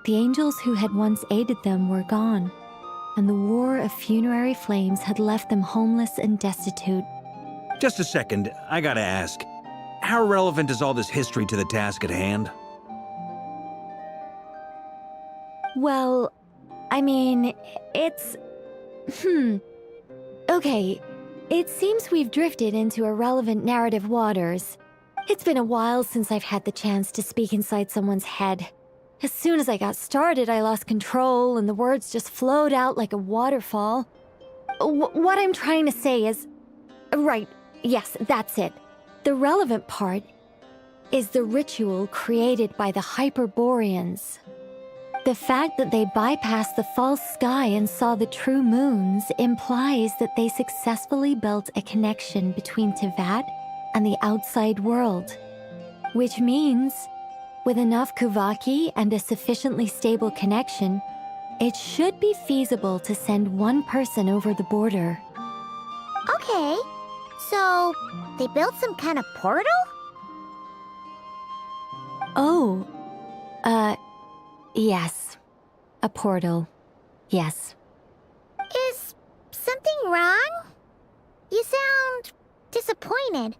The angels who had once aided them were gone, and the War of Funerary Flames had left them homeless and destitute. Just a second, I gotta ask. How relevant is all this history to the task at hand? Well, I mean, it's... Okay, it seems we've drifted into irrelevant narrative waters. It's been a while since I've had the chance to speak inside someone's head. As soon as I got started, I lost control and the words just flowed out like a waterfall. What I'm trying to say is... Right, yes, that's it. The relevant part is the ritual created by the Hyperboreans. The fact that they bypassed the false sky and saw the true moons implies that they successfully built a connection between Tevat and the outside world. Which means, with enough Kuvaki and a sufficiently stable connection, it should be feasible to send one person over the border. Okay, so they built some kind of portal? Oh, yes, a portal. Yes. Is something wrong? You sound disappointed.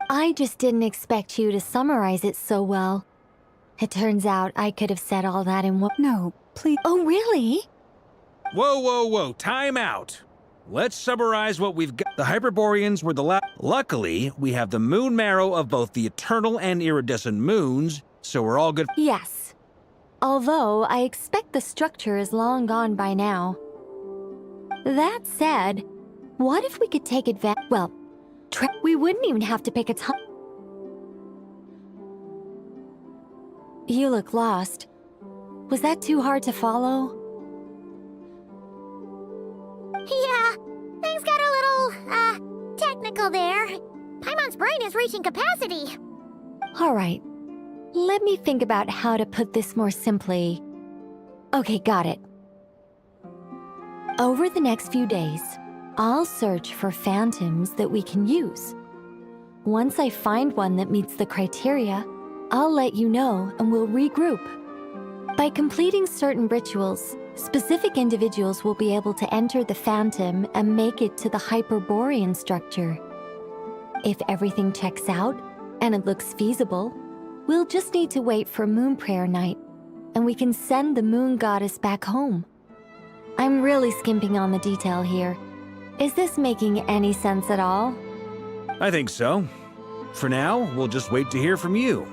I just didn't expect you to summarize it so well. It turns out I could have said all that in one— No, please. Oh, really? Whoa, whoa, whoa, time out. Let's summarize what we've got. The Hyperboreans were the Luckily, we have the moon marrow of both the eternal and iridescent moons, so we're all good. Yes. Although, I expect the structure is long gone by now. That said, what if we could take advantage— Well, we wouldn't even have to pick a time. You look lost. Was that too hard to follow? Yeah, things got a little, technical there. Paimon's brain is reaching capacity. All right. Let me think about how to put this more simply. Okay, got it. Over the next few days, I'll search for phantoms that we can use. Once I find one that meets the criteria, I'll let you know and we'll regroup. By completing certain rituals, specific individuals will be able to enter the phantom and make it to the Hyperborean structure. If everything checks out and it looks feasible, we'll just need to wait for Moon Prayer Night, and we can send the Moon Goddess back home. I'm really skimping on the detail here. Is this making any sense at all? I think so. For now, we'll just wait to hear from you.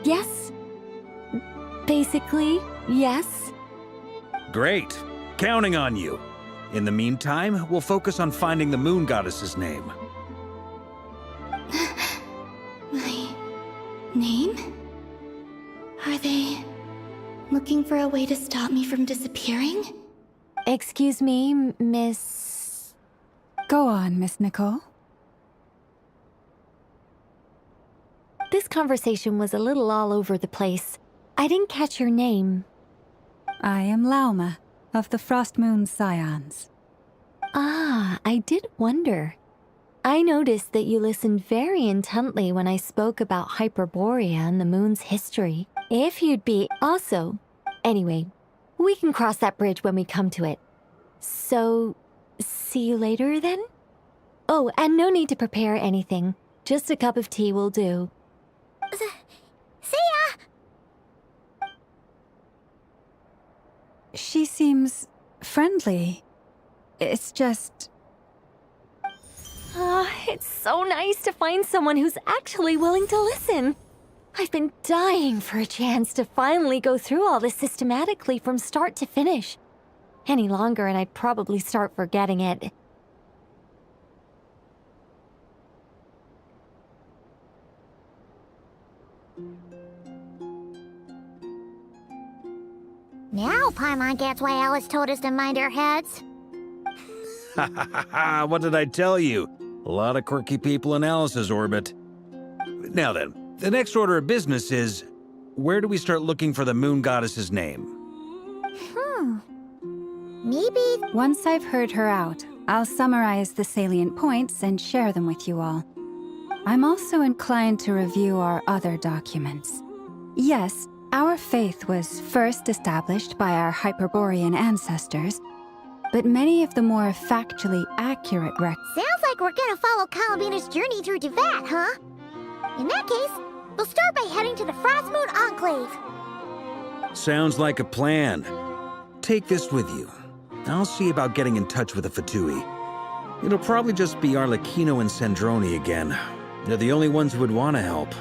Yes. Basically, yes. Great. Counting on you. In the meantime, we'll focus on finding the Moon Goddess's name. My name? Are they looking for a way to stop me from disappearing? Excuse me, Miss... Go on, Miss Nicole. This conversation was a little all over the place. I didn't catch your name. I am Lauma, of the Frost Moon Scions. Ah, I did wonder. I noticed that you listened very intently when I spoke about Hyperborea and the moon's history. If you'd be... Also, anyway, we can cross that bridge when we come to it. So, see you later then? Oh, and no need to prepare anything. Just a cup of tea will do. See ya! She seems friendly. It's just... It's so nice to find someone who's actually willing to listen. I've been dying for a chance to finally go through all this systematically from start to finish. Any longer and I'd probably start forgetting it. Now Paimon gets why Alice told us to mind our heads. Ha ha ha ha, what did I tell you? A lot of quirky people in Alice's orbit. Now then, the next order of business is, where do we start looking for the Moon Goddess's name? Maybe... Once I've heard her out, I'll summarize the salient points and share them with you all. I'm also inclined to review our other documents. Yes, our faith was first established by our Hyperborean ancestors, but many of the more factually accurate records... Sounds like we're gonna follow Columbina's journey through Devat, huh? In that case, we'll start by heading to the Frost Moon Enclave. Sounds like a plan. Take this with you. I'll see about getting in touch with the Fatui. It'll probably just be Arlecchino and Sandroni again. They're the only ones who would want to help.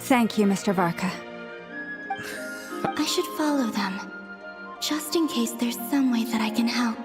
Thank you, Mr. Varka. I should follow them, just in case there's some way that I can help.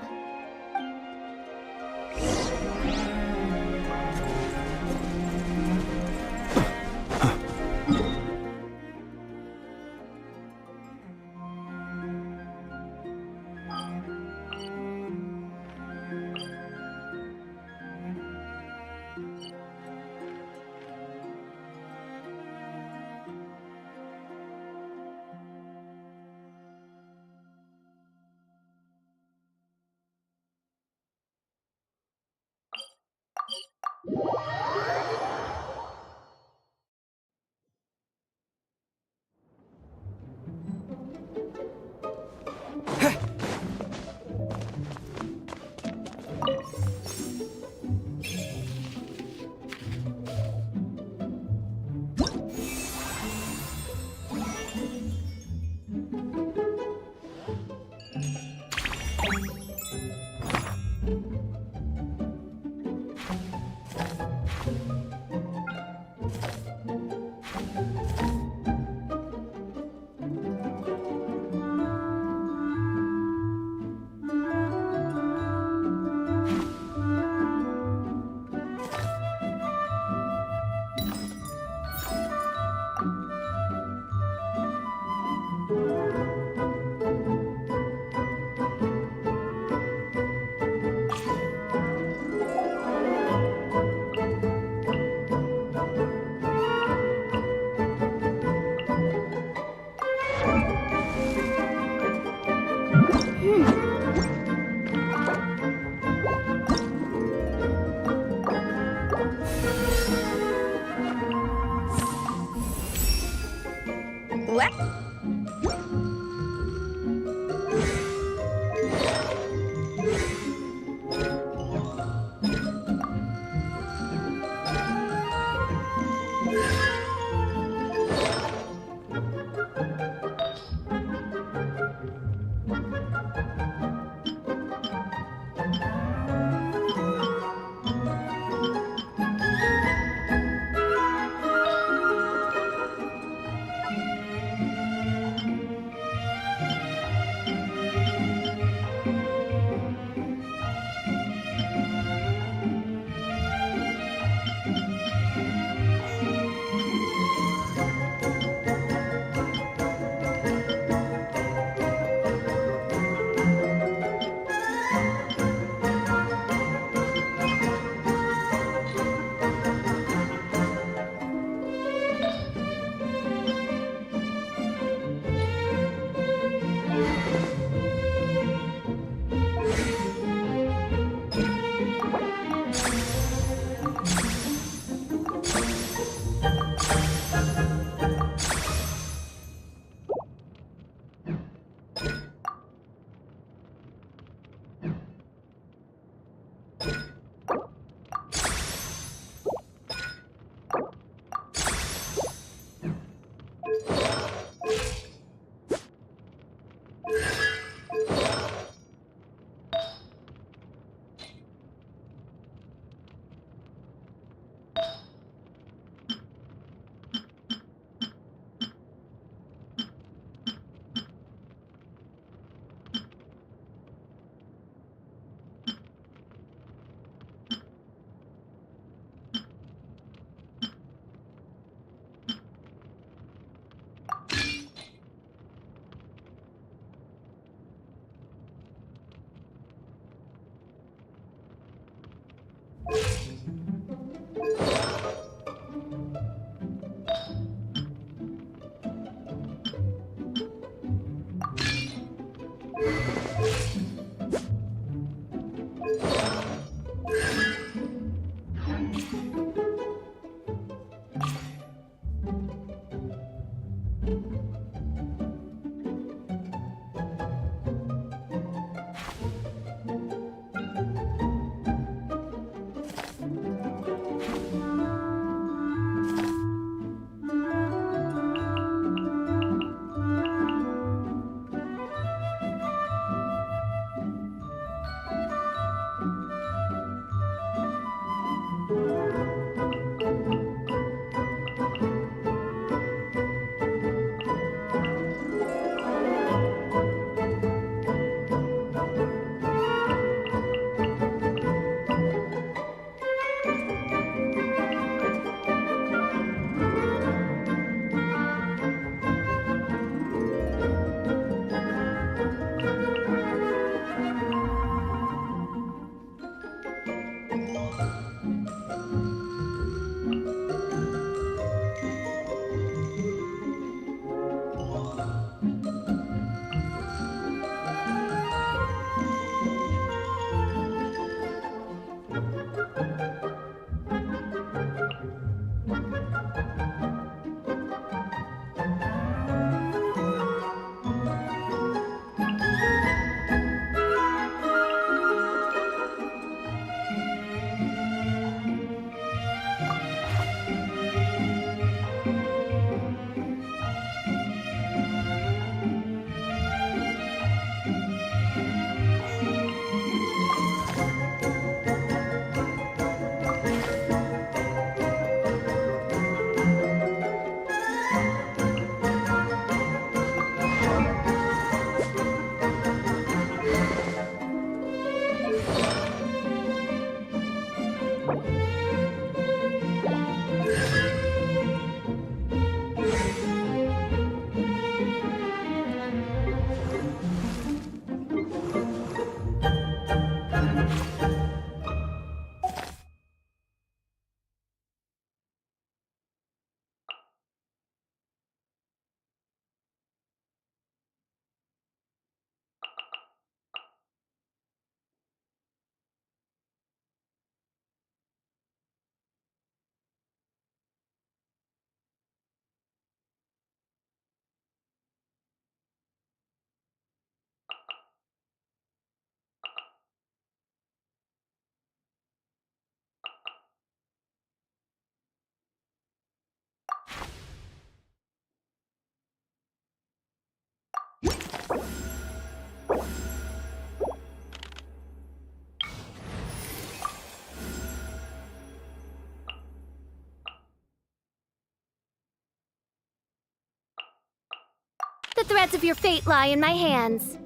The threads of your fate lie in my hands.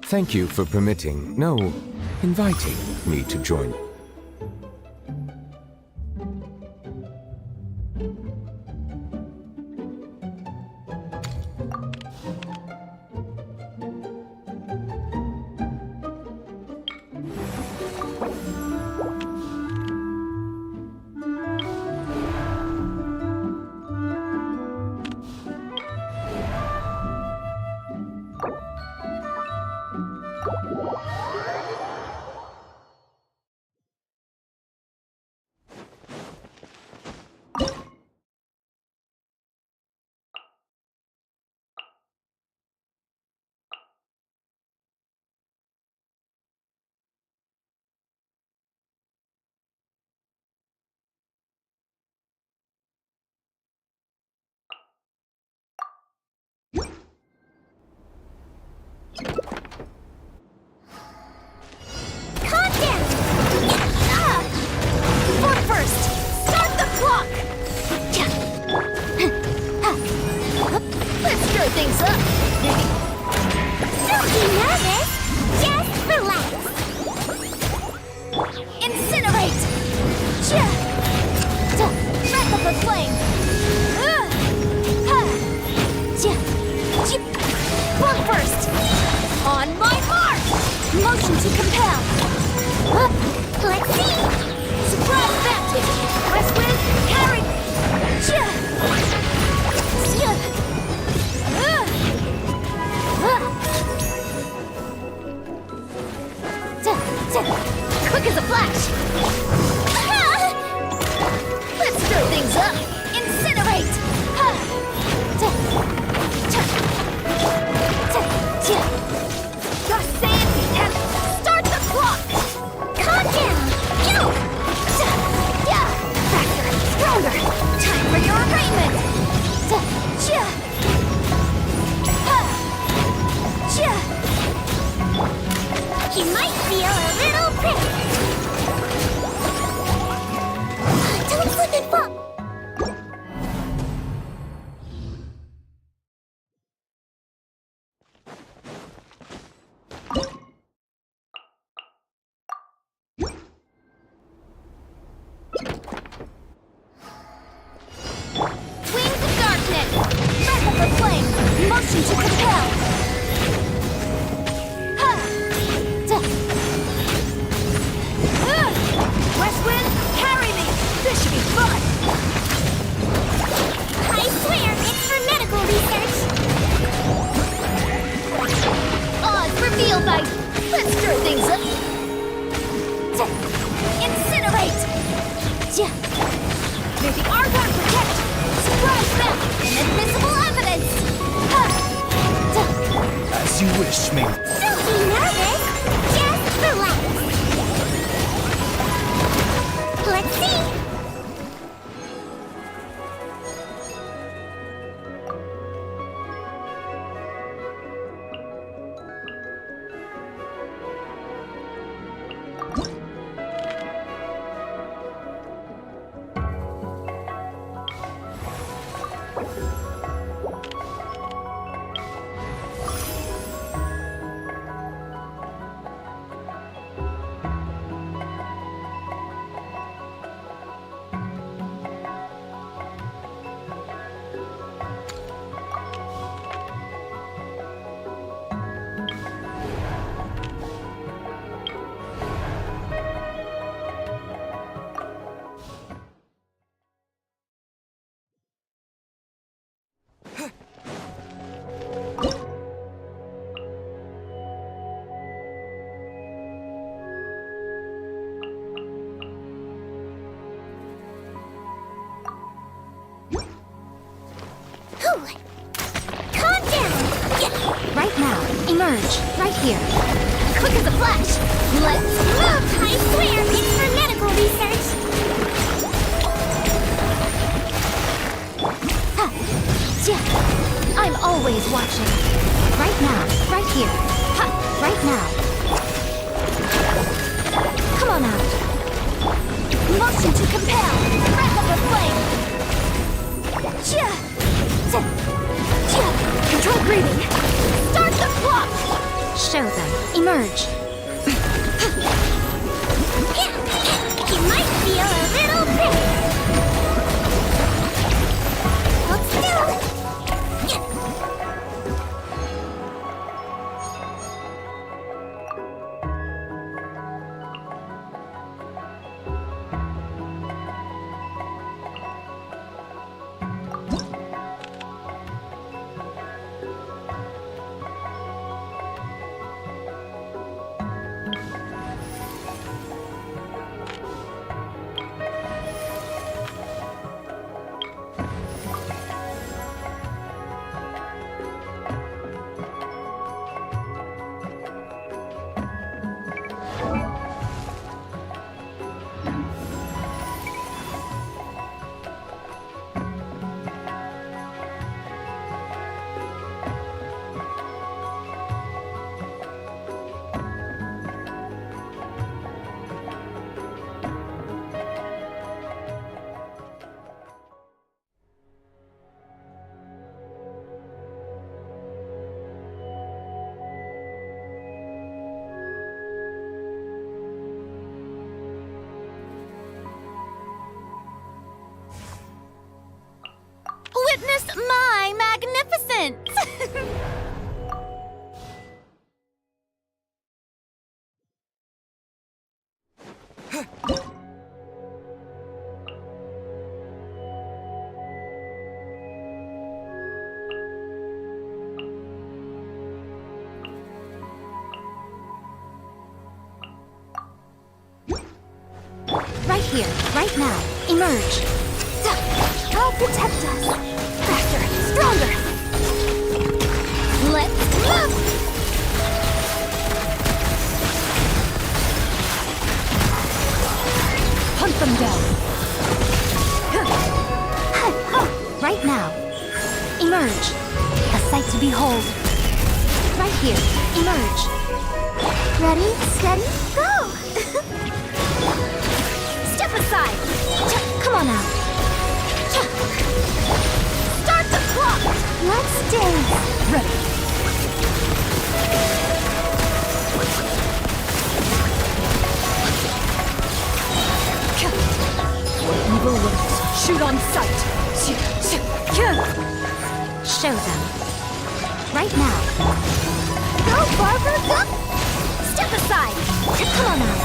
Thank you for inviting me to join. Things up. Don't be nervous. Just relax. Incinerate! Wrap up a flame! Bump burst! On my mark! Motion to compel! Let's see. Surprise vantage! West wind, carry! Quick as a flash! Let's stir things up! Incinerate! Just sand the enemy! Start the clock! Calm down. Go. Faster! Stronger! Time for your arraignment! You might feel a little prick. Don't slip and fall. Wings of darkness! Wrap up a flame! Motion to compel! West wind, carry me! This should be fun! I swear, it's for medical research. Oz reveal bite! Let's stir things up! Incinerate! May the Argon protect! Surprise them! Inadmissible evidence! As you wish, mate. Don't be nervous. Just relax. Let's see. Calm down! Right now, emerge, right here. Quick as a flash! Let's Move, I swear! research. I'm always watching. Right now, right here. Ha! Right now. Come on out. Motion to compel. Wrap up the flame. Control breathing. Start the clock. Show them. Emerge. You might feel a little pretty. Hold still. Witness my magnificence! Right here, right now. Emerge. I'll protect us. Faster, stronger. Let's move. Hunt them down. Right now. Emerge. A sight to behold. Right here. Emerge. Ready, steady, go. Step aside. Come on out. Start the clock! Let's dance! Ready. What evil works? Shoot on sight! Show them. Right now. Go, Barber, go! Step aside! Come on out.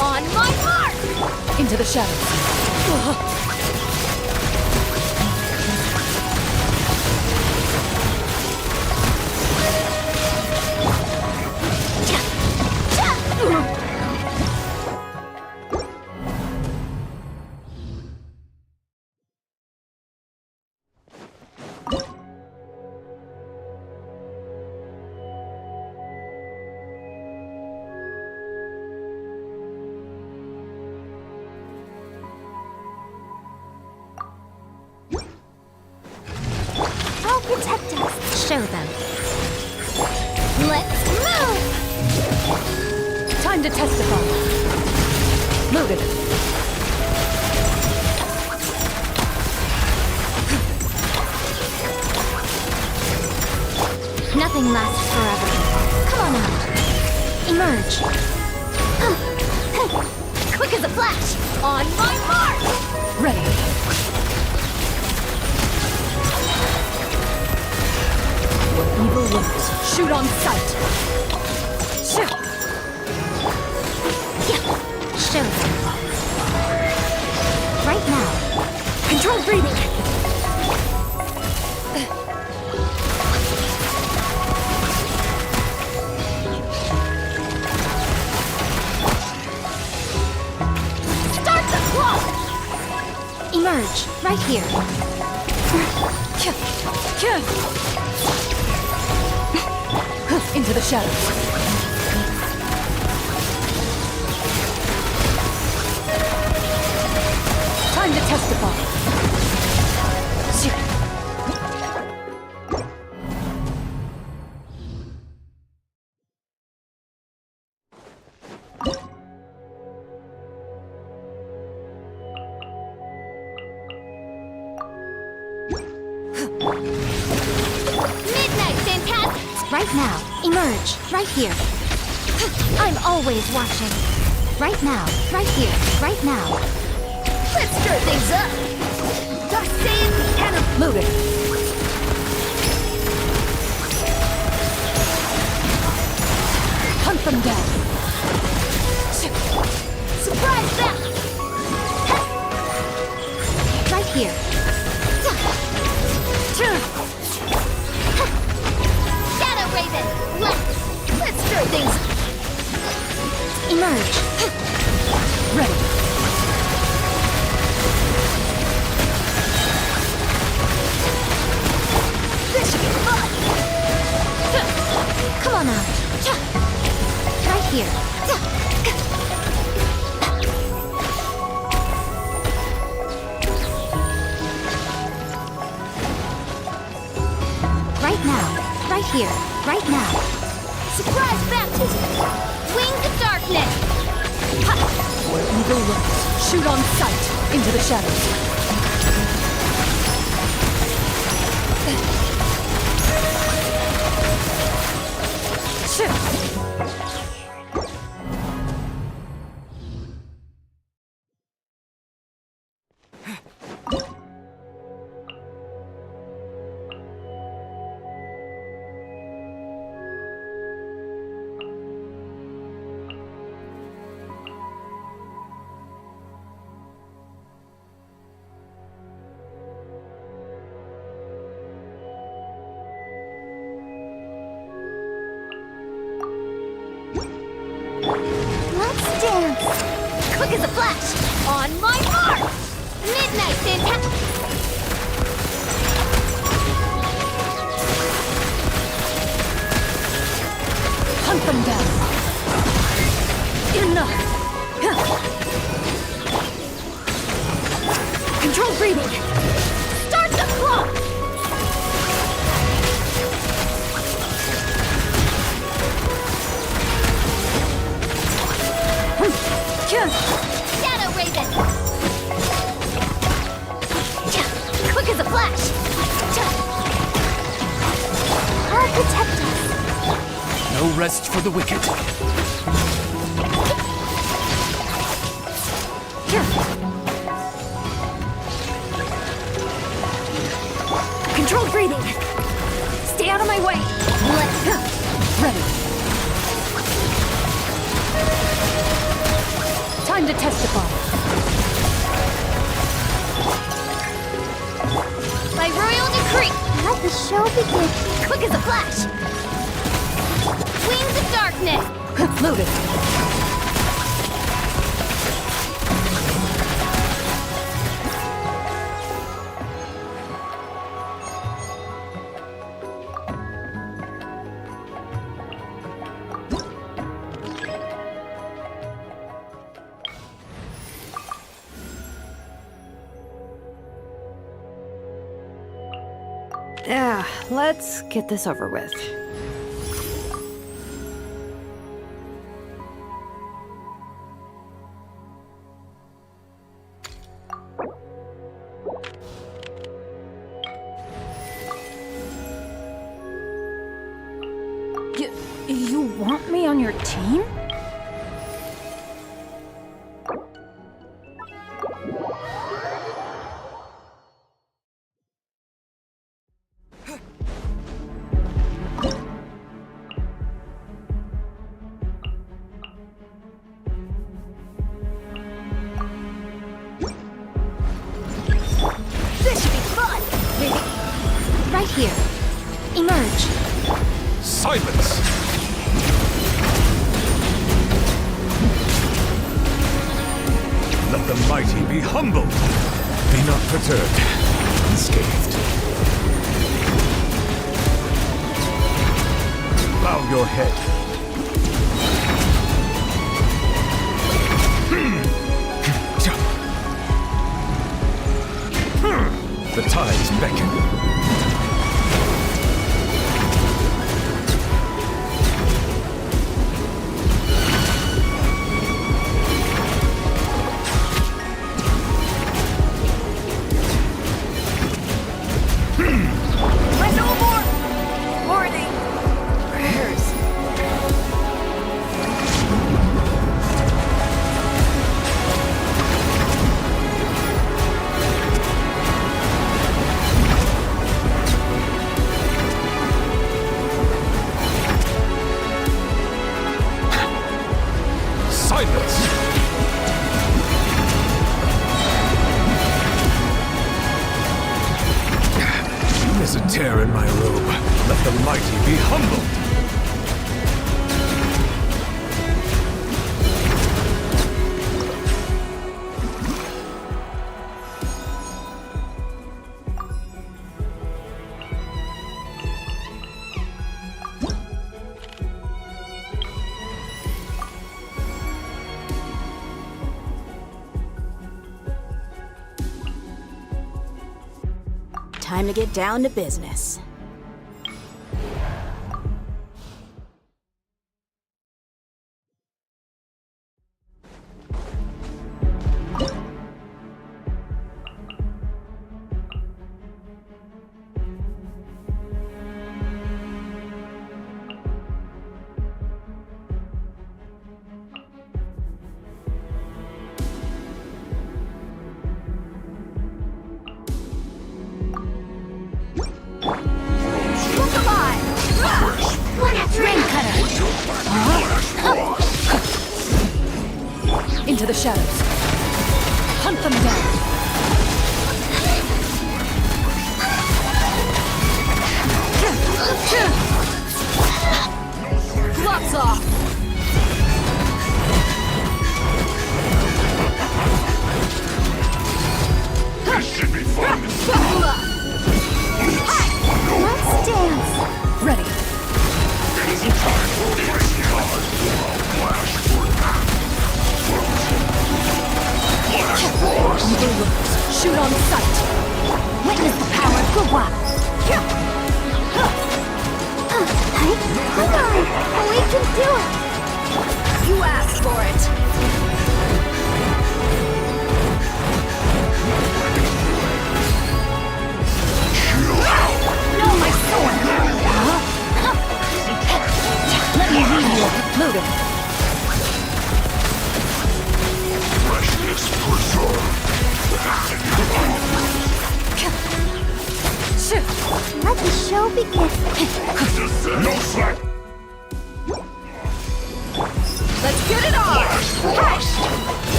On my mark! Into the shadows. Protect us. Show them. Let's move! Time to testify. Move it. Nothing lasts forever. Come on out. Emerge. Quick as a flash. On my mark! Ready. Evil works. Shoot on sight. Shoot. Show them. Right now. Control breathing. Start the clock. Emerge. Right here. Into the shadows. testify. Midnight, fantastic! Right now, emerge, right here. I'm always watching. Right now, right here, right now. Let's stir things up! Darcy Cannon! Move it. Hunt them down. Surprise them! Right here. Shadow Raven! Let's stir things. Emerge. Ready. This should be fun! Come on now. Right here. Right now. Right here. Right now. Surprise baptism! Wings of darkness! Where evil lurks, shoot on sight into the shadows. Let's dance! Quick as a flash! On my mark! Midnight fantastic! Hunt them down. Enough. Control breathing. Start the clock! Shadow Raven! Quick as a flash! I'll protect us! No rest for the wicked. Control breathing. Stay out of my way. Let's go. Ready. Time to testify. By royal decree, let the show begin. Quick as a flash. Wings of darkness. Loaded. Yeah, let's get this over with. You want me on your team? This should be fun! Right here. Emerge. Silence! Let the mighty be humbled. Be not perturbed, unscathed. Bow your head. The tides beckon. But no more warning prayers. Silence! There's a tear in my robe. Let the mighty be humbled. Time to get down to business. Into the shadows. Hunt them down. Gloves off. This should be fun. Let's dance. Ready. It isn't time for crazy cards. Flash Evil looks. Shoot on sight. Witness the power of Gugwa. Come on, we can do it. You asked for it. No, my sword. Let me read your motive. freshness preserved. Let the show begin. No slack. Let's get it on!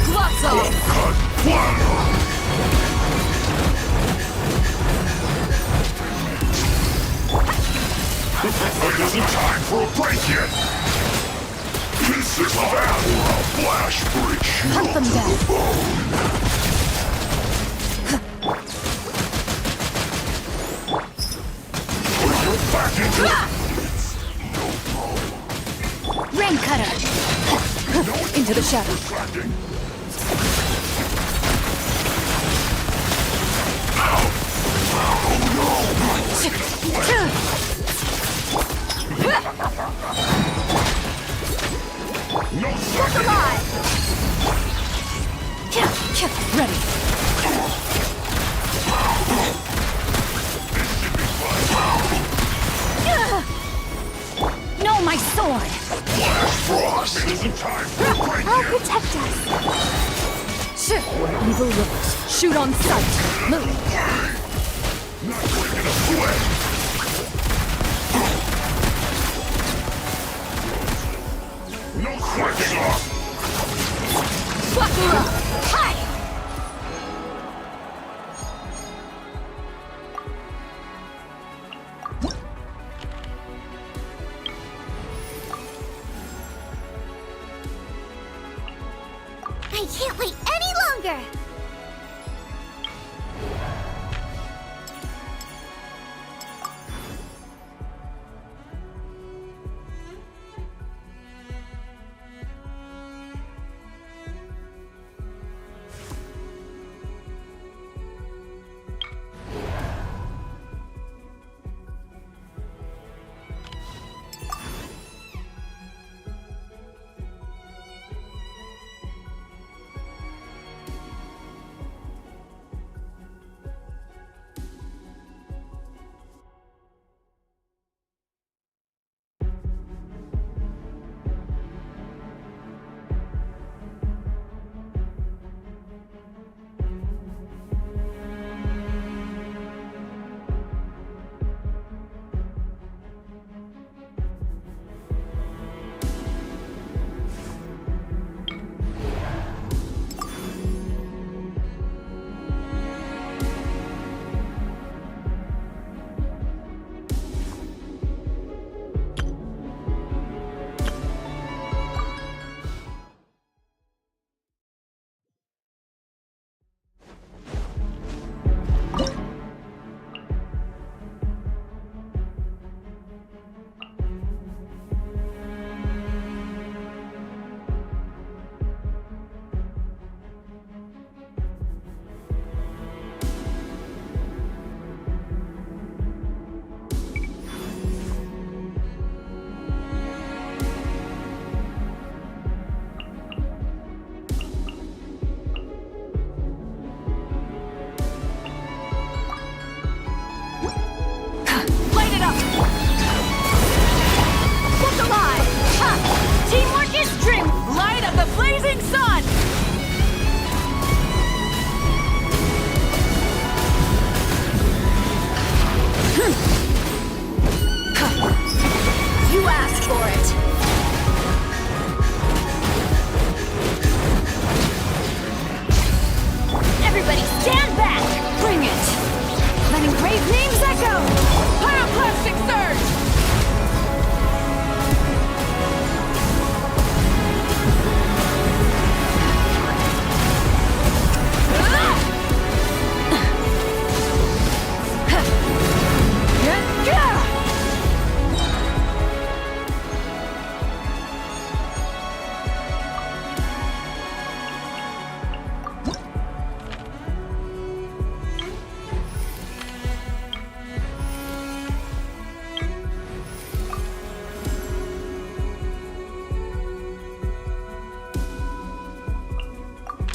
Gloves off! It isn't time for a break yet. This is the battle of Flash Break. Hunt them down. Put your back into it. Rain cutter! Into the shadow. No Look alive! Ready. No, my sword! Flash Frost. It isn't time for a break I'll yet. protect us. Sure. Where evil looks. Shoot on sight. Move. Not breaking a sweat. No sweating off. Buckle up. Hi! I can't wait any longer.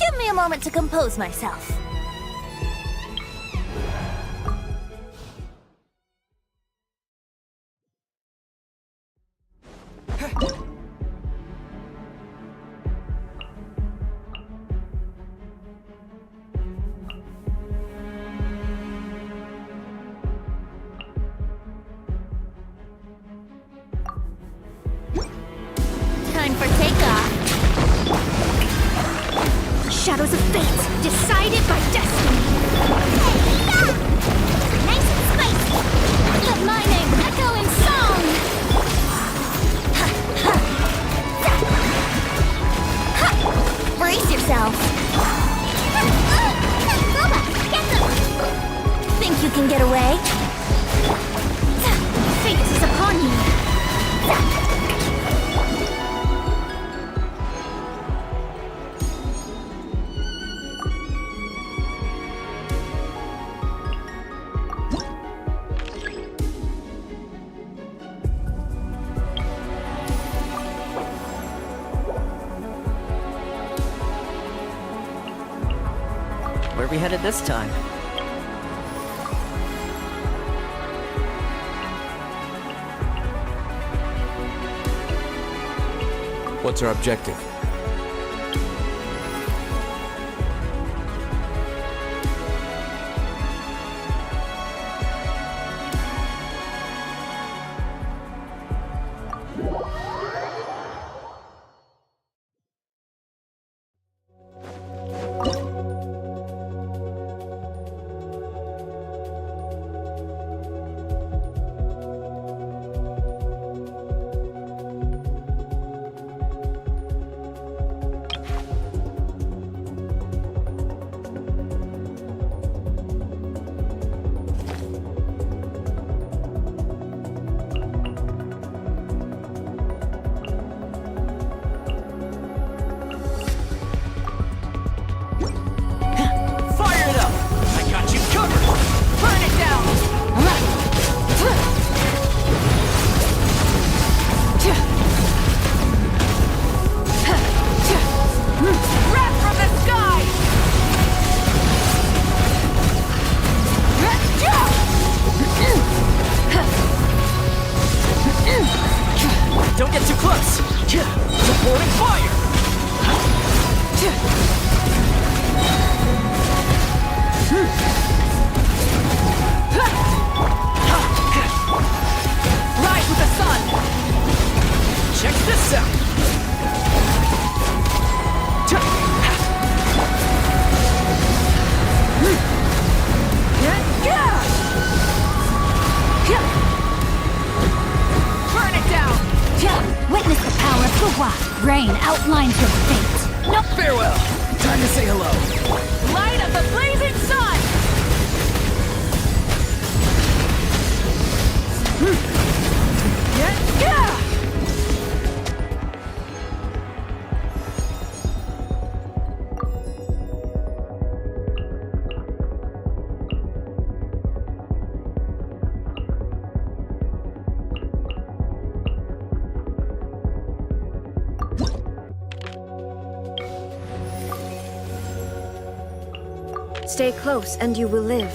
Give me a moment to compose myself. Time for takeoff. Shadows of fate, decided by destiny. Nice and spicy. Let my name echo in song. Brace yourself. Boba, get them. Think you can get away? Fate is upon you. Where are we headed this time? What's our objective? Don't get too close! Supporting fire! Rise with the sun! Check this out! Burn it down! Witness the power of the Wa. Rain outlines your fate. No farewell! Time to say hello. Light of the blazing sun! Stay close and you will live.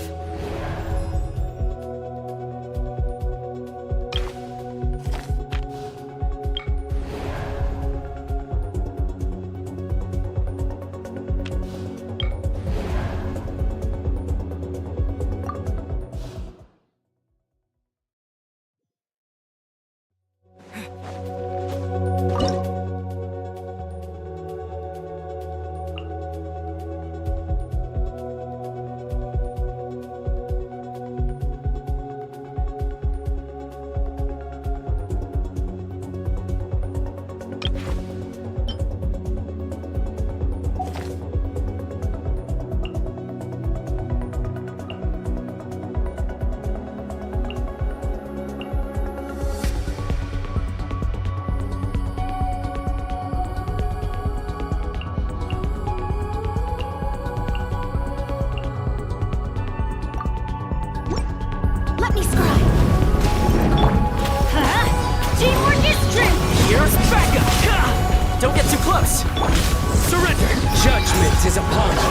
Vengeance is upon you.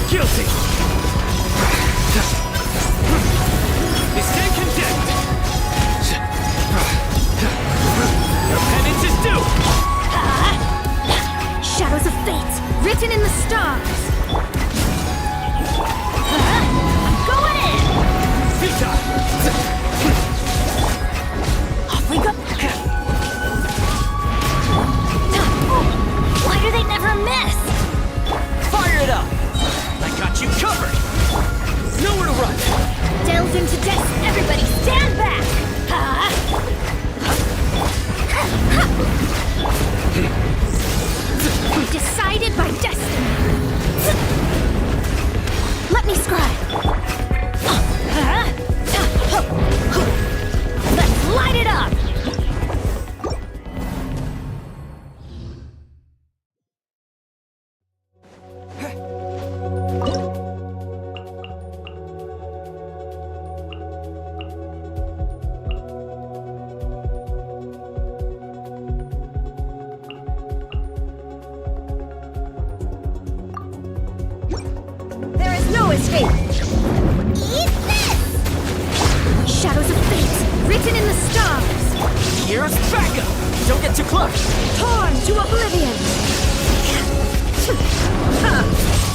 Guilty! You stand condemned! Your penance is due! Shadows of fate, written in the stars. I'm going in! Futile! Off we go! Why do they never miss? Fire it up! I got you covered! Nowhere to run! Delve into death, everybody stand back! Decided by destiny. Let me scribe. Let's light it up! There is no escape! Eat this! Shadows of fate, written in the stars! Here's backup! Don't get too close! Torn to oblivion!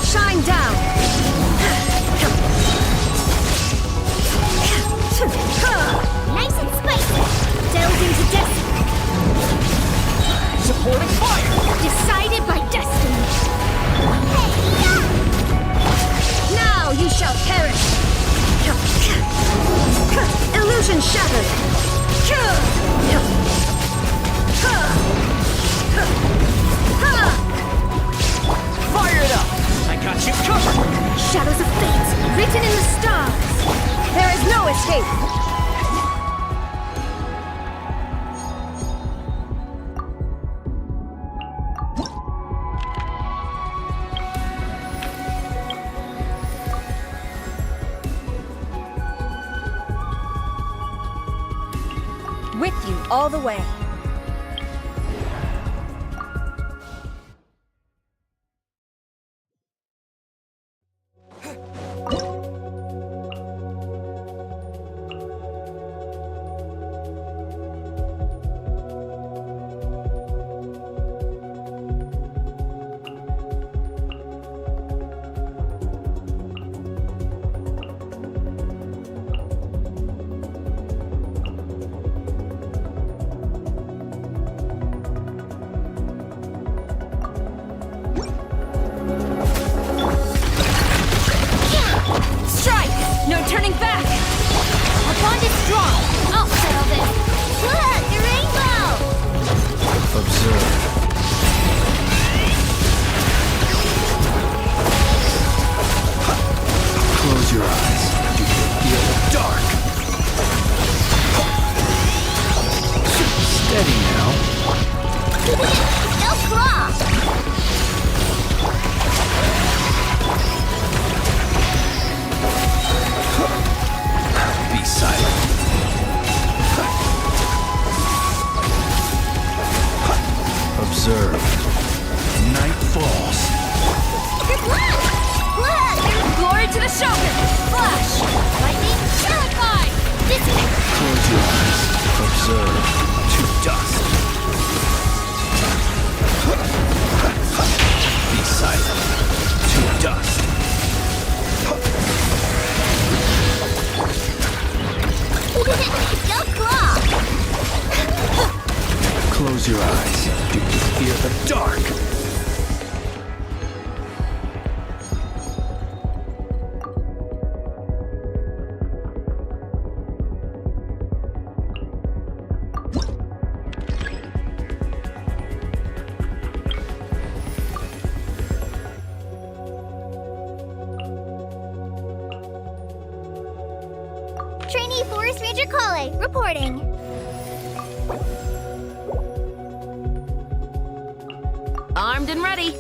Shine down! Nice and spicy! Delve into destiny! Supporting fire! Decided by destiny! Now you shall perish! Illusion shattered! Fire it up! I got you covered! Shadows of fate, written in the stars! There is no escape! With you all the way. No turning back! Our bond is strong! I'll settle this! Look! The rainbow! Observe. Close your eyes. You can feel the dark. Steady now. No claw! Be silent. Observe. Night falls. Good luck! Look! Glory to the Shogun! Flash! Lightning! Terrified! Dizzy! Close your eyes. Observe. To dust. Be silent. To dust. Go claw! Close your eyes. Do you fear the dark? Trainee Forest Ranger Kale, reporting. Armed and ready.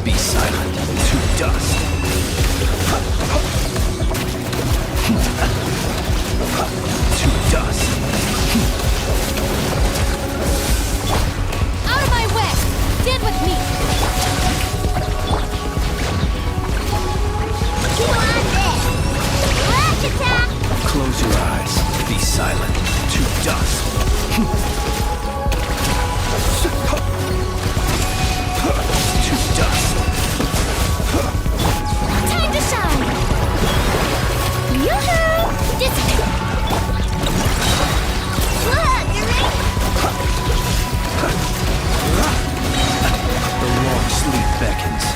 Be silent to dust. To dust. Out of my way! Stand with me! You want this? Rush attack! Close your eyes. Be silent to dust. To dust. Time to shine! Yoo-hoo! Look, you're in. The long sleep beckons.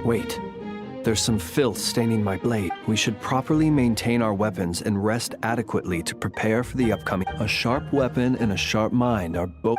Wait. There's some filth staining my blade. We should properly maintain our weapons and rest adequately to prepare for the upcoming. A sharp weapon and a sharp mind are both.